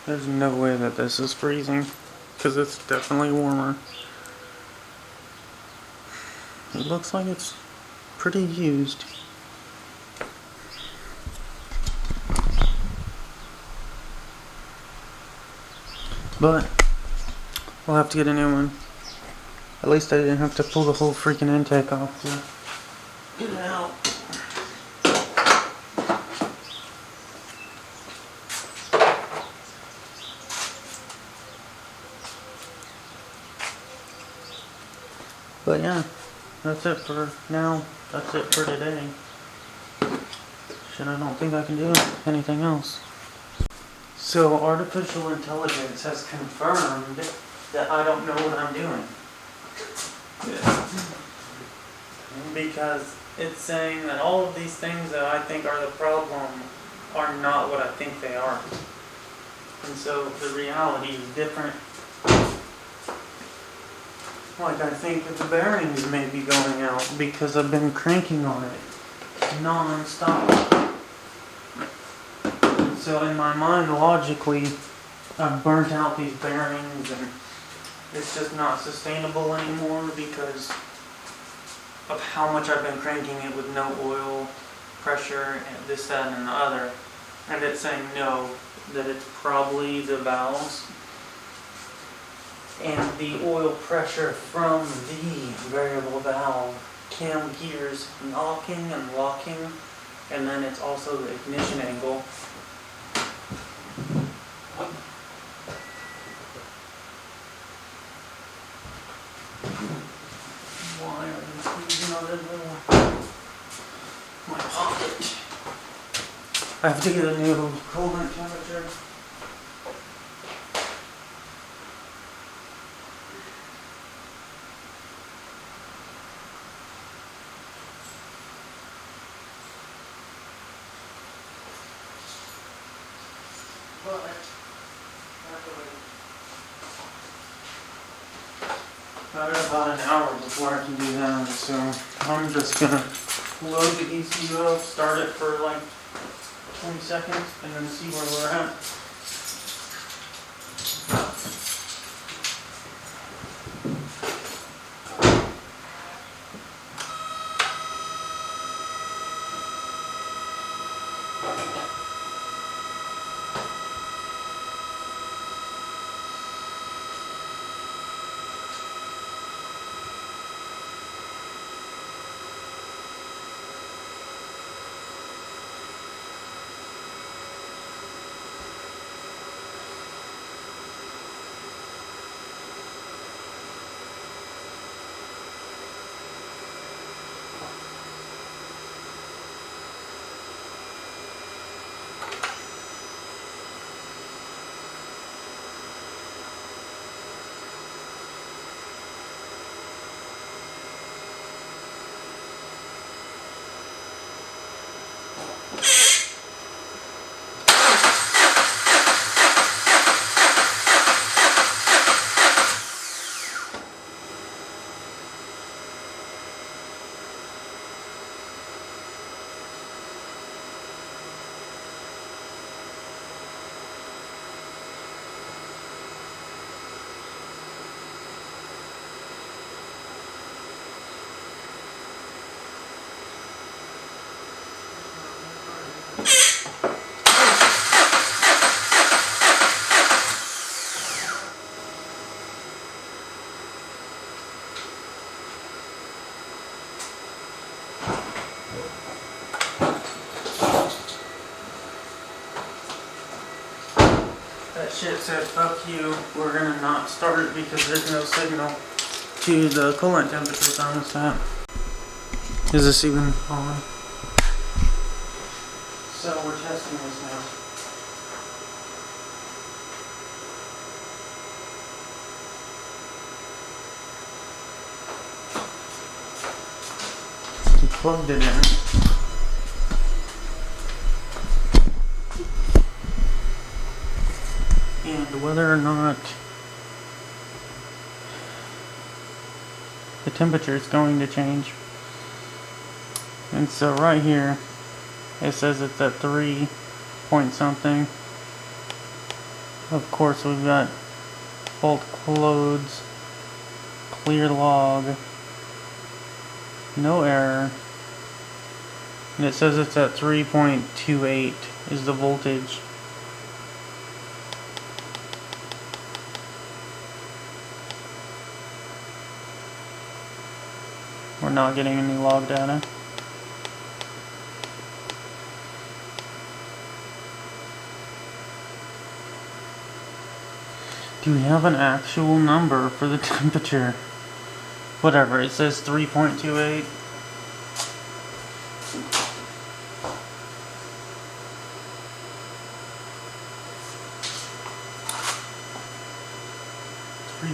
There's no way that this is freezing, because it's definitely warmer. It looks like it's pretty used. But we'll have to get a new one. At least I didn't have to pull the whole freaking intake off to get it out. But yeah, that's it for now. That's it for today. Shit, I don't think I can do anything else. So artificial intelligence has confirmed that I don't know what I'm doing. Because it's saying that all of these things that I think are the problem are not what I think they are. And so the reality is different. Like I think that the bearings may be going out because I've been cranking on it non-stop. So in my mind, logically, I've burnt out these bearings and it's just not sustainable anymore because of how much I've been cranking it with no oil, pressure, and this, that, and the other. And it's saying no, that it's probably the valves and the oil pressure from the variable valve cam gears knocking and locking, and then it's also the ignition angle. Why are you squeezing out of my pocket? I have to get a new coolant temperature. But I got about an hour before I can do that, so I'm just gonna load the ECU up, start it for like 20 seconds, and then see where we're at. That shit said, fuck you, we're gonna not start it because there's no signal to the coolant temperature thermostat. Is this even on? So we're testing this now. We plugged it in. And whether or not the temperature is going to change. And so right here it says it's at 3 point something. Of course we've got bolt closed, clear log, no error, and it says it's at 3.28 is the voltage. We're not getting any log data. Do we have an actual number for the temperature? Whatever, it says 3.28.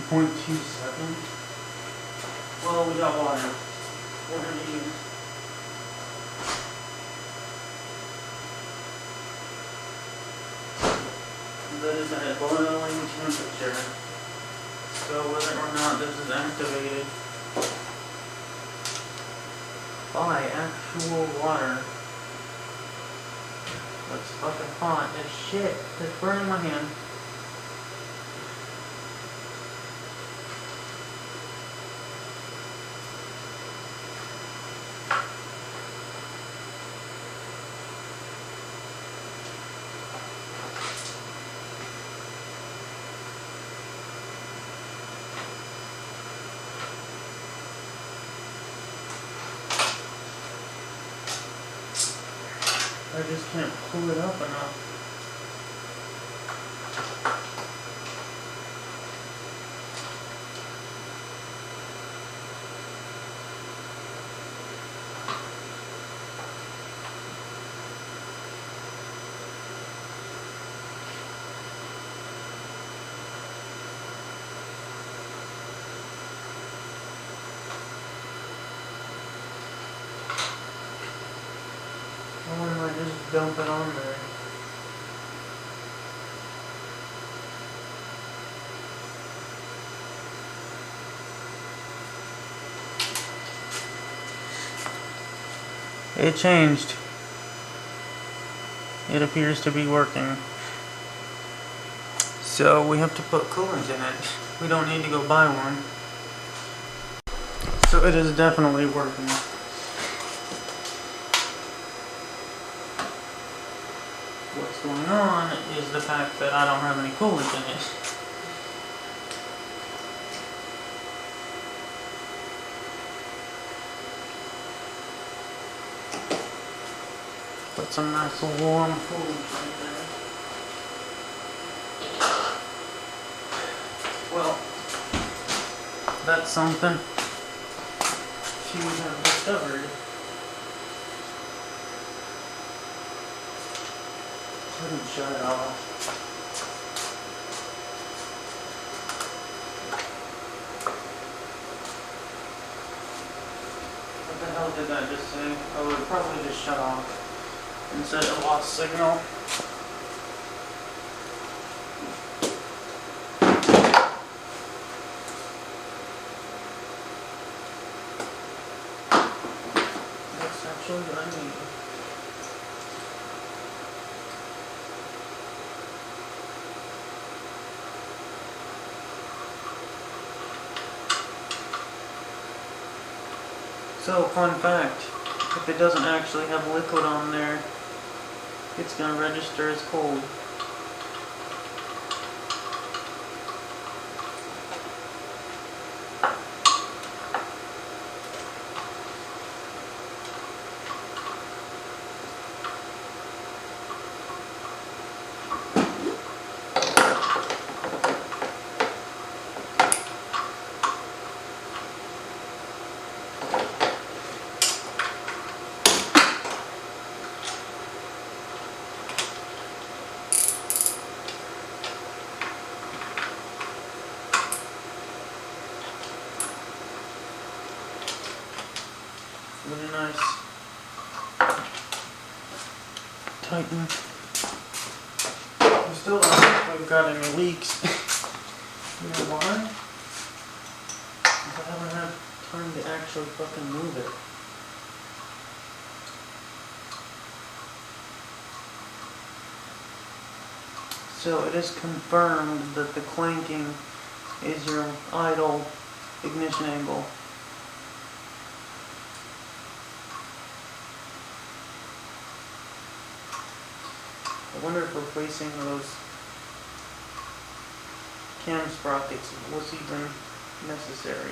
.27. Well, we got water. We're gonna use that is at boiling temperature. So whether or not this is activated by actual water. Looks fucking hot as shit. It's burning my hand. I just can't pull it up enough. Or am I just dump it on there? It changed. It appears to be working. So we have to put coolant in it. We don't need to go buy one. So it is definitely working. What's going on is the fact that I don't have any coolant in it. Put some nice warm coolant right there. Well, that's something few have discovered. Couldn't shut it off. What the hell did that just say? Oh, it probably just shut off and said it lost signal. That's actually what I need. So, fun fact, if it doesn't actually have liquid on there, it's going to register as cold. it a nice tighten. I still don't know if I've got any leaks. You know why? Because I haven't had time to actually fucking move it. So it is confirmed that the clanking is your idle ignition angle. I wonder if replacing those cam sprockets was even necessary.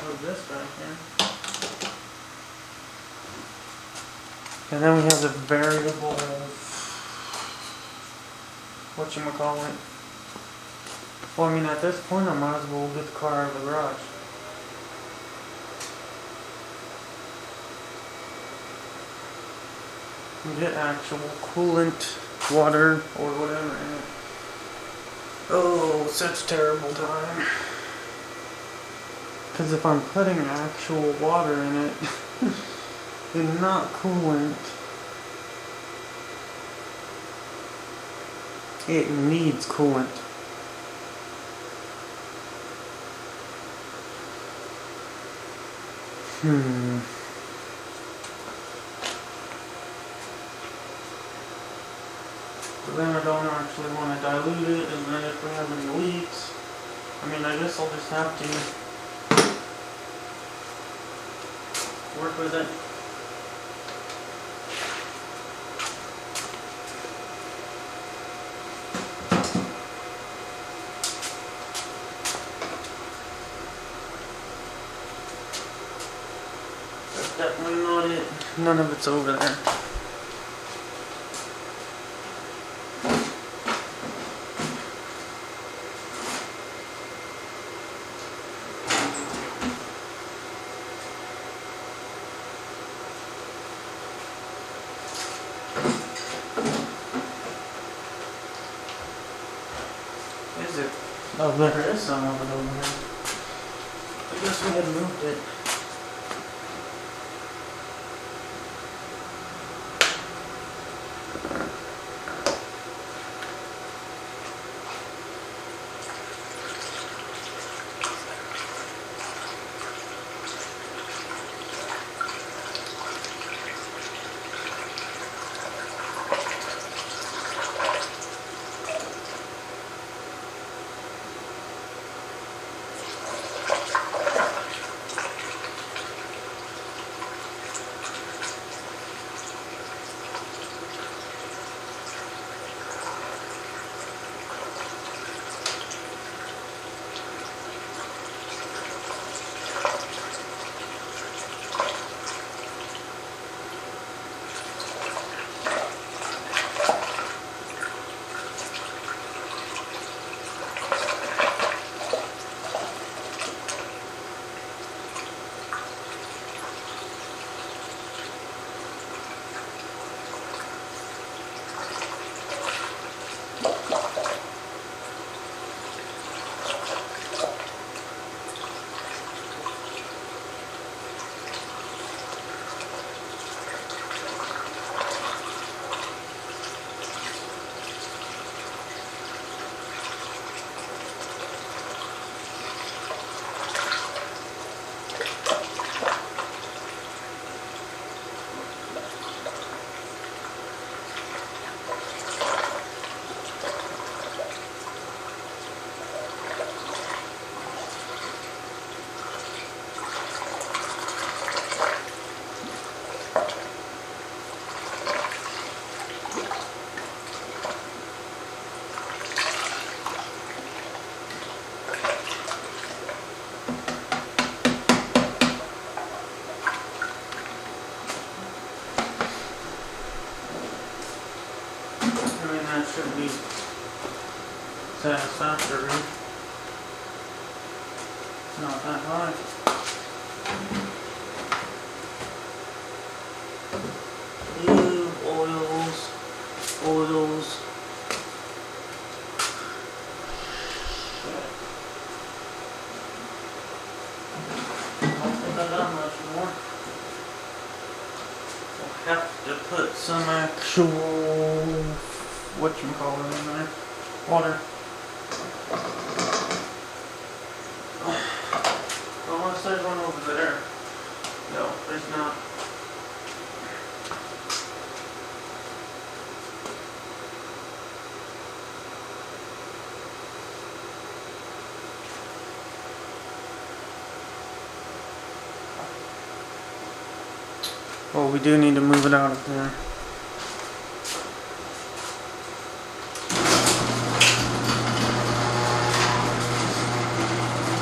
Move this back in. And then we have the variable, whatchamacallit. Well, I mean, at this point, I might as well get the car out of the garage. And get actual coolant, water, or whatever in it. Oh, such terrible time. Because if I'm putting actual water in it, and not coolant, it needs coolant. But then I don't actually want to dilute it, and then if we have any leaks, I mean, I guess I'll just have to work with it. That's definitely not it. None of it's over there. Is it? Oh, there is some of it over here. I guess we had moved it. That should be satisfactory. It's not that high. some actual, whatchamacallit in there, water. Unless there's one over there. No, there's not. Well, we do need to move it out of there.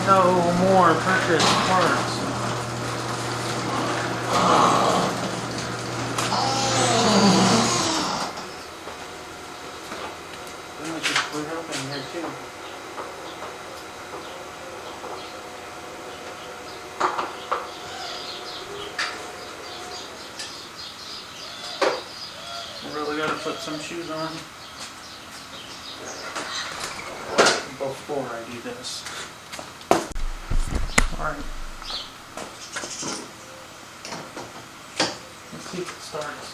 No more purchase parts. Then we should split up in here too. Really gotta put some shoes on before I do this. Alright. Let's see if it starts.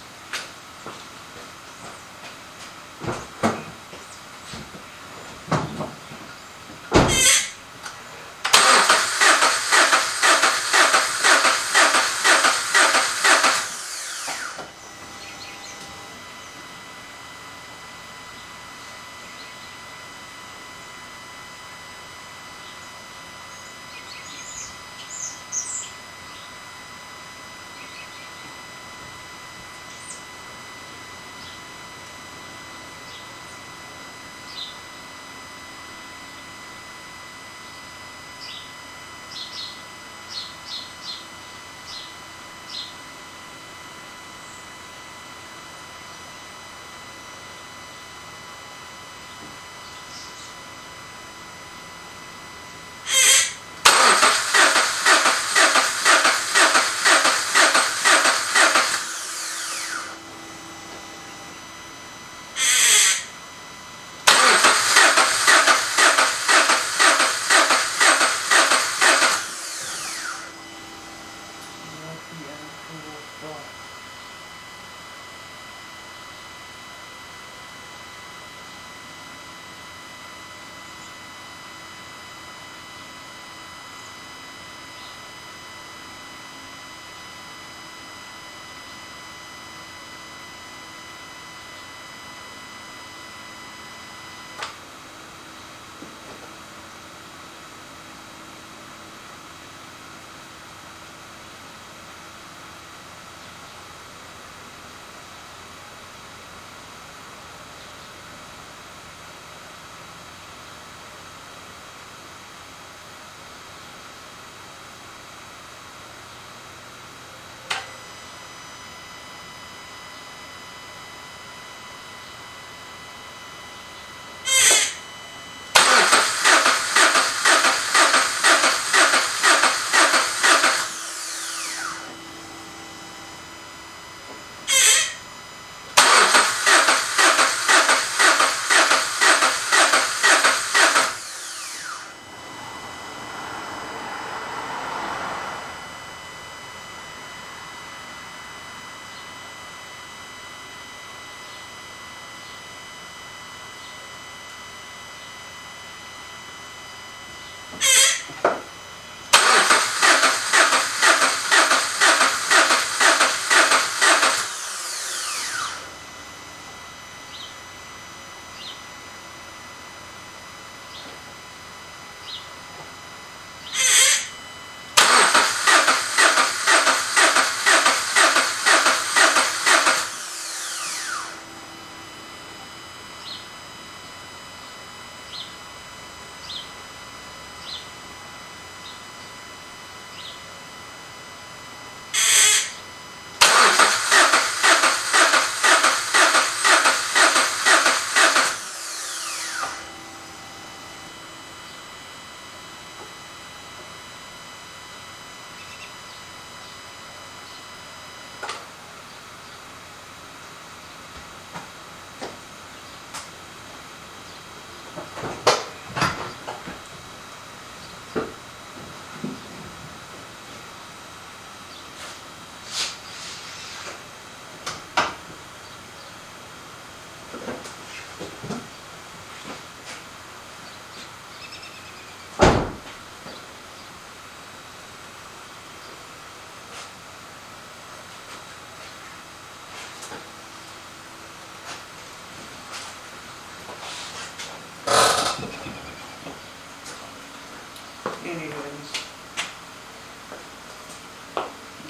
Anyways,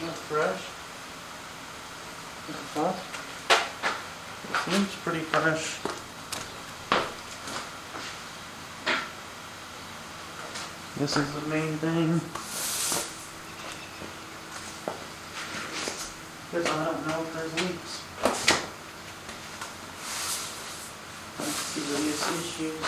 not fresh. What the fuck? It seems pretty fresh. This is the main thing. Because I don't know if there's leaks. Serious issues.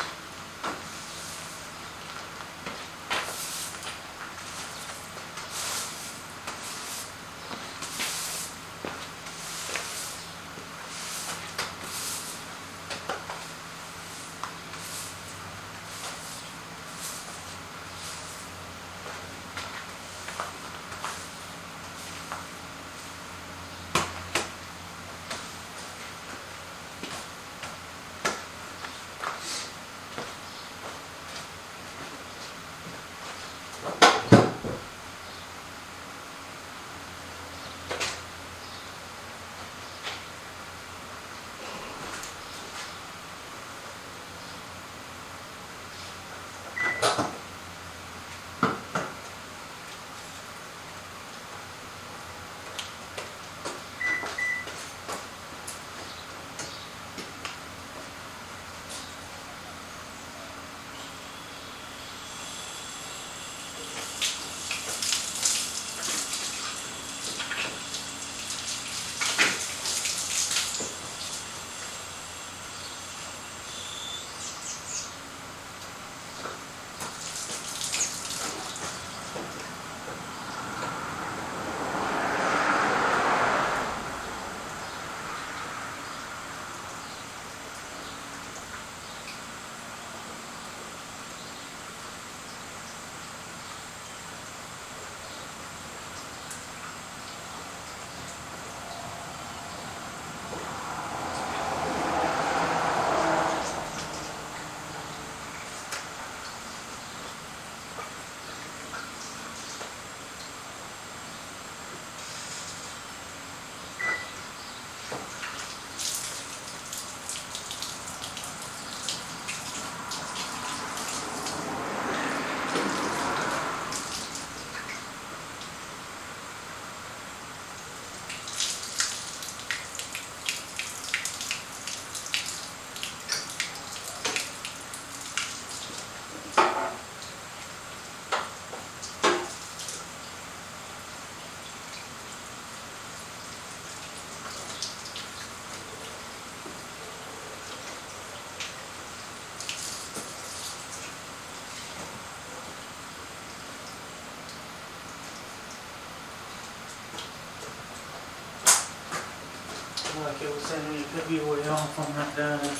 Like it was saying, it could be way off on that data.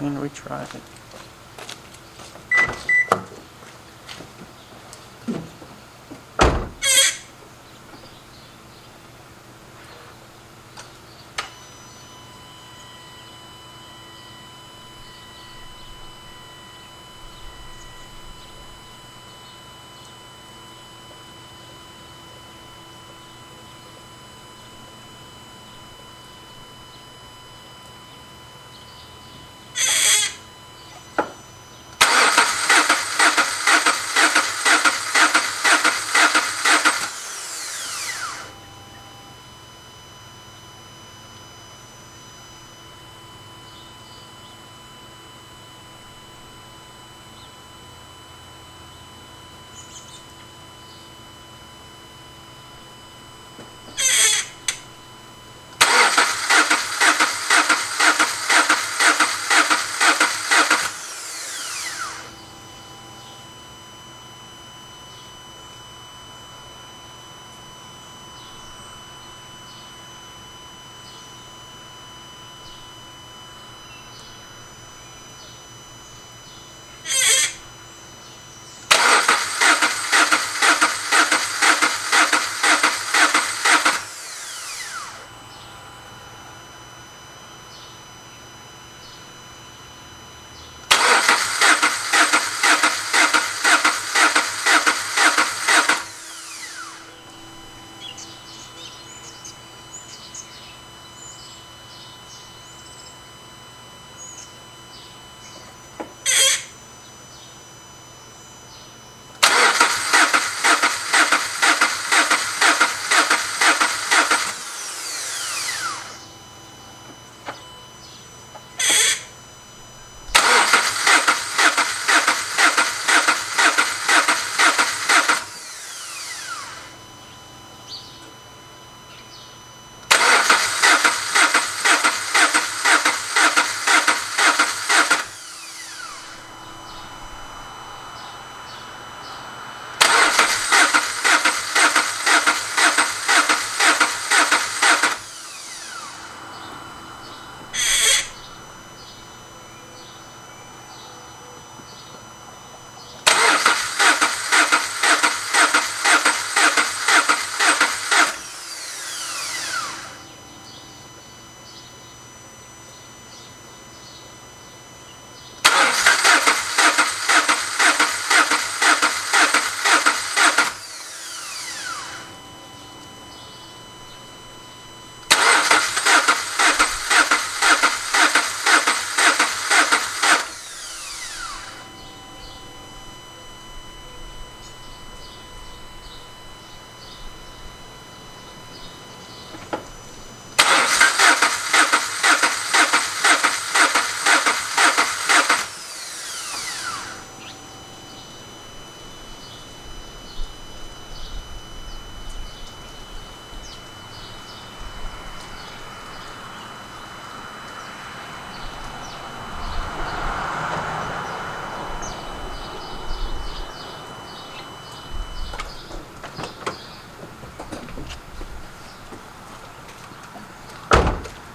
And we tried it.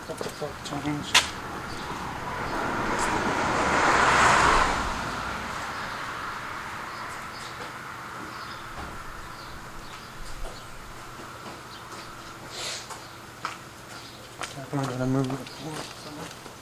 What the fuck changed? I'm gonna move it.